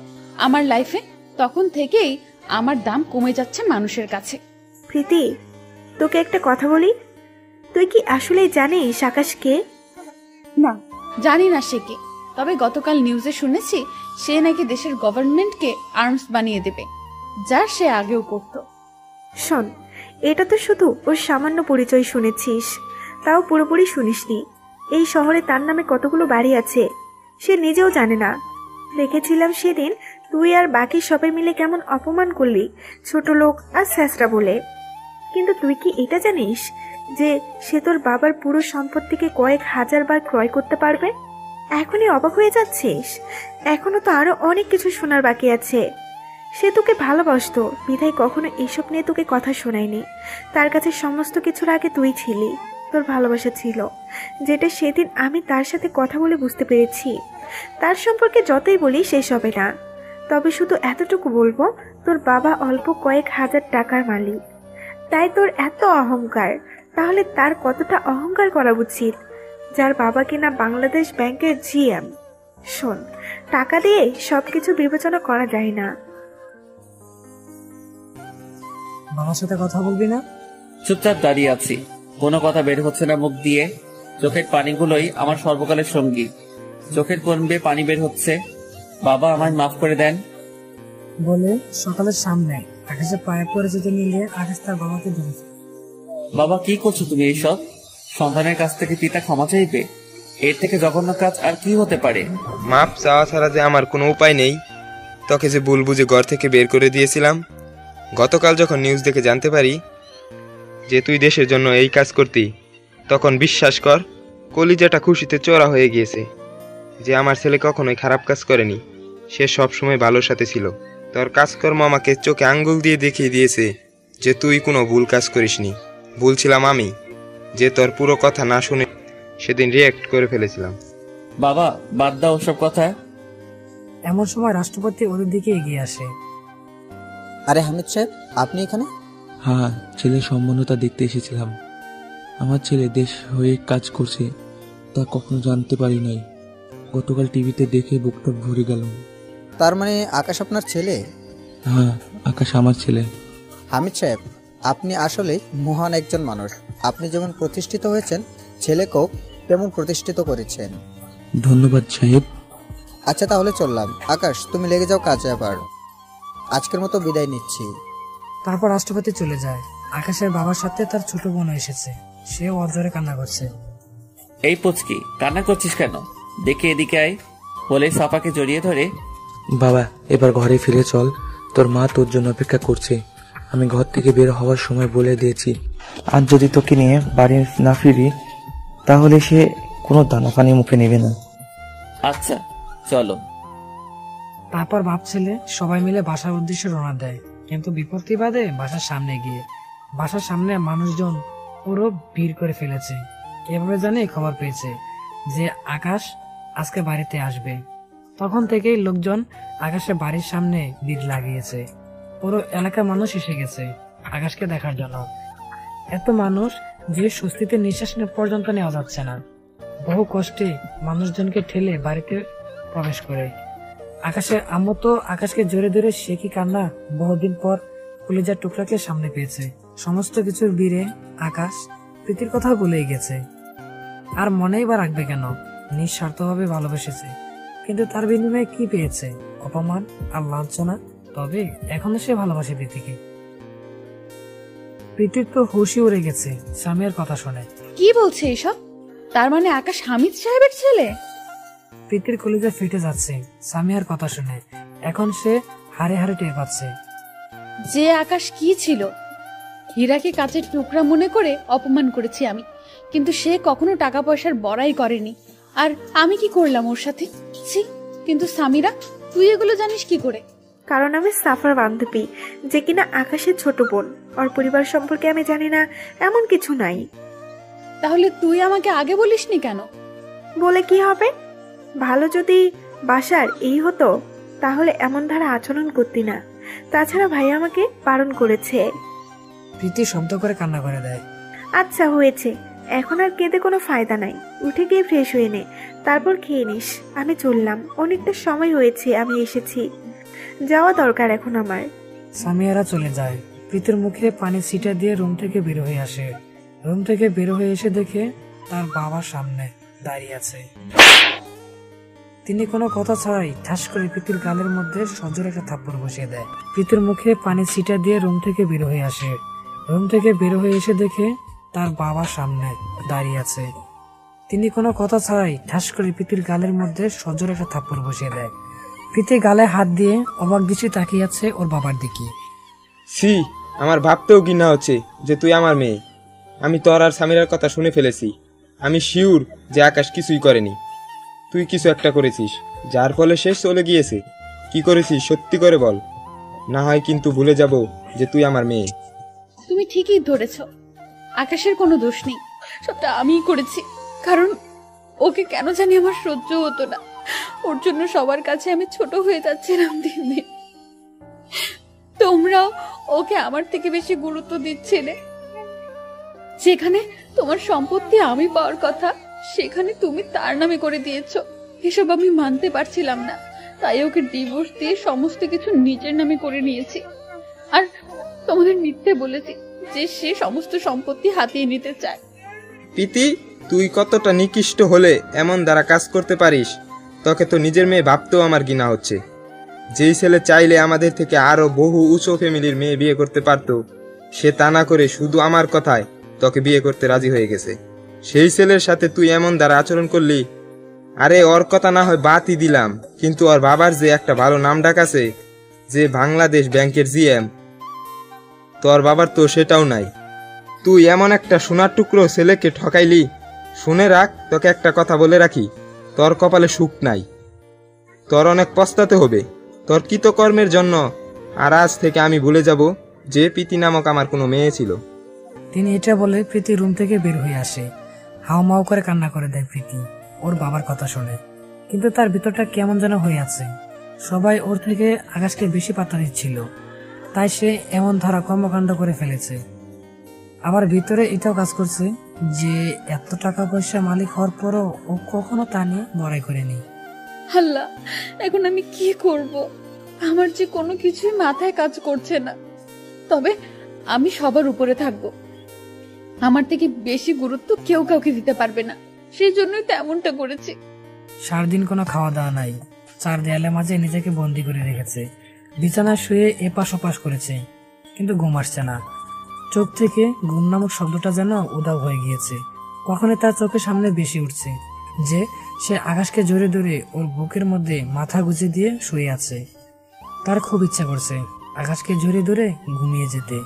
S3: আমার লাইফে তখন থেকেই আমার দাম কমে যাচ্ছে মানুষের কাছে।
S8: প্রীতি, তোকে একটা কথা বলি, তুই কি আসলেই জানিস আকাশকে?
S3: না, জানি না সে কে, তবে গতকাল নিউজে শুনেছি সে নাকি দেশের গভর্নমেন্টকে আর্মস বানিয়ে দেবে, যা সে আগেও করত।
S8: শোন, এটা তো শুধু ওর সামান্য পরিচয় শুনেছিস, তাও পুরোপুরি শুনিসনি। এই শহরে তার নামে কতগুলো বাড়ি আছে সে নিজেও জানে না। দেখেছিলাম সেদিন তুই আর বাকি সবাই মিলে কেমন অপমান করলি ছোট লোক আর স্যাসরা বলে। কিন্তু তুই কি এটা জানিস যে সে তোর বাবার পুরো সম্পত্তিকে কয়েক হাজার বার ক্রয় করতে পারবে? এখনই অবাক হয়ে যাচ্ছিস? এখনো তো আরো অনেক কিছু শোনার বাকি আছে। সে তোকে ভালোবাসতো বিধায় কখনো এইসব নিয়ে তোকে কথা শোনায়নি। তার কাছে সমস্ত কিছুর আগে তুই ছিলি, তোর ভালোবাসা ছিল, যেটা সেদিন আমি তার সাথে কথা বলে বুঝতে পেরেছি। তার সম্পর্কে যতই বলি শেষ হবে না। তবে শুধু এতটুকু বলবো, তোর বাবা অল্প কয়েক হাজার টাকার মালিক, তাই তোর এত অহংকার। তাহলে তার কতটা অহংকার করা উচিত যার বাবা কিনা বাংলাদেশ ব্যাংকের জিএম। শোন, টাকা দিয়ে সবকিছু বিবেচনা করা যায় না।
S4: বাবার সাথে কথা বলবি না?
S1: চুপচাপ দাঁড়িয়ে আছি, কোনো কথা বের হচ্ছে না মুখ দিয়ে। চোখের পানিগুলোই আমার সর্বকালের সঙ্গী। চোখের কোণ বেয়ে পানি বের হচ্ছে। বাবা আমায় মাফ করে দেন
S4: বলে সকালের সামনে আকাশে পায়ে পড়ে যেতে নিলে আকাশ তার বাবাকে ধরেছে।
S1: বাবা কি করছো তুমি এইসব? সন্তানের কাছ থেকে পিতা ক্ষমা চাইবে? এর থেকে জঘন্য কাজ আর কি হতে পারে?
S2: মাপ চাওয়া ছাড়া যে আমার কোনো উপায় নেই। তোকে যে ভুল বুঝে ঘর থেকে বের করে দিয়েছিলাম, গতকাল যখন নিউজ দেখে জানতে পারি যে তুই দেশের জন্য এই কাজ করতি, তখন বিশ্বাস কর কলিজাটা খুশিতে চড়া হয়ে গিয়েছে যে আমার ছেলে কখনোই খারাপ কাজ করেনি। সে সব সময় ভালোর সাথে ছিল। তোর কাজকর্ম আমাকে চোখে আঙ্গুল দিয়ে দেখিয়ে দিয়েছে যে তুই কোনো ভুল কাজ করিসনি। ভুল ছিলাম আমি, যে তোর পুরো কথা না শুনে সেদিন রিয়েক্ট করে ফেলেছিলাম।
S1: বাবা বাদ দাও ওসব কথা।
S4: এমন সময় রাষ্ট্রপতি ওদের দিকে এগিয়ে আসে।
S10: আরে হামিদ সাহেব, আপনি এখানে?
S6: হ্যাঁ, ছেলের সম্বন্ধটা দেখতে এসেছিলাম। আমার ছেলে দেশ হয়ে কাজ করছে, তা কখনো জানতে পারি নাই। গতকাল টিভিতে দেখে বুকটা ভরে গেল।
S10: তার মানে আকাশ আপনার ছেলে?
S6: হ্যাঁ, আকাশ আমার ছেলে।
S10: হামিদ সাহেব, আপনি আসলে মহান একজন মানুষ। আপনি যেমন প্রতিষ্ঠিত হয়েছেন, ছেলেকেও তেমন প্রতিষ্ঠিত করেছেন।
S6: ধন্যবাদ সাহেব।
S10: আচ্ছা তাহলে চললাম। আকাশ, তুমি লেগে যাও কাজে। আবার আজকের মতো বিদায় নিচ্ছি।
S4: তারপর রাষ্ট্রপতি চলে যায়। আকাশের বাবার সাথে তার ছোট বোন এসেছে, সেও অজরে কান্না করছে।
S1: এই পুচকি, কান্না করছিস কেন? দেখে এদিকে আয় বলে সাফাকে জড়িয়ে ধরে,
S6: বাবা এবার ঘরে ফিরে চল, তোর মা তোর জন্য অপেক্ষা করছে। আমি ঘর থেকে বের হওয়ার সময় বলে দিয়েছি, আজ যদি তোকে নিয়ে বাড়ি না ফিরি তাহলে সে কোনো দানা পানি মুখে নেবে না।
S1: আচ্ছা চলো।
S4: তারপর বাপ ছেলে সবাই মিলে বাসার উদ্দেশ্যে রওনা দেয়, কিন্তু বিপত্তি বাদে বাসার সামনে গিয়ে বাসার সামনে মানুষজন পুরো ভিড় করে ফেলেছে। এভাবে জানে খবর পেয়েছে যে আকাশ আজকে বাড়িতে আসবে। তখন থেকেই লোকজন আকাশের বাড়ির সামনে ভিড় লাগিয়েছে। পুরো এলাকার মানুষ এসে গেছে আকাশকে দেখার জন্য। এত মানুষ যে স্বস্তিতে নিঃশ্বাস পর্যন্ত নেওয়া যাচ্ছে না। বহু কষ্টে মানুষজনকে ঠেলে বাড়িতে প্রবেশ করে। আকাশের আম্মু তো আকাশকে জোরে ধরে সে কি কান্না! বহুদিন পর কলিজার টুকরাকে সামনে পেয়েছে। সমস্ত কিছুর বীরে আকাশ প্রীতির কথা ভুলেই গেছে। আর মনেই বা রাখবে কেন? নিঃস্বার্থভাবে ভালোবেসেছে, কিন্তু তার বিনিময়ে কি পেয়েছে? অপমান আর লাঞ্ছনা। তবে এখনো সে ভালোবাসে প্রীতিকে। প্রীতির তো হুশই উড়ে গেছে সামিয়ার কথা শুনে।
S3: কি বলছে এসব? তার মানে আকাশ হামিদ সাহেবের ছেলে?
S4: প্রীতির কলিজা ফেটে যাচ্ছে সামিয়ার কথা শুনে। এখন সে হারে হারে টের পাচ্ছে
S3: যে আকাশ কি ছিল। হীরাকে কাচের টুকরা মনে করে অপমান করেছি আমি, কিন্তু সে কখনো টাকা পয়সার বড়াই করেনি। আর আমি কি করলাম ওর সাথে? ছি! কিন্তু সামিরা, তুই এগুলো জানিস কি করে?
S8: কারণ আমি সাফার বান্ধবী, যে কিনা আকাশের ছোট বোন। ওর পরিবার সম্পর্কে আমি জানি না এমন কিছু নাই।
S3: তাহলে তুই আমাকে আগে বলিসনি কেন?
S8: বলে কি হবে? ভালো যদি বাসার এই হতো তাহলে এমন ধারা আচরণ করতি না। তাছাড়া ভাই আমাকে বারণ করেছে।
S4: প্রীতি শব্দ করে কান্না করে দেয়।
S8: আচ্ছা হয়েছে, এখন আর কেঁদে কোনো ফায়দা নাই। উঠে গিয়ে ফ্রেশ হয়ে নে, তারপর খেয়ে নিস। আমি চললাম, অনেকটা সময় হয়েছে আমি এসেছি। যাওয়া দরকার এখন আমার।
S4: সামিয়ারা চলে যায়। প্রীতির মুখে পানি ছিটা দিয়ে রুম থেকে বের হয়ে আসে। রুম থেকে বের হয়ে এসে দেখে তার বাবার সামনে দাঁড়িয়ে আছে। তিনি কোনো কথা ছাড়াই ঠাস করে প্রীতির গালের মধ্যে সজোরে একটা থাপ্পড় বসিয়ে দেয়। প্রীতির মুখে পানি ছিটা দিয়ে রুম থেকে বের হয়ে আসে। রুম থেকে বের হয়ে এসে দেখে তার বাবার সামনে দাঁড়িয়ে আছে। তিনি কোনো কথা ছাড়াই ঠাস করে প্রীতির গালের মধ্যে সজোরে একটা থাপ্পড় বসিয়ে দেয়। প্রীতি গালে হাত দিয়ে অবাক দৃষ্টি তাকিয়ে আছে ওর বাবার দিকে।
S2: সি, আমার ভাবতেও ঘৃণা হচ্ছে যে তুই আমার মেয়ে। আমি তোর আর সামিরার কথা শুনে ফেলেছি। আমি শিওর যে আকাশ কিছুই করেনি। তুই কিছু একটা করেছিস, যার ফলে সে চলে গিয়েছে। কি করেছিস সত্যি করে বল, না হয় কিন্তু ভুলে যাব যে তুই আমার মেয়ে।
S3: তুমি ঠিকই ধরেছ, আকাশের কোনো দোষ নেই, সবটা আমিই করেছি। কারণ ওকে কেন জানি আমার সহ্য হতো না। ওর জন্য সবার কাছে আমি ছোট হয়ে যাচ্ছিলাম দিন দিন। তোমরাও ওকে আমার থেকে বেশি গুরুত্ব দিচ্ছিলে। যেখানে তোমার সম্পত্তি আমি পাওয়ার কথা, সেখানে তুমি তার নামে করে দিয়েছো। এসব আমি মানতে পারছিলাম না, তাই ওকে ডিভোর্স দিয়ে সমস্ত কিছু নিজের নামে করে নিয়েছি। আর তোমাদের মিথ্যে বলেছি যে সে সমস্ত সম্পত্তি হাতিয়ে নিতে চায়।
S2: প্রীতি, তুই কতটা নিকৃষ্ট হলে এমন দ্বারা কাজ করতে পারিস? তোকে তো নিজের মেয়ে ভাবতেও আমার ঘৃণা হচ্ছে। যেই ছেলে চাইলে আমাদের থেকে আরো বহু উঁচু ফ্যামিলির মেয়ে বিয়ে করতে পারতো, সে তা না করে শুধু আমার কথায় তোকে বিয়ে করতে রাজি হয়ে গেছে। সেই ছেলের সাথে তুই এমন দ্বারা আচরণ করলি। আরে ওর কথা না হয় বাদই দিলাম, কিন্তু ওর বাবার যে একটা ভালো নাম ডাক আছে, যে বাংলাদেশ ব্যাংকের জিএম, তোর বাবার তো সেটাও নাই। তুই এমন একটা সোনার টুকরো ছেলেকে ঠকাইলি। শুনে রাখ, তোকে একটা কথা বলে রাখি, তোর কপালে সুখ নাই। তোর অনেক পস্তাতে হবে তোর কৃতকর্মের জন্য। আর আজ থেকে আমি ভুলে যাব যে প্রীতি নামক আমার কোনো মেয়ে ছিল।
S4: তিনি এটা বলে প্রীতি রুম থেকে বের হয়ে আসে। হাওমাও করে কান্না করে দেয় প্রীতি ওর বাবার কথা শুনে। কিন্তু তার ভিতরটা কেমন যেন হয়ে আছে। সবাই ওর থেকে আকাশকে বেশি পাত্তা দিচ্ছিল। তাই সে এমন ধারা কর্মকাণ্ড করে ফেলেছে। আবার ভিতরে এটাও কাজ করছে যে এত টাকা পয়সা মালিক হওয়ার পরও ও কখনো তা নিয়ে বড়াই করেনি।
S3: আল্লাহ, এখন আমি কি করব? আমার যে কোনো কিছুই মাথায় কাজ করছে না। তবে আমি সবার উপরে থাকবো, আমার থেকে বেশি গুরুত্ব কেউ কাউকে দিতে পারবে না, সেই জন্যই তো এমনটা করেছি।
S4: সারাদিন কোনো খাওয়া দাওয়া নাই, 4 দেয়ালের মাঝে নিজেকে বন্দি করে রেখেছে। বিছানায় শুয়ে এপাশ ওপাশ করেছে, কিন্তু ঘুম আসছে না। চোখ থেকে ঘুম নামক শব্দটা যেন উধাও হয়ে গিয়েছে। কখনো তার চোখের সামনে বেশি উঠছে যে সে আকাশকে জড়িয়ে ধরে ওর বুকের মধ্যে মাথা গুজে দিয়ে শুয়ে আছে। তার খুব ইচ্ছা করছে আকাশকে জড়িয়ে ধরে ঘুমিয়ে যেতে।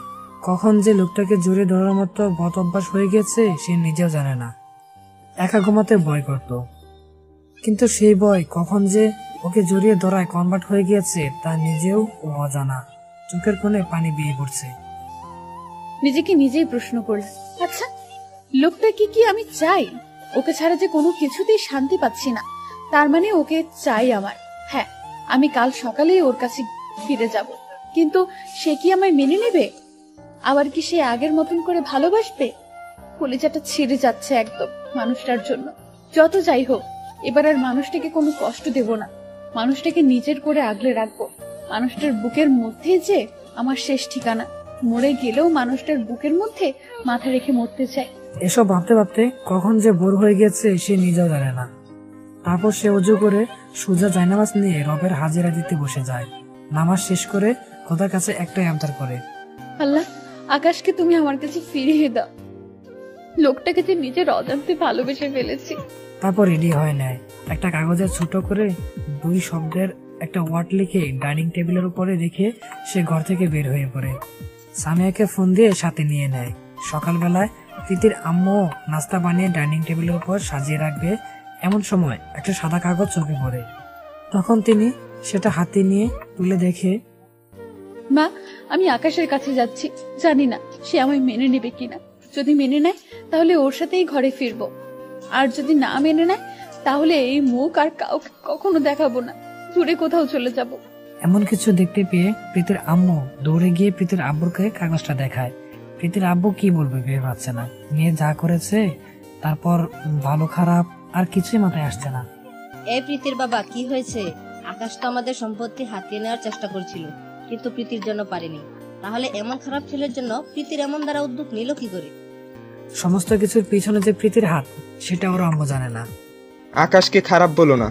S4: কখন যে লোকটাকে জড়িয়ে ধরার মতো বদ অভ্যাস হয়ে গেছে সে নিজেও জানে না। একা ঘুমাতে ভয় করত, কিন্তু সেই ভয় কখন যে ওকে জড়িয়ে ধরায় কনভার্ট হয়ে গিয়েছে তা নিজেও অজানা। চোখের কোণে পানি বেয়ে পড়ছে।
S3: নিজেকে নিজেই প্রশ্ন করলাম, আচ্ছা লোকটা কি আমি চাই? ওকে ছাড়া যে কোনো কিছুতেই শান্তি পাচ্ছি না, তার মানে ওকে চাই আমার। হ্যাঁ, আমি কাল সকালেই ওর কাছে ফিরে যাব, কিন্তু সে কি আমায় মেনে নেবে? আবার কি সে আগের মতন করে ভালোবাসবে? কলিজাটা ছিঁড়ে যাচ্ছে একদম মানুষটার জন্য। যত যাই হোক, এবার আর মানুষটাকে কোনো কষ্ট দেব না, মানুষটাকে নিজের করে আগলে রাখবো। মানুষটার বুকের মধ্যে যে আমার শেষ ঠিকানা, মরে গেলেও মানুষটার বুকের মধ্যে মাথা রেখে মরতে চাই।
S4: এসব ভাবতে ভাবতে কখন যে ভোর হয়ে গেছে সে নিজেও জানে না। তারপর সে অজু করে সোজা জায়নামাজ নিয়ে রবের হাজিরা দিতে বসে যায়। নামাজ শেষ করে খোদার কাছে একটাই আবদার করে,
S3: আল্লাহ, আকাশকে তুমি আমার কাছে ফিরিয়ে দাও। লোকটাকে যে নিজের অজান্তে ভালোবেসে ফেলেছি।
S4: তারপর রেডি হয়ে নেয়। একটা কাগজে ছোট করে 2 শব্দের একটা ওয়ার্ড লিখে ডাইনিং টেবিলের উপরে রেখে সে ঘর থেকে বের হয়ে পড়ে। সামিয়াকে ফোন দিয়ে সাথে নিয়ে নেয়। সকালবেলায় প্রীতির আম্মু নাস্তা বানিয়ে ডাইনিং টেবিলের উপর সাজিয়ে রাখবে, এমন সময় একটা সাদা কাগজ চোখে পড়ে। তখন তিনি সেটা হাতে নিয়ে তুলে দেখে,
S3: মা, আমি আকাশের কাছে যাচ্ছি, জানি না সে আমায় মেনে নেবে কিনা। যদি মেনে নেয় তাহলে ওর সাথেই ঘরে ফিরবো, আর যদি না মেনে নেয় তাহলে এই মুখ আর কাউকে কখনো দেখাবো না, দূরে কোথাও চলে যাব।
S4: এমন কিছু দেখতে পেয়ে প্রীতির আম্মু দৌড়ে গিয়ে প্রীতির আব্বুকে কাগজটা দেখায়। প্রীতির আব্বু কি বলবে ভেবে পাচ্ছে না। মেয়ে যা করেছে, তারপর ভালো খারাপ আর কিছুই মাথায় আসছে না।
S11: এই প্রীতির বাবা, কি হয়েছে? আকাশ তো আমাদের সম্পত্তি হাতিয়ে নেওয়ার চেষ্টা করছিল, কিন্তু প্রীতির জন্য পারেনি। তাহলে এমন খারাপ ছেলের জন্য প্রীতির এমন দ্বারা উদ্যোগ নিল কি করে?
S4: সমস্ত কিছুর পিছনে যে প্রীতির হাত, সেটা ওর আম্মু জানে না।
S2: আকাশকে খারাপ বলো না,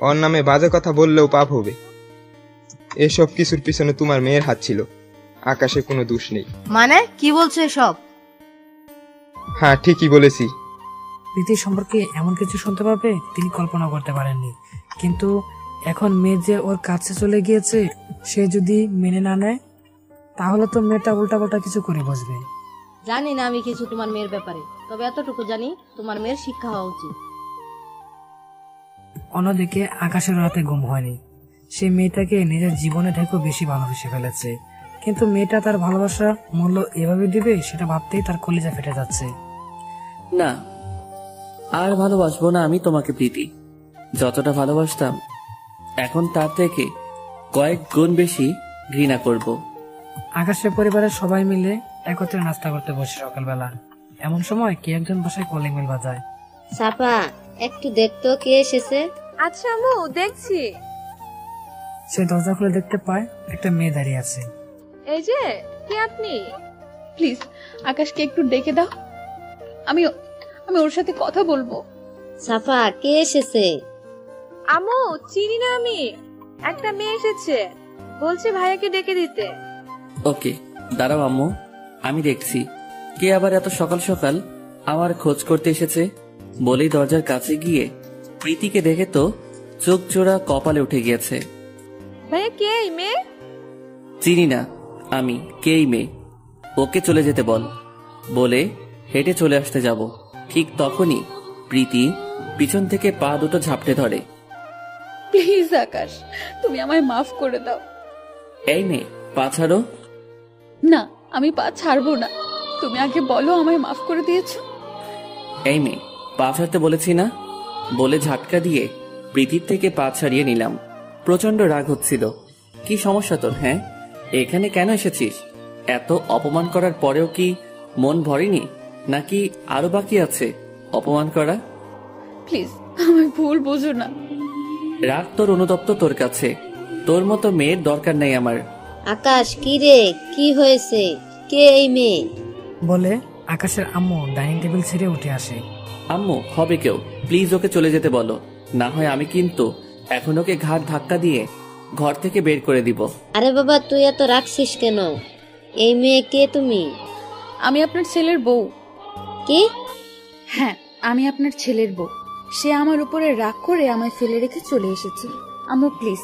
S2: ওর নামে বাজে কথা বললেও পাপ হবে। এসব কিছুর পিছনে তোমার মেয়ের হাত ছিল, আকাশে কোনো দোষ নেই।
S11: মানে কি বলছো এসব?
S2: হ্যাঁ, ঠিকই বলেছি।
S4: প্রীতির সম্পর্কে এমন কিছু শুনতে পাবে তিনি কল্পনা করতে পারেননি। কিন্তু এখন মেয়ে যে ওর কাছে চলে গিয়েছে, সে যদি মেনে না নেয় তাহলে তো মেয়েটা উল্টাপাল্টা কিছু করে বসবে।
S11: জানি না আমি কিছু তোমার মেয়ের ব্যাপারে, তবে এতটুকু জানি তোমার মেয়ের শিক্ষা হওয়া উচিত।
S4: অন্যদিকে আকাশের রাতে ঘুম হয়নি। সে মেয়েটাকে নিজের জীবনে থেকেও বেশি ভালোবেসে ফেলেছে, কিন্তু মেয়েটা তার ভালোবাসা মূল্য এভাবে দিবে সেটা ভাবতেই তার কলিজা ফেটে যাচ্ছে।
S1: না, আর ভালোবাসবো না আমি তোমাকে প্রীতি। যতটা ভালোবাসতাম এখন তার থেকে কয়েক গুণ বেশি ঘৃণা করব।
S4: আকাশের পরিবারের সবাই মিলে একত্রে নাস্তা করতে বসে সকালবেলা। এমন সময় কে একজন বাসায় কলিং বেল বাজায়।
S7: সাপা, একটু দেখতো কে এসেছে।
S9: আচ্ছা আম্মু, দেখছি।
S4: সে দরজা খুলে দেখতে পায় একটা মেয়ে দাঁড়িয়ে আছে।
S9: এই যে, কে আপনি?
S3: প্লিজ আকাশকে একটু ডেকে দাও, আমি ওর সাথে কথা বলবো।
S7: সাপা, কে এসেছে?
S9: আম্মু, চিনি না আমি। একটা মেয়ে এসেছে, বলছে ভাইয়াকে ডেকে দিতে।
S1: ওকে, দাঁড়াও আম্মু, আমি দেখছি কে আবার এত সকাল সকাল আমার খোঁজ করতে এসেছে। বলেই দরজার কাছে গিয়ে প্রীতিকে দেখে তো চোখ জোড়া কপালে উঠে গিয়েছে।
S9: ভাইয়া, কে এই মেয়ে?
S1: চিনি না আমি, কে এই মেয়ে? ওকে চলে যেতে বল। বলে হেঁটে চলে আসতে যাব। ঠিক তখনই প্রীতি পিছন থেকে পা দুটো ঝাপটে ধরে।
S3: প্লিজ আকাশ, তুমি আমায় মাফ করে দাও।
S1: এই মেয়ে, পা ছাড়ো।
S3: না, আমি পা ছাড়বো না। তুমি আগে বলো আমায় মাফ করে দিয়েছো।
S1: এই মেয়ে, পা ছাড়তে বলেছি না? বলে ঝাটকা দিয়ে প্রীতির থেকে পা ছাড়িয়ে নিলাম। প্রচন্ড রাগ হচ্ছিল। কি সমস্যা তোর? হ্যাঁ, এখানে কেন এসেছিস? এত অপমান করার পরেও কি মন ভরেনি, নাকি আরো বাকি আছে অপমান করা?
S3: প্লিজ আমায় ভুল বোঝো না।
S1: রাগ তোর অনুতপ্ত তোর কাছে, তোর মতো মেয়ের দরকার নেই আমার।
S7: আকাশ, কি রে, কি হয়েছে? কে এই মেয়ে?
S4: বলে আকাশের আম্মু ডাইনিং টেবিল ছেড়ে উঠে আসে।
S1: আম্মু হবে কেউ, প্লিজ ওকে চলে যেতে বলো, না হয় আমি কিন্তু এখন ওকে ঘাট ধাক্কা দিয়ে ঘর থেকে বের করে দিব।
S7: আরে বাবা, তুই এত রাখছিস কেন? এই মেয়ে কে তুমি?
S3: আমি আপনার ছেলের বউ।
S7: কি?
S3: হ্যাঁ, আমি আপনার ছেলের বউ। সে আমার উপরে রাগ করে আমায় ফেলে রেখে চলে এসেছে। আম্মু প্লিজ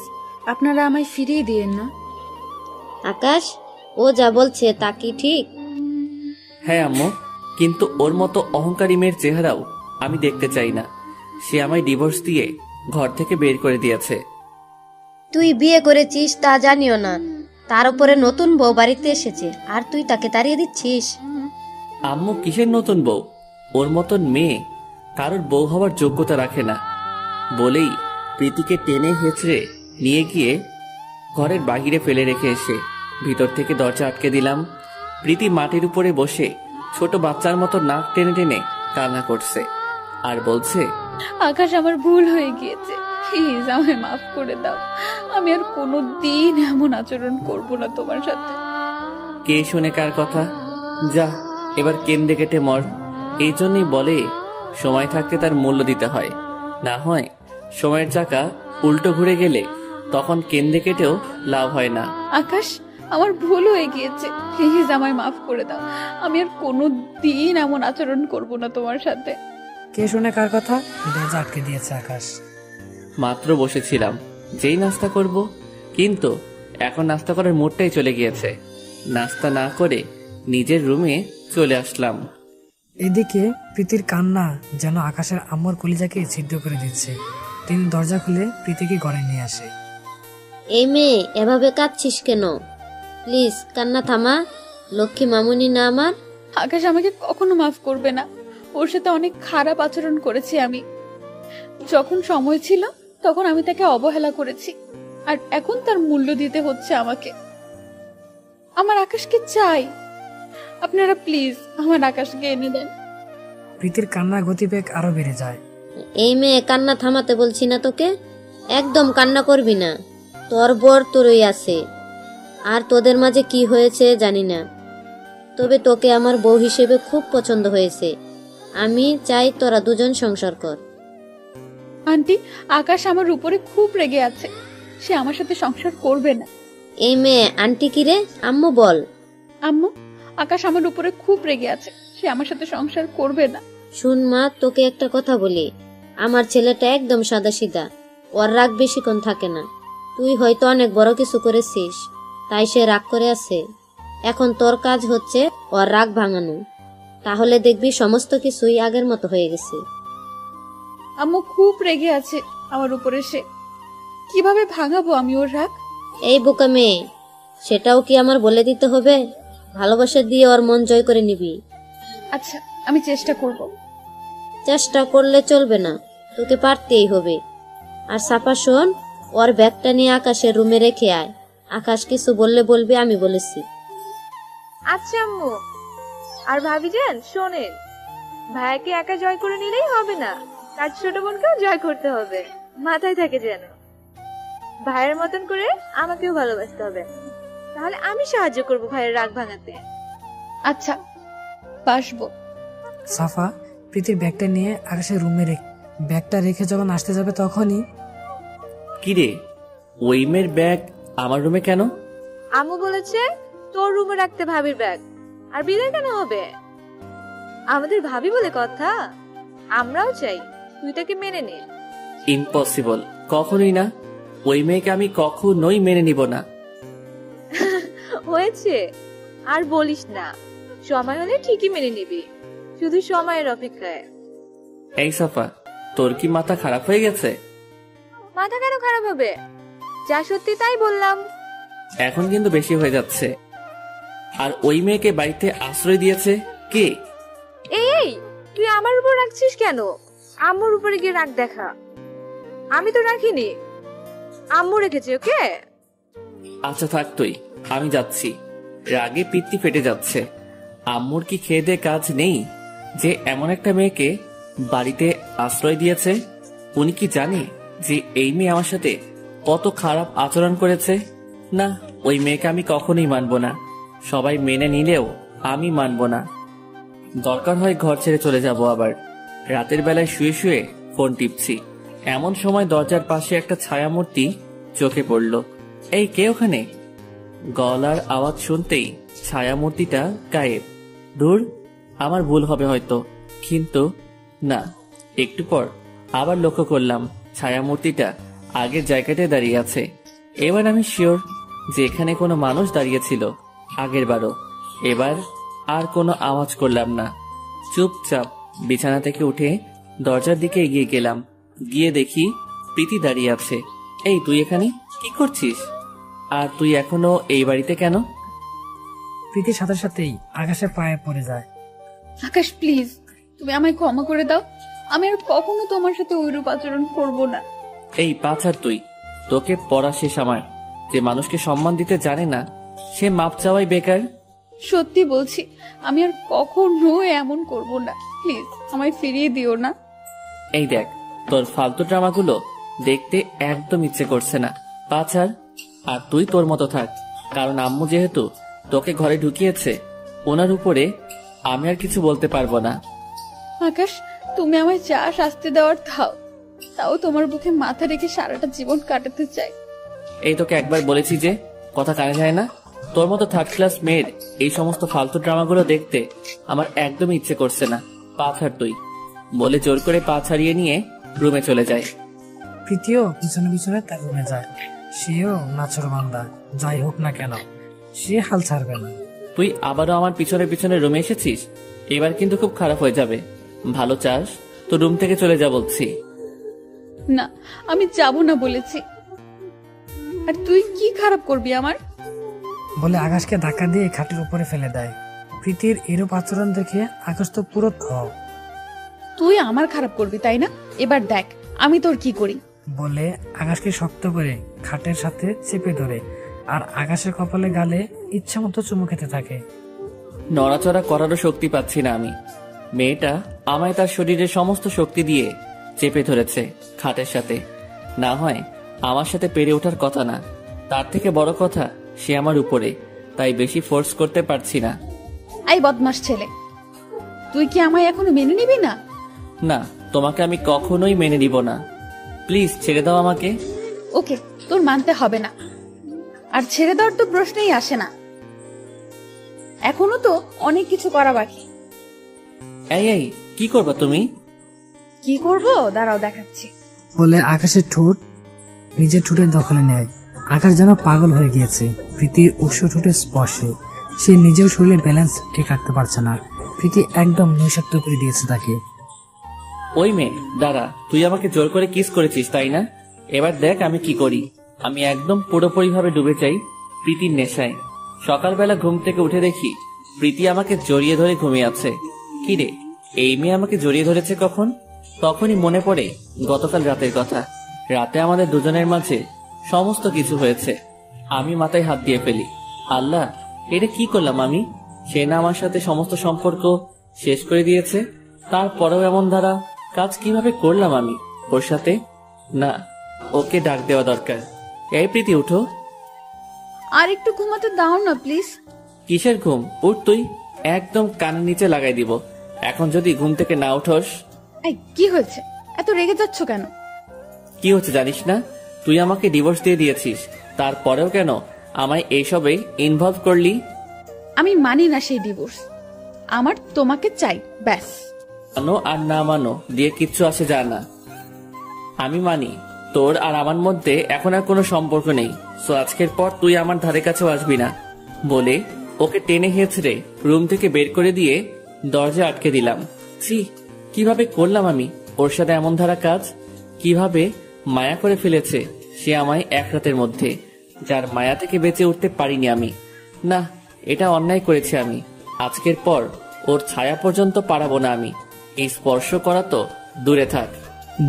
S3: আপনারা আমায় ফিরিয়ে দিয়েন না।
S7: আকাশ, ও যা বলছে তা কি ঠিক?
S1: হ্যাঁ আম্মু, কিন্তু ওর মতো অহংকারী মেয়ের চেহারাও আমি দেখতে চাই না। সে আমায় ডিভোর্স দিয়ে ঘর থেকে বের করে দিয়েছে।
S11: তুই বিয়ে করেছিস তা জানিও না, তার উপরে নতুন বউ বাড়িতে এসেছে আর তুই তাকে তাড়িয়ে দিচ্ছিস।
S1: আম্মু কিসের নতুন বউ? ওর মতন মেয়ে কারোর বউ হওয়ার যোগ্যতা রাখে না বলেই প্রীতিকে টেনে হেঁচড়ে নিয়ে গিয়ে ঘরের বাহিরে ফেলে রেখে এসে ভিতর থেকে দরজা আটকে দিলাম। প্রীতি মাটির উপরে বসে ছোট বাচ্চার মতো নাক টেনে টেনে কান্না করছে আর বলছে,
S3: আকাশ আমার ভুল হয়ে গিয়েছে, প্লিজ আমায় মাফ করে দাও। আমি আর কোনোদিন এমন আচরণ করব না তোমার সাথে।
S1: কে শুনে কার কথা? যা এবার কেন্দ্রে কেটে মর। এই জন্যই বলে সময় থাকতে তার মূল্য দিতে হয়, না হয় সময়ের চাকা উল্টো ঘুরে গেলে তখন কেন্দ্রে কেটেও লাভ হয় না।
S3: আকাশ আমার ভুল হয়ে গিয়েছে, প্লিজ আমায় মাফ করে দাও। আমি আর কোনোদিন এমন আচরণ করব না তোমার সাথে।
S4: কে শুনে কার কথা? দরজা আটকে দিয়েছে আকাশ।
S1: মাত্র বসেছিলাম যেই নাস্তা করব, কিন্তু এখন নাস্তা করার মুডটাই চলে গিয়েছে। নাস্তা না করে নিজের রুমে চলে আসলাম।
S4: এদিকে প্রীতির কান্না যেন আকাশের আম্মুর কলিজাকে ছিদ্র করে দিচ্ছে। তিনি দরজা খুলে প্রীতিকে ঘরে নিয়ে আসে।
S7: এই মেয়ে, এভাবে কাঁদছিস কেন? প্লিজ কান্না থামা, লক্ষ্মী মামুনি না আমার।
S3: আকাশ আমাকে কখনো মাফ করবে না। ওর সাথে অনেক খারাপ আচরণ করেছি আমি। যখন সময় ছিল তখন আমি তাকে অবহেলা করেছি, আর এখন তার মূল্য দিতে হচ্ছে আমাকে। আমার আকাশকে চাই, আপনারা প্লিজ আমার আকাশকে এনে দেন।
S4: প্রীতির কান্নার গতিবেগ আরো বেড়ে যায়।
S7: এই মেয়ে, কান্না থামাতে বলছি না তোকে, একদম কান্না করবি না। তোর বর তোরই আছে, আর তোদের মাঝে কি হয়েছে জানি না, তবে তোকে আমার বউ হিসেবে খুব পছন্দ হয়েছে। আমি চাই তোরা দুজন সংসার কর।
S3: আন্টি, আকাশ আমার উপরে খুব রেগে আছে, সে আমার সাথে সংসার করবে না।
S7: এই মেয়ে, আন্টি কি রে? আম্মু বল।
S3: আম্মু, আকাশ আমার উপরে খুব রেগে আছে, সে আমার সাথে সংসার করবে না।
S7: শুন মা, তোকে একটা কথা বলি, আমার ছেলেটা একদম সাদাসিধা, ওর রাগ বেশিক্ষণ থাকে না। তুই হয়তো অনেক বড় কিছু করেছিস, তাই সে রাগ করে আছে। এখন তোর কাজ হচ্ছে ওর রাগ ভাঙানো, তাহলে দেখবি সমস্ত কিছুই আগের মতো হয়ে গেছে।
S3: আম্মু খুব রেগে আছে আমার উপরে, সে কিভাবে ভাঙাবো আমি ওর রাগ?
S7: এই বোকা মেয়ে, সেটাও কি আমার বলে দিতে হবে? ভালোবাসা দিয়ে ওর মন জয় করে নিবি।
S3: আচ্ছা, আমি চেষ্টা করব।
S7: চেষ্টা করলে চলবে না, তোকে পারতেই হবে। আর সাফা শোন, ওর ব্যাগটা নিয়ে আকাশের রুমে রেখে আয়। আকাশ কিছু বললে বলবি আমি বলেছি।
S9: আচ্ছা আম্মু। আর ভাবিজান শোনেন, ভাইয়াকে একা জয় করে নিলেই হবে না, তার ছোট বোনকেও জয় করতে হবে, মাথায় থাকে যেন। ভাইয়ের মতন করে আমাকেও ভালোবাসতে হবে, তাহলে আমি সাহায্য করব ভাইয়ের রাগ ভাঙাতে।
S3: আচ্ছা, বাসবো।
S4: সাফা প্রীতির ব্যাগটা নিয়ে আকাশের রুমে ব্যাগটা রেখে যখন আসতে যাবে তখনই,
S1: কিরে, ওই মেয়ের ব্যাগ আমার রুমে কেন?
S9: আম্মু বলেছে তোর রুমে রাখতে ভাবির ব্যাগ, আর বিদায় কেন হবে? আমাদের ভাবি বলে কথা, আমরাও চাই তুই তাকে মেনে নে।
S1: ইম্পসিবল, কখনোই না। ওই মেয়েকে আমি কখনোই মেনে নিব না।
S9: হয়েছে, আর বলিস না, সময় হলে ঠিকই মেনে নিবি, শুধু সময়ের অপেক্ষায়।
S1: এই সাফা, তোর কি মাথা খারাপ হয়ে গেছে?
S9: মাথা কেন খারাপ হবে? যা সত্যি তাই বললাম।
S1: এখন কিন্তু বেশি হয়ে যাচ্ছে। আর ওই মেয়েকে বাড়িতে আশ্রয় দিয়েছে কে?
S9: এই, তুই আমার উপর রাখছিস কেন? আম্মুর উপরে গিয়ে রাগ দেখা। আমি তো রাখিনি, আম্মু রেখেছে। ওকে
S1: আচ্ছা থাক, তুই আমি যাচ্ছি। রাগে পিত্তি ফেটে যাচ্ছে। আম্মুর কি খেয়ে দেয়ে কাজ নেই যে এমন একটা মেয়েকে বাড়িতে আশ্রয় দিয়েছে? উনি কি জানে যে এই মেয়ে আমার সাথে কত খারাপ আচরণ করেছে? না, ওই মেয়েকে আমি কখনোই মানব না। সবাই মেনে নিলেও আমি মানব না। দরকার হয় ঘর ছেড়ে চলে যাব। আবার রাতের বেলায় শুয়ে শুয়ে ফোন টিপছি, এমন সময় দরজার পাশে একটা ছায়ামূর্তি চোখে পড়ল। এই কে ওখানে? গলার আওয়াজ শুনতেই ছায়ামূর্তিটা গায়েব। দূর, আমার ভুল হবে হয়তো, কিন্তু না। একটু পর আবার লক্ষ্য করলাম ছায়ামূর্তিটা আগের জায়গাটায় দাঁড়িয়ে আছে। এবার আমি শিওর যে এখানে কোনো মানুষ দাঁড়িয়েছিল আগের বারও। এবার আর কোনো আওয়াজ করলাম না, চুপচাপ বিছানা থেকে উঠে দরজার দিকে এগিয়ে গেলাম। গিয়ে দেখি প্রীতি দাঁড়িয়ে আছে। এই তুই এখানে কি করছিস? আর তুই এখনো এই বাড়িতে কেন?
S4: প্রীতির সাথে সাথেই আকাশের পায়ে পড়ে যায়।
S3: আকাশ প্লিজ, তুমি আমায় ক্ষমা করে দাও। আমি আর কখনো তোমার সাথে ওইরূপ আচরণ করব না।
S1: এই পাছার তুই, তোকে পড়া শেষ আমার। যে মানুষকে সম্মান দিতে জানে না সে মাপ চাওয়াই বেকার।
S3: সত্যি বলছি, আমি আর কখনো এমন করব না। প্লিজ আমায় ফিরিয়ে দিও না।
S1: এই দেখ, তোর ফালতু ড্রামাগুলো দেখতে একদম ইচ্ছে করছে না। পাছার, আর তুই তোর মতো থাক। কারণ আম্মু যেহেতু তোকে ঘরে ঢুকিয়েছে, ওনার উপরে আমি আর কিছু বলতে পারবো না।
S3: আকাশ, তুমি আমায় যা শাস্তি দেওয়ার দাও, তাও তোমার বুকে মাথা রেখে সারাটা জীবন কাটাতে চাই।
S1: এই তোকে একবার বলেছি যে কথা কানে যায় না। তোর মতো থার্ড ক্লাস মেয়ের এই সমস্ত ফালতু ড্রামাগুলো দেখতে আমার একদমই ইচ্ছে করছে না। পা ছাড় তুই, বলে জোর করে পা ছাড়িয়ে নিয়ে রুমে চলে যায়।
S4: প্রীতিও পিছনে পিছনে তার রুমে যায়। সেও নাছোড়বান্দা যাই হোক না কেন, সে হাল ছাড়বে না।
S1: তুই আবারও আমার পিছনে পিছনে রুমে এসেছিস, এবার কিন্তু খুব খারাপ হয়ে যাবে। ভালো চাস তো রুম থেকে চলে যা বলছি।
S3: না, আমি যাব না বলেছি। আর তুই কি খারাপ করবি আমার?
S4: বলে আকাশকে ধাক্কা দিয়ে খাটের উপরে ফেলে দেয়। প্রীতির এরূপ আচরণ দেখে আকাশ তো পুরো থ।
S3: তুই আমার খারাপ করবি তাই না? এবার দেখ আমি তোর কি করি।
S4: বলে আকাশকে শক্ত করে খাটের সাথে চেপে ধরে আর আকাশের কপালে গালে ইচ্ছা মতো চুমু খেতে থাকে।
S1: নড়াচড়া করারও শক্তি পাচ্ছি না আমি। মেয়েটা আমায় তার শরীরের সমস্ত শক্তি দিয়ে চেপে ধরেছে খাটের সাথে। না হয় আমার সাথে পেরে ওঠার কথা না, তার থেকে বড় কথা সে আমার উপরে, তাই বেশি ফোর্স করতে পারছি না।
S3: এই বদমাস ছেলে, তুই কি আমায় এখনো মেনে নিবি না?
S1: না, তোমাকে আমি কখনোই মেনে নিব না। প্লিজ ছেড়ে দাও আমাকে।
S3: ওকে, তোর মানতে হবে না। আর ছেড়ে দেওয়ার তো প্রশ্নই আসে না, এখনো তো অনেক কিছু করা বাকি।
S1: এই এই কি করবা তুমি?
S3: কি করবো দাঁড়াও দেখাচ্ছি।
S4: বলে আকাশের ঠোঁট নিজের ঠোঁটের দখলে নেয়। আকাশ যেন পাগল হয়ে গিয়েছে প্রীতির উৎস ঠোঁটের স্পর্শে। সে নিজেও শরীরে ব্যালেন্স ঠিক রাখতে পারছে না। প্রীতি একদম নৈশাক্ত করে দিয়েছে তাকে।
S1: ওই মেয়ে দাঁড়া, তুই আমাকে জোর করে কিস করেছিস তাই না? এবার দেখ আমি কি করি। আমি একদম পুরোপুরি ভাবে ডুবে যাই প্রীতির নেশায়। সকালবেলা ঘুম থেকে উঠে দেখি প্রীতি আমাকে জড়িয়ে ধরে ঘুমিয়ে আছে। কিরে, এই মেয়ে আমাকে জড়িয়ে ধরেছে কখন? তখনই মনে পড়ে গতকাল রাতের কথা। রাতে আমাদের দুজনের মাঝে সমস্ত কিছু হয়েছে। আমি মাথায় হাত দিয়ে ফেলি। আল্লাহ, এটা কি করলাম আমি? সে না আমার সাথে সমস্ত সম্পর্ক শেষ করে দিয়েছে, তারপরেও এমন ধারা কাজ কিভাবে করলাম আমি ওর সাথে? না, ওকে ডাক দেওয়া দরকার। এই প্রীতি উঠো।
S3: আর একটু ঘুমাতে দাও না প্লিজ।
S1: কিসের ঘুম? উঠ তুই, একদম কানের নিচে লাগাই দিব। এখন যদি ঘুম থেকে না উঠোস।
S3: এই কি হয়েছে, এত রেগে যাচ্ছ কেন?
S1: কি হচ্ছে জানিস না? তুই আমাকে ডিভোর্স দিয়ে দিয়েছিস, তারপরেও কেন আমায় এইসবে ইনভলভ করলি?
S3: আমি মানি না সেই ডিভোর্স। আমার তোমাকে চাই, ব্যাস।
S1: মানো আর না মানো দিয়ে কিচ্ছু আসে যায় না। আমি মানি তোর আর আমার মধ্যে এখন আর কোনো সম্পর্ক নেই, সো আজকের পর তুই আমার ধারে কাছেও আসবি না। বলে ওকে টেনে হেঁচড়ে রুম থেকে বের করে দিয়ে দরজা আটকে দিলাম। ছি, কিভাবে করলাম আমি ওর সাথে এমন ধারা কাজ? কিভাবে মায়া করে ফেলেছে সে আমায় এক রাতের মধ্যে, যার মায়া থেকে বেঁচে উঠতে পারিনি আমি। না, এটা অন্যায় করেছি আমি। আজকের পর ওর ছায়া পর্যন্ত পারাবো না আমি। এই স্পর্শ করা তো দূরে থাক।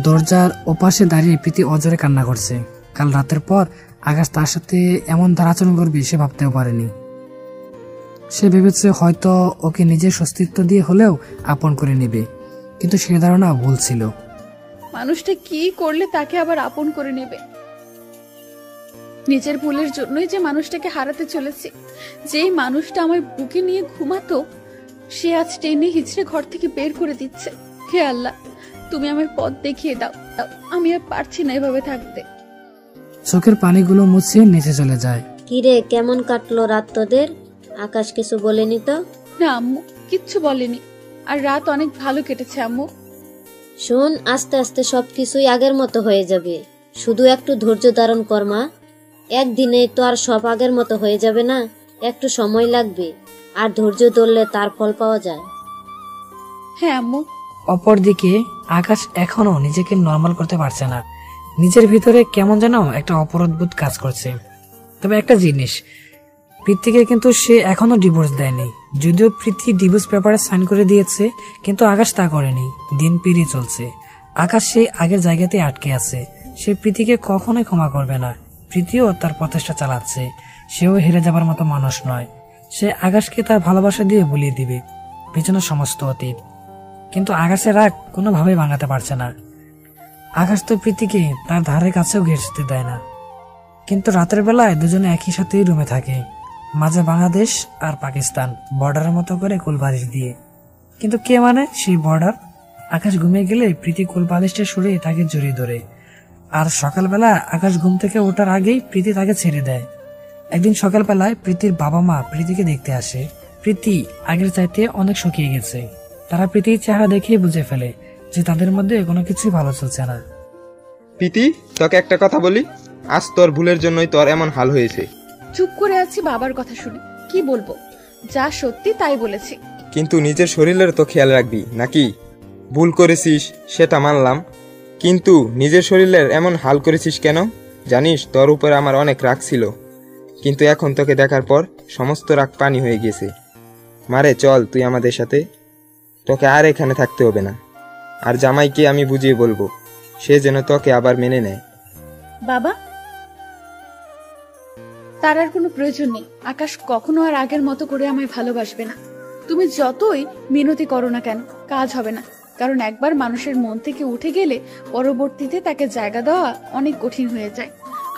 S4: দরজার ওপাশে দাঁড়িয়ে প্রীতি অজরে কান্না করছে। কাল রাতের পর আকাশ তার সাথে এমন তার আচরণ করবে সে ভাবতেও পারেনি। সে ভেবেছে হয়তো ওকে নিজের অস্তিত্ব দিয়ে হলেও আপন করে নেবে, কিন্তু সে ধারণা ভুল ছিল।
S3: মানুষটা কি করলে তাকে আবার আপন করে নেবে? নিজের ভুলের জন্যই যে মানুষটাকে হারাতে চলেছি। যেই মানুষটা আমার বুকে নিয়ে ঘুমাতো, সে আজ টেনে হিচড়ে ঘর থেকে বের করে দিচ্ছে। হে আল্লাহ, তুমি আমার পথ দেখিয়ে দাও। আমি আর পারছি না এভাবে থাকতে।
S4: চোখের পানিগুলো মুছে নিচে চলে যায়।
S7: কিরে, কেমন কাটলো রাত তোদের? আকাশ কিছু বলেনি তো?
S3: না আম্মু, কিচ্ছু বলেনি। আর রাত অনেক ভালো কেটেছে আম্মু।
S7: শোন, আস্তে আস্তে সবকিছুই আগের মতো হয়ে যাবে। শুধু একটু ধৈর্য ধারণ কর মা। একদিনে তো আর সব আগের মতো হয়ে যাবে না, একটু সময় লাগবে। আর ধৈর্য ধরলে তার ফল পাওয়া যায়।
S3: হ্যাঁ আম্মু।
S4: অপরদিকে আকাশ এখনো নিজেকে নরমাল করতে পারছে না। নিজের ভিতরে কেমন যেন একটা অপরাধবোধ কাজ করছে। তবে একটা জিনিস, প্রীতিকে কিন্তু সে এখনো ডিভোর্স দেয়নি। যদিও প্রীতি ডিভোর্স পেপারে সাইন করে দিয়েছে, কিন্তু আকাশ তা করেনি। দিন পেরিয়ে চলছে। আকাশ সেই আগের জায়গাতে আটকে আছে। সে প্রীতিকে কখনোই ক্ষমা করবে না। প্রীতিও তার প্রচেষ্টা চালাচ্ছে। সেও হেরে যাবার মতো মানুষ নয়। সে আকাশকে তার ভালোবাসা দিয়ে ভুলিয়ে দিবে পিছনে সমস্ত অতীত। কিন্তু আকাশের রাগ কোনোভাবেই ভাঙাতে পারছে না। আকাশ তো প্রীতিকে তার ধারে কাছেও ঘেঁষতে দেয় না। কিন্তু রাতের বেলায় দুজনে একই সাথেই রুমে থাকে, মাঝে বাংলাদেশ আর পাকিস্তান বর্ডারের মতো করে কোলবালিশ দিয়ে। কিন্তু কে মানে সেই বর্ডার? আকাশ ঘুমিয়ে গেলে প্রীতি কোলবালিশটা সরে তাকে জড়িয়ে ধরে। আর সকালবেলা আকাশ ঘুম থেকে ওঠার আগেই প্রীতি তাকে ছেড়ে দেয়। একদিন সকালবেলায় প্রীতির বাবা মা প্রীতিকে দেখতে আসে। প্রীতি আগের চাইতে অনেক শুকিয়ে গেছে। তারা প্রীতির চেহারা দেখেই বুঝে ফেলে যে তাদের মধ্যে কোনো কিছুই ভালো চলছে না।
S2: প্রীতি, তোকে একটা কথা বলি, আজ তোর ভুলের জন্যই তোর এমন হাল হয়েছে।
S3: চুপ করে আছি বাবার কথা শুনে। কি বলবো? যা সত্যি তাই বলেছি।
S2: কিন্তু নিজের শরীরের তো খেয়াল রাখবি নাকি? ভুল করেছিস সেটা মানলাম, কিন্তু নিজের শরীরের এমন হাল করেছিস কেন? জানিস, তোর উপরে আমার অনেক রাগ ছিল, কিন্তু এখন তোকে দেখার পর সমস্ত রাগ পানি হয়ে গেছে। মারে, চল তুই আমাদের সাথে। তোকে আর এখানে থাকতে হবে না। আর জামাইকে আমি বুঝিয়ে বলবো, সে যেন তোকে আবার মেনে নেয়।
S3: বাবা, তার আর কোনো প্রয়োজন নেই। আকাশ কখনো আর আগের মতো করে আমায় ভালোবাসবে না। তুমি যতই মিনতি করো না কেন, কাজ হবে না। কারণ একবার মানুষের মন থেকে উঠে গেলে পরবর্তীতে তাকে জায়গা দেওয়া অনেক কঠিন হয়ে যায়।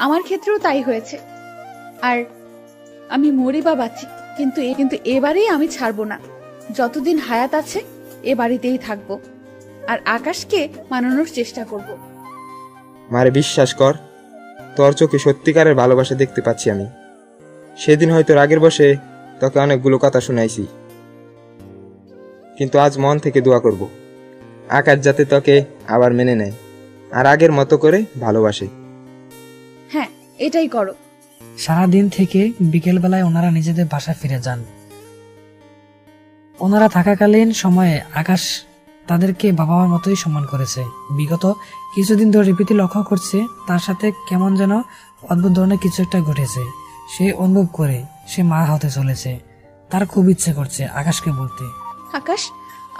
S3: আমার ক্ষেত্রেও তাই হয়েছে। আর আমি মরি বা বাঁচি, কিন্তু এবারেই আমি ছাড়বো না। যতদিন হায়াত আছে এ বাড়িতেই থাকবো, আর আকাশকে মানানোর চেষ্টা করব।
S2: মারে, বিশ্বাস কর, তোর চোখে সত্যিকারের ভালোবাসা দেখতে পাচ্ছি আমি। সেদিন হয়তো রাগের বসে তোকে অনেকগুলো কথা শোনাইছি, কিন্তু আজ মন থেকে দোয়া করব আকাশ যাতে তোকে আবার মেনে নেয় আর আগের মতো করে ভালোবাসে।
S3: হ্যাঁ, এটাই করো।
S4: সারাদিন থেকে বিকেল বেলায় ওনারা নিজেদের বাসায় ফিরে যান। ওনারা থাকাকালীন সময়ে আকাশ তাদেরকে বাবা মার মতোই সম্মান করেছে। বিগত কিছুদিন ধরে প্রীতি লক্ষ্য করছে তার সাথে কেমন যেন অদ্ভুত ধরনের কিছু একটা ঘটেছে। সে অনুভব করে সে মা হতে চলেছে। তার খুব ইচ্ছে করছে আকাশকে বলতে,
S3: আকাশ,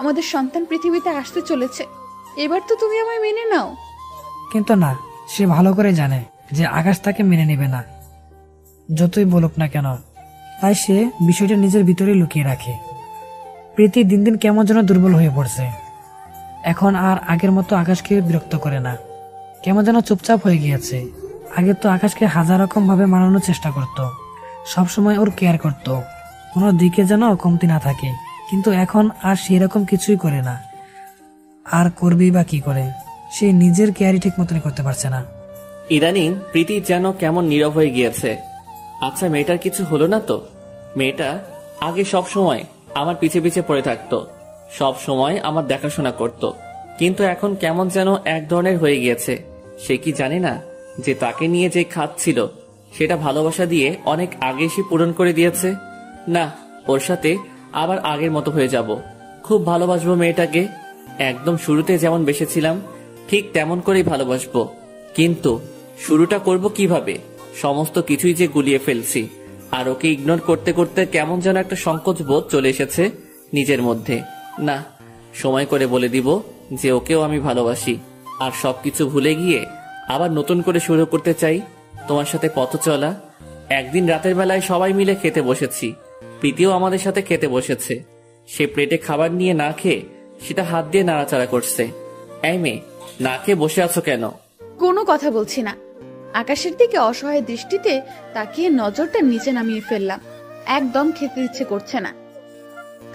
S3: আমাদের সন্তান পৃথিবীতে আসতে চলেছে, এবার তো তুমি আমায় মেনে নাও।
S4: কিন্তু না, সে ভালো করে জানে যে আকাশ তাকে মেনে নেবে না, যতই বলুক না কেন। তাই সে বিষয়টা নিজের ভিতরে লুকিয়ে রাখে। প্রীতি দিন দিন কেমন যেন দুর্বল হয়ে পড়ছে। এখন আর আগের মতো আকাশকে বিরক্ত করে না, কেমন যেন চুপচাপ হয়ে গিয়েছে। আগে তো আকাশকে হাজার রকম ভাবে মানানোর চেষ্টা করত, সবসময় ওর কেয়ার করত, কোনো দিকে যেন কমতি না থাকে। কিন্তু এখন আর সেরকম কিছুই করে না। আর করবেই বা কি করে? সে নিজের কেয়ারই ঠিক মতন করতে পারছে না।
S1: ইদানিং প্রীতি যেন কেমন নীরব হয়ে গিয়েছে। আচ্ছা, মেয়েটার কিছু হলো না তো? মেয়েটা আগে সব সময় আমার পিছে পিছে পড়ে থাকতো, সব সময় আমার দেখাশোনা করত, কিন্তু এখন কেমন যেন এক ধরনের হয়ে গিয়েছে। সে কি জানে না যে তাকে নিয়ে যে খাত ছিল সেটা ভালোবাসা দিয়ে অনেক আগে সে পূরণ করে দিয়েছে? না, ওর সাথে আবার আগের মতো হয়ে যাব। খুব ভালোবাসবো মেয়েটাকে, একদম শুরুতে যেমন বেসেছিলাম ঠিক তেমন করেই ভালোবাসবো। কিন্তু শুরুটা করব কিভাবে? সমস্ত কিছুই যে গুলিয়ে ফেলছি, আর ওকে ইগনোর করতে করতে কেমন যেন একটা সংকোচ বোধ চলে এসেছে নিজের মধ্যে। না, সময় করে বলে দিব যে ওকেও আমি ভালোবাসি, আর সবকিছু ভুলে গিয়ে আবার নতুন করে শুরু করতে চাই। তোমার সাথে পথ চলা। একদিন রাতের বেলায় সবাই মিলে খেতে বসেছি, প্রীতিও আমাদের সাথে খেতে বসেছে। সে প্লেটে খাবার নিয়ে না খেয়ে সেটা হাত দিয়ে নাড়াচাড়া করছে। এই মেয়ে, না খেয়ে বসে আছো কেন?
S3: কোনো কথা বলছি না। আকাশের দিকে অসহায় দৃষ্টিতে তাকিয়ে নজরটা নিচে নামিয়ে ফেললাম। একদম খেতে ইচ্ছে করছে না,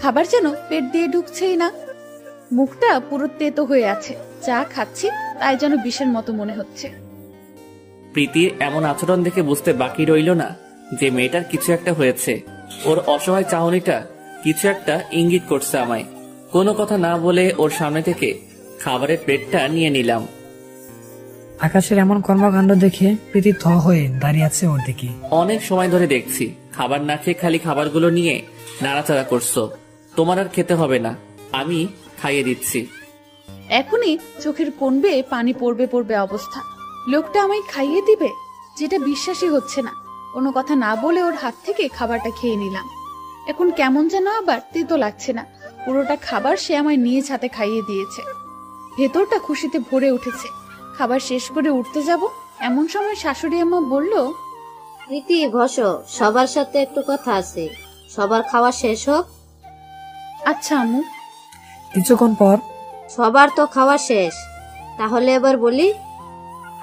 S3: খাবার যেন পেট দিয়ে ঢুকছেই না। মুখটা পুরো তেতো হয়ে আছে, যা খাচ্ছি তাই যেন বিষের মতো মনে হচ্ছে।
S1: প্রীতির এমন আচরণ দেখে বুঝতে বাকি রইল না যে মেয়েটার কিছু একটা হয়েছে। ওর অসহায় চাহনিটা কিছু একটা ইঙ্গিত করছে আমায়। কোনো কথা না বলে ওর সামনে থেকে খাবারের প্লেটটা নিয়ে নিলাম।
S4: আকাশের এমন কর্মকাণ্ড দেখে প্রীতি থ হয়ে দাঁড়িয়ে আছে ওর দিকে।
S1: অনেক সময় ধরে দেখছি খাবার না খেয়ে খালি খাবারগুলো নিয়ে নাড়াচাড়া করছো। তোমার আর খেতে হবে না, আমি খাইয়ে দিচ্ছি।
S3: এখনই চোখের কোণ বেয়ে পানি পড়বে পড়বে অবস্থা। লোকটা আমায় খাইয়ে দিবে, যেটা বিশ্বাসই হচ্ছে না। কোনো কথা না বলে ওর হাত থেকে খাবারটা খেয়ে নিলাম। এখন কেমন যেন আবার তেতো লাগছে না। পুরোটা খাবার সে আমায় নিয়ে হাতে খাইয়ে দিয়েছে। ভেতরটা খুশিতে ভরে উঠেছে। খাবার শেষ করে উঠতে যাব এমন সময় শাশুড়ি আম্মা বলল,
S7: প্রীতি বসো, সবার সাথে একটু কথা আছে। সবার খাওয়া শেষ হোক।
S3: আচ্ছা আম্মু।
S4: কিছুক্ষণ পর,
S7: সবার তো খাওয়া শেষ, তাহলে এবার বলি।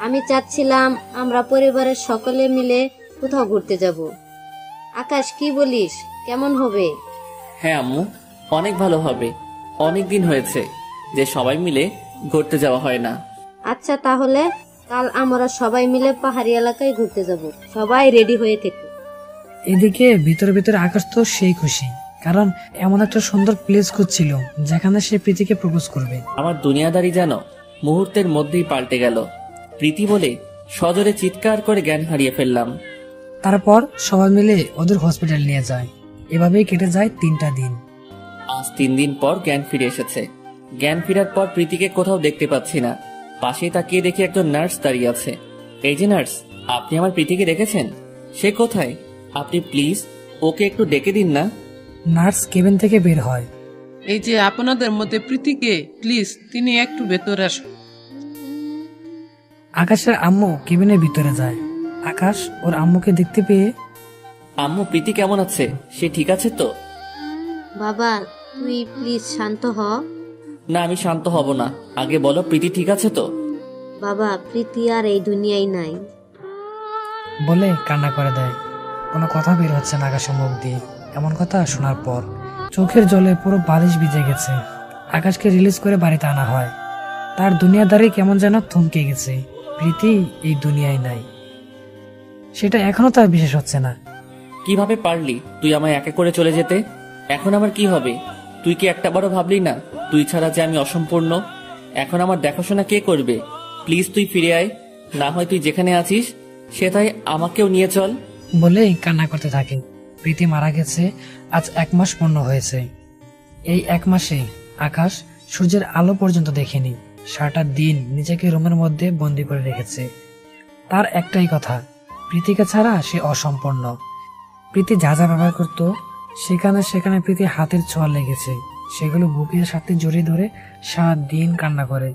S7: আমি চাচ্ছিলাম আমরা পরিবারের সকলে মিলে কোথাও ঘুরতে যাব। আকাশ, কি বলিস, কেমন হবে?
S1: হ্যাঁ আম্মু, অনেক ভালো হবে। অনেক দিন হয়েছে যে সবাই মিলে ঘুরতে যাওয়া হয় না।
S7: আচ্ছা, তাহলে কাল আমরা সবাই মিলে পাহাড়ি এলাকায় ঘুরতে যাব। সবাই রেডি হয়ে থেকো।
S4: এদিকে ভিতরে ভিতরে আকাশ তো সেই খুশি, কারণ এমন একটা সুন্দর প্লেস খুঁজছিল যেখানে সে প্রীতিকে প্রপোজ করবে।
S1: আমার দুনিয়াদারি যেন মুহূর্তের মধ্যেই পাল্টে গেল। প্রীতি বলে সজোরে চিৎকার করে জ্ঞান হারিয়ে ফেললাম।
S4: তারপর সবাই মিলে ওদের হসপিটাল নিয়ে যায়। এভাবেই কেটে যায় 3টা দিন।
S1: আজ 3 দিন পর জ্ঞান ফিরে এসেছে। জ্ঞান ফেরার পর প্রীতিকে কোথাও দেখতে পাচ্ছি না। পাশে তাকিয়ে দেখি একজন নার্স দাঁড়িয়ে আছে। এই যে নার্স, আপনি আমার প্রীতিকে দেখেছেন? সে কোথায়? আপনি প্লিজ ওকে একটু ডেকে দিন না।
S4: নার্স কেবিন থেকে বের হয়।
S12: এই যে আপনাদের মধ্যে প্রীতিকে, প্লিজ তিনি একটু ভেতরে আসুন।
S4: আকাশের আম্মু কেবিনের ভিতরে যায়। আকাশ ওর আম্মুকে দেখতে পেয়ে,
S1: আম্মু, প্রীতি কেমন আছে? সে ঠিক আছে তো?
S7: বাবা, তুই প্লিজ শান্ত হ।
S1: না, আমি শান্ত হব না। আগে বলো, প্রীতি ঠিক আছে তো?
S7: বাবা, প্রীতি আর এই দুনিয়ায় নাই।
S4: বলে কান্না করে দেয়। কোনো কথা বের হচ্ছে না আকাশের মুখ দিয়ে। এমন কথা শোনার পর চোখের জলে পুরো বালিশ ভিজে গেছে। আকাশকে রিলিজ করে বাড়িতে আনা হয়। তার দুনিয়াদারি কেমন যেন থমকে গেছে। প্রীতি এই দুনিয়ায় নাই, সেটা এখনো তার বিশেষ হচ্ছে না।
S1: কিভাবে পারলি তুই আমায় একা করে চলে যেতে? এখন আমার কি হবে? তুই কি একটাবারও ভাবলি না তুই ছাড়া যে আমি অসম্পূর্ণ? এখন আমার দেখাশোনা কে করবে? প্লিজ তুই ফিরে আয়, না হয় তুই যেখানে আছিস সেটাই আমাকেও নিয়ে চল।
S4: বলে কান্না করতে থাকে। প্রীতি মারা গেছে আজ 1 মাস পূর্ণ হয়েছে। এই 1 মাসে আকাশ সূর্যের আলো পর্যন্ত দেখেনি। সারাটা দিন নিজেকে রুমের মধ্যে বন্দি করে রেখেছে। তার একটাই কথা, প্রীতিকে ছাড়া সে অসম্পূর্ণ। প্রীতি যা যা ব্যবহার করতো সেখানে সেখানে প্রীতি হাতের ছোঁয়া লেগেছে। সেগুলো বুকের সাথে জড়িয়ে ধরে সারা দিন কান্না করে।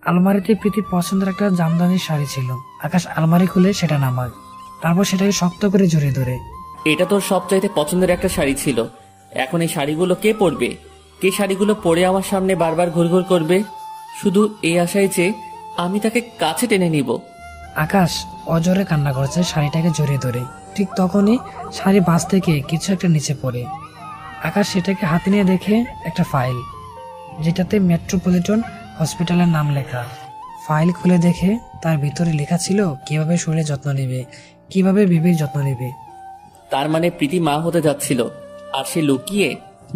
S4: আলমারিতে প্রীতির পছন্দের একটা জামদানি শাড়ি ছিল। আকাশ আলমারি খুলে সেটা নামায়, তারপর সেটাকে শক্ত করে জড়িয়ে ধরে।
S1: এটা তোর সবচাইতে পছন্দের একটা শাড়ি ছিল। এখন এই শাড়িগুলো কে পরবে? কে শাড়িগুলো পরে আমার সামনে বারবার ঘুরঘুর করবে? শুধু এই আশায় যে আমি তাকে কাছে টেনে নিব।
S4: আকাশ অজরে কান্না করছে শাড়িটাকে জড়িয়ে ধরে। ঠিক তখনই শাড়ি বাস থেকে কিছু একটা নিচে পড়ে। আকাশ সেটাকে হাতে নিয়ে দেখে একটা ফাইল, যেটাতে মেট্রোপলিটন হসপিটালের নাম লেখা। ফাইল খুলে দেখে তার ভিতরে লেখা ছিল কিভাবে শরীরের যত্ন নেবে, কিভাবে বেবির যত্ন নেবে।
S1: তার মানে প্রীতি মা হতে যাচ্ছিল, আর সে লুকিয়ে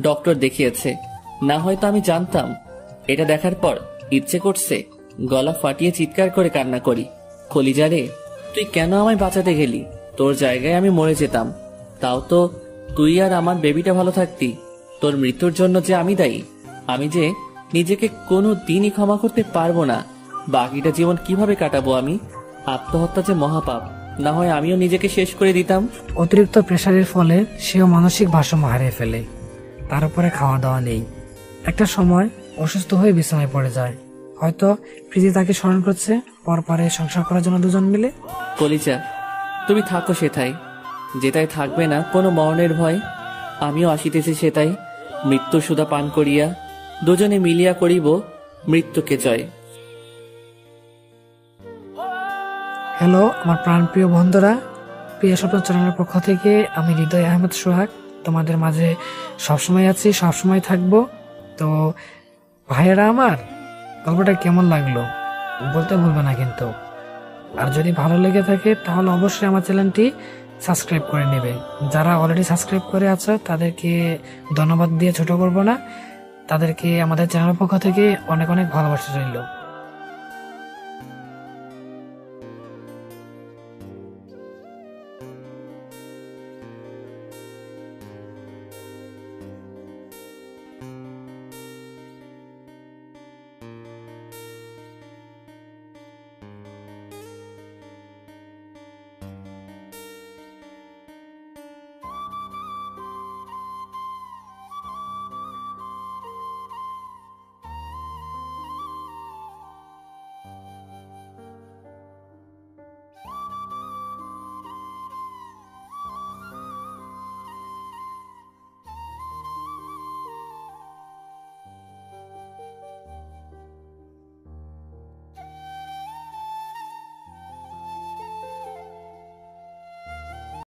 S1: ডক্টর দেখিয়েছে। না হয়তো আমি জানতাম। এটা দেখার পর ইচ্ছে করছে গলা ফাটিয়ে চিৎকার করে কান্না করি। কলিজা রে, তুই কেন আমায় বাঁচাতে গেলি? তোর জায়গায় আমি মরে যেতাম। তাও তো তুই আর আমার বেবিটা ভালো থাকতি। তোর মৃত্যুর জন্য যে আমি দায়ী। আমি যে নিজেকে কোনো দিনই ক্ষমা করতে পারবো না। বাকিটা জীবন কিভাবে কাটাবো আমি? আত্মহত্যা যে মহাপাপ। না হয় আমিও নিজেকে শেষ করে দিতাম।
S4: অতিরিক্ত প্রেসারের ফলে সেও মানসিক ভারসাম্য হারিয়ে ফেলে। তার উপরে খাওয়া দাওয়া নেই। একটা সময় অসুস্থ হয়ে বিছানায় পড়ে যায়। হয়তো প্রীতি তাকে স্মরণ করছে পরপরে সংসার করার জন্য দুজন মিলে।
S1: কলিজা, তুমি থাকো সেটাই, যেটাই থাকবে না কোনো মরণের ভয়। আমিও আসিতেছি সেটাই, মৃত্যু সুধা পান করিয়া দুজনে মিলিয়া করিব মৃত্যুকে জয়।
S4: হ্যালো আমার প্রাণপ্রিয় বন্ধুরা, প্রিয় স্বপ্ন চ্যানেলের পক্ষ থেকে আমি হৃদয় আহমেদ সোহাগ তোমাদের মাঝে সবসময় আছি, সবসময় থাকবো। তো ভাইয়েরা আমার গল্পটা কেমন লাগলো বলতে ভুলবে না কিন্তু। আর যদি ভালো লেগে থাকে তাহলে অবশ্যই আমার চ্যানেলটি সাবস্ক্রাইব করে নেবে। যারা অলরেডি সাবস্ক্রাইব করে আছে তাদেরকে ধন্যবাদ দিয়ে ছোট করব না, তাদেরকে আমাদের চ্যানেলের পক্ষ থেকে অনেক অনেক ভালোবাসা রইল।